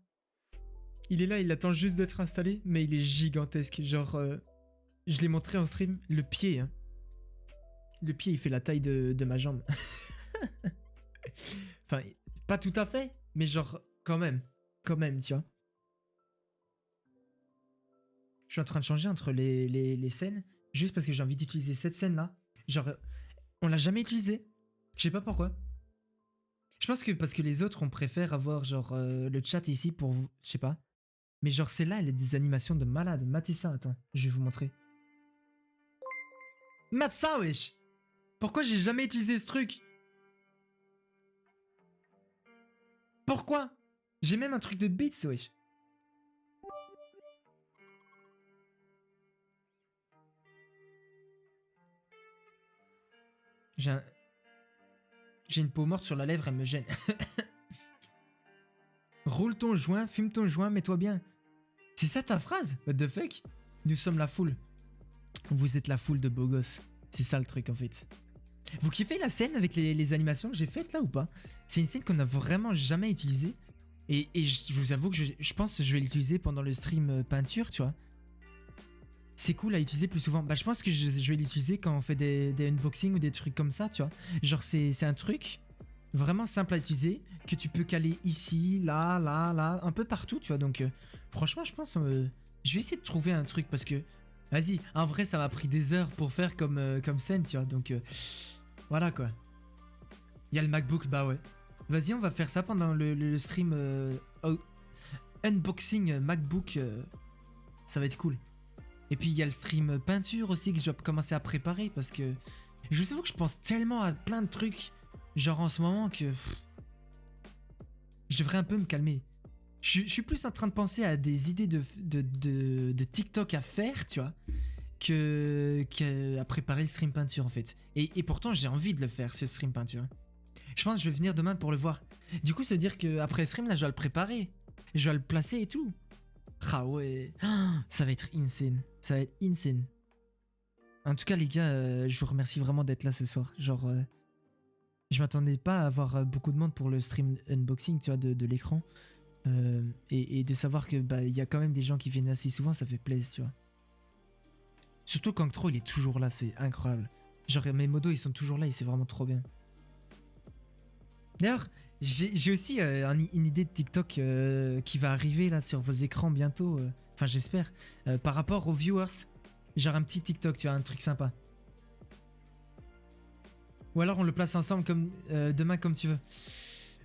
Speaker 1: Il est là, il attend juste d'être installé, mais il est gigantesque. Genre, je l'ai montré en stream, le pied. Hein. Le pied, il fait la taille de ma jambe. Enfin, pas tout à fait, mais genre, quand même. Quand même, tu vois. Je suis en train de changer entre les scènes, juste parce que j'ai envie d'utiliser cette scène-là. Genre, on l'a jamais utilisée. Je sais pas pourquoi. Je pense que parce que les autres, on préfère avoir genre le chat ici pour vous. Je sais pas. Mais genre celle-là, elle a des animations de malade. Matez ça, attends, je vais vous montrer. Mate ça, wesh. Pourquoi j'ai jamais utilisé ce truc? Pourquoi? J'ai même un truc de beats, wesh. J'ai une peau morte sur la lèvre, elle me gêne. Roule ton joint, fume ton joint, mets-toi bien. C'est ça ta phrase? What the fuck? Nous sommes la foule. Vous êtes la foule de beaux gosses. C'est ça le truc en fait. Vous kiffez la scène avec les animations que j'ai faites là ou pas? C'est une scène qu'on a vraiment jamais utilisée. Et je vous avoue que je pense que je vais l'utiliser pendant le stream peinture, tu vois. C'est cool à utiliser plus souvent. Bah je pense que je vais l'utiliser quand on fait des unboxings ou des trucs comme ça, tu vois. Genre c'est un truc vraiment simple à utiliser que tu peux caler ici, là, là, là, un peu partout, tu vois. Donc franchement je pense je vais essayer de trouver un truc parce que vas-y, en vrai ça m'a pris des heures pour faire comme scène, tu vois. Donc voilà quoi. Il y a le MacBook, bah ouais. Vas-y, on va faire ça pendant le stream unboxing MacBook. Ça va être cool. Et puis il y a le stream peinture aussi que je dois commencer à préparer parce que je vous avoue que je pense tellement à plein de trucs genre en ce moment que je devrais un peu me calmer. Je suis plus en train de penser à des idées de TikTok à faire, tu vois, qu'à préparer le stream peinture en fait. Et pourtant j'ai envie de le faire ce stream peinture. Je pense que je vais venir demain pour le voir. Du coup ça veut dire qu'après le stream là je dois le préparer. Je dois le placer et tout. Ah ouais, ça va être insane. Ça va être insane. En tout cas, les gars, je vous remercie vraiment d'être là ce soir. Genre, je m'attendais pas à avoir beaucoup de monde pour le stream unboxing, tu vois, de l'écran. Et de savoir que bah il y a quand même des gens qui viennent assez souvent, ça fait plaisir, tu vois. Surtout quand Ctro, il est toujours là, c'est incroyable. Genre, mes modos, ils sont toujours là et c'est vraiment trop bien. D'ailleurs, j'ai aussi une idée de TikTok qui va arriver là sur vos écrans bientôt. Enfin, j'espère. Par rapport aux viewers. Genre un petit TikTok, tu vois, un truc sympa. Ou alors on le place ensemble comme demain comme tu veux.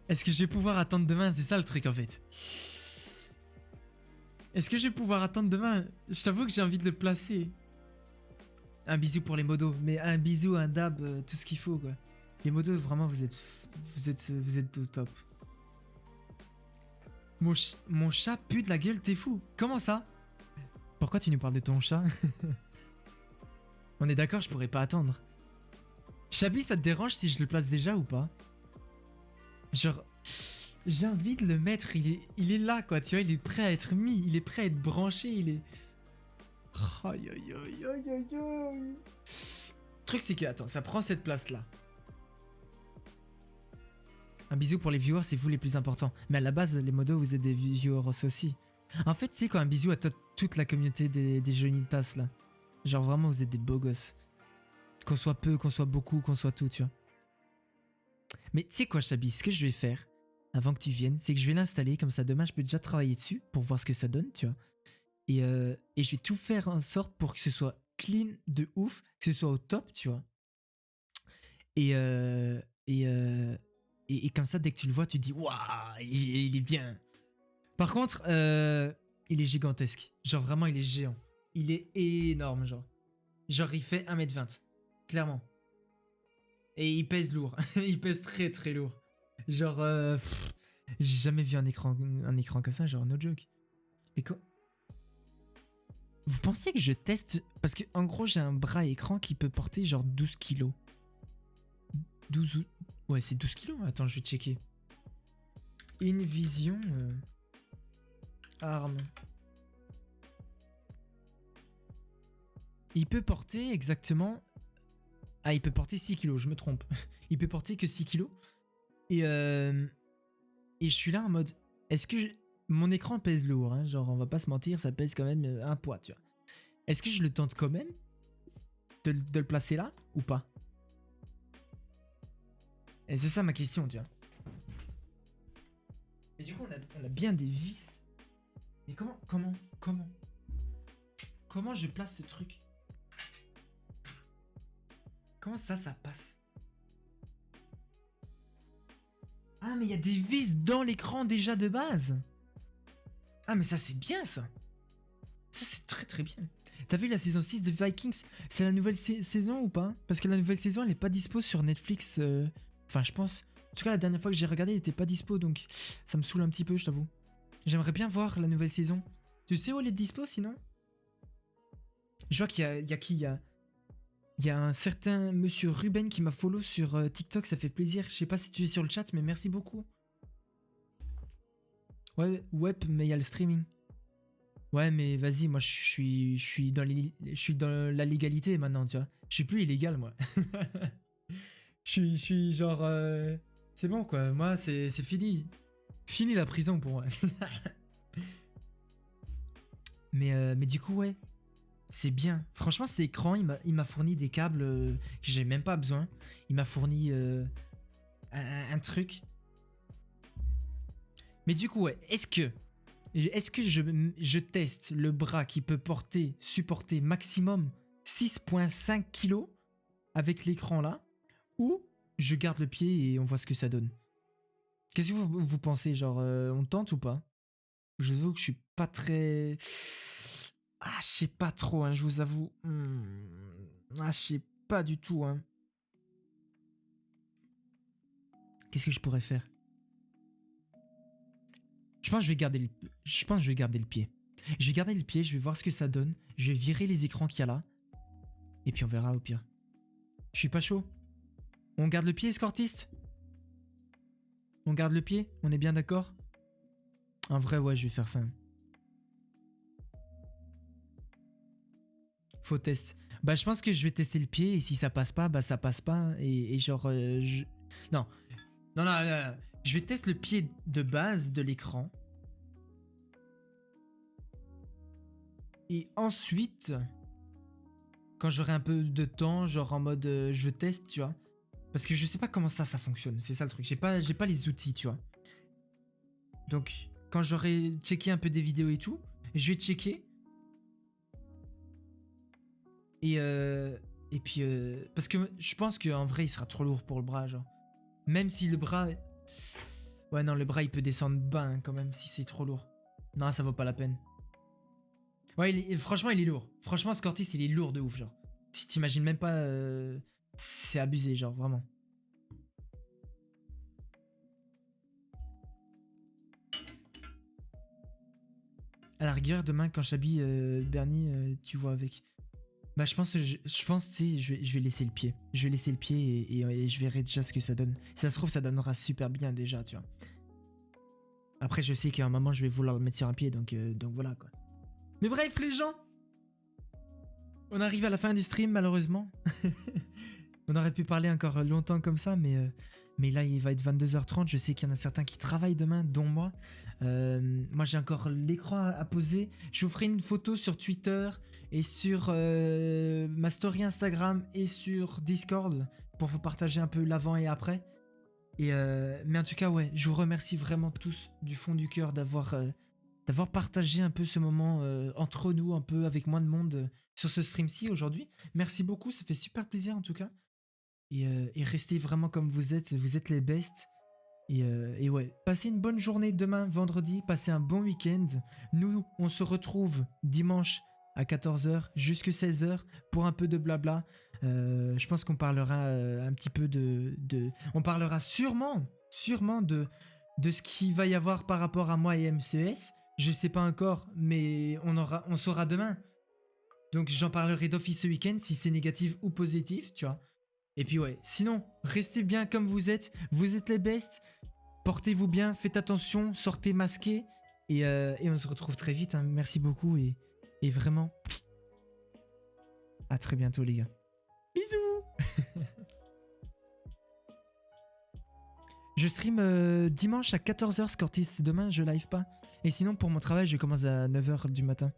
Speaker 1: Est-ce que je vais pouvoir attendre demain? C'est ça le truc en fait. Est-ce que je vais pouvoir attendre demain? Je t'avoue que j'ai envie de le placer. Un bisou pour les modos. Mais un bisou, un dab, tout ce qu'il faut quoi. Les modos, vraiment, vous êtes au top. Mon chat pue de la gueule, t'es fou. Comment ça? Pourquoi tu nous parles de ton chat? On est d'accord, je pourrais pas attendre. Chablis, ça te dérange si je le place déjà ou pas? Genre, j'ai envie de le mettre, il est là quoi, tu vois, il est prêt à être mis, il est prêt à être branché, il est... Aïe aïe aïe aïe aïe aïe. Le truc c'est que, attends, ça prend cette place là. Un bisou pour les viewers, c'est vous les plus importants. Mais à la base, les modos, vous êtes des viewers aussi. En fait, c'est quoi un bisou à toute la communauté des Jonitas là. Genre vraiment, vous êtes des beaux gosses. Qu'on soit peu, qu'on soit beaucoup, qu'on soit tout, tu vois. Mais tu sais quoi, Chabi, ce que je vais faire, avant que tu viennes, c'est que je vais l'installer, comme ça demain je peux déjà travailler dessus pour voir ce que ça donne, tu vois. Et je vais tout faire en sorte pour que ce soit clean de ouf, que ce soit au top, tu vois. Et, et comme ça, dès que tu le vois, tu te dis waouh, il est bien. Par contre, il est gigantesque. Genre vraiment, il est géant. Il est énorme, genre. Genre, il fait 1m20. Clairement. Et il pèse lourd. Il pèse très très lourd. Genre, j'ai jamais vu un écran comme ça, genre no joke. Mais quoi? Vous pensez que je teste... Parce que en gros, j'ai un bras écran qui peut porter genre 12 kilos. 12 ou... Ouais, c'est 12 kilos. Attends, je vais checker. InVision... Arme. Il peut porter exactement... Ah, il peut porter 6 kilos, je me trompe. Il peut porter que 6 kilos. Et je suis là en mode... Est-ce que... Mon écran pèse lourd, hein, genre on va pas se mentir, ça pèse quand même un poids, tu vois. Est-ce que je le tente quand même de le placer là ou pas? Et c'est ça ma question, tu vois. Et du coup, on a bien des vis. Mais comment je place ce truc? Comment ça passe? Ah, mais il y a des vis dans l'écran déjà de base. Ah, mais ça, c'est bien, ça. Ça, c'est très très bien. T'as vu la saison 6 de Vikings? C'est la nouvelle saison ou pas? Parce que la nouvelle saison, elle est pas dispo sur Netflix. Enfin, je pense. En tout cas, la dernière fois que j'ai regardé, elle était pas dispo, donc ça me saoule un petit peu, je t'avoue. J'aimerais bien voir la nouvelle saison. Tu sais où elle est dispo, sinon? Je vois qu'il y a qui? Il y a un certain monsieur Ruben qui m'a follow sur TikTok, ça fait plaisir. Je sais pas si tu es sur le chat, mais merci beaucoup. Ouais, mais il y a le streaming. Ouais, mais vas-y, moi je suis dans la légalité maintenant, tu vois. Je suis plus illégal, moi. Je suis genre... c'est bon, quoi. Moi, c'est fini. Fini la prison pour moi. mais du coup, ouais. C'est bien. Franchement, cet écran, il m'a fourni des câbles que j'ai même pas besoin. Il m'a fourni un truc. Mais du coup, ouais, est-ce que je teste le bras qui peut supporter maximum 6,5 kg avec l'écran là, ou je garde le pied et on voit ce que ça donne? Qu'est-ce que vous pensez? Genre, on tente ou pas? Je vous avoue que je suis pas très... Ah, je sais pas trop, hein, je vous avoue. Ah, je sais pas du tout, hein. Qu'est-ce que je pourrais faire? Je pense que je vais garder le pied. Je vais garder le pied, je vais voir ce que ça donne. Je vais virer les écrans qu'il y a là. Et puis on verra au pire. Je suis pas chaud. On garde le pied, escortiste? On garde le pied? On est bien d'accord? En vrai, ouais, je vais faire ça. Faut test. Bah, je pense que je vais tester le pied et si ça passe pas, bah ça passe pas. Et genre, non. Non. Je vais tester le pied de base de l'écran. Et ensuite, quand j'aurai un peu de temps, genre en mode je teste, tu vois. Parce que je sais pas comment ça fonctionne. C'est ça le truc. J'ai pas les outils, tu vois. Donc, quand j'aurai checké un peu des vidéos et tout, je vais checker. Et puis, parce que je pense qu'en vrai, il sera trop lourd pour le bras, genre. Même si le bras... Ouais, non, le bras, il peut descendre bas, hein, quand même, si c'est trop lourd. Non, ça vaut pas la peine. Ouais, franchement, il est lourd. Franchement, Scortis, il est lourd de ouf, genre. Si t'imagines même pas... C'est abusé, genre, vraiment. À la rigueur, demain, quand j'habille Bernie, tu vois avec... Bah je pense, tu sais, je vais laisser le pied. Je vais laisser le pied et je verrai déjà ce que ça donne. Si ça se trouve, ça donnera super bien déjà, tu vois. Après, je sais qu'à un moment, je vais vouloir le mettre sur un pied, donc voilà, quoi. Mais bref, les gens, on arrive à la fin du stream, malheureusement. On aurait pu parler encore longtemps comme ça, mais là, il va être 22h30. Je sais qu'il y en a certains qui travaillent demain, dont moi. Moi, j'ai encore l'écran à poser. Je vous ferai une photo sur Twitter et sur ma story Instagram et sur Discord pour vous partager un peu l'avant et après. Mais en tout cas, ouais, je vous remercie vraiment tous du fond du cœur d'avoir partagé un peu ce moment entre nous, un peu avec moins de monde sur ce stream-ci aujourd'hui. Merci beaucoup, ça fait super plaisir en tout cas. Et restez vraiment comme vous êtes les bestes. Et ouais, passez une bonne journée demain, vendredi, passez un bon week-end. Nous, on se retrouve dimanche à 14h jusqu'à 16h pour un peu de blabla. Je pense qu'on parlera un petit peu on parlera sûrement de ce qu'il va y avoir par rapport à moi et MCS. Je sais pas encore, mais on saura demain. Donc j'en parlerai d'office ce week-end si c'est négatif ou positif, tu vois. Et puis ouais, sinon, restez bien comme vous êtes les bestes. Portez-vous bien, faites attention, sortez masqués. Et on se retrouve très vite, hein. Merci beaucoup et vraiment, à très bientôt les gars. Bisous. Je stream dimanche à 14h Scortis, demain je live pas. Et sinon pour mon travail je commence à 9h du matin.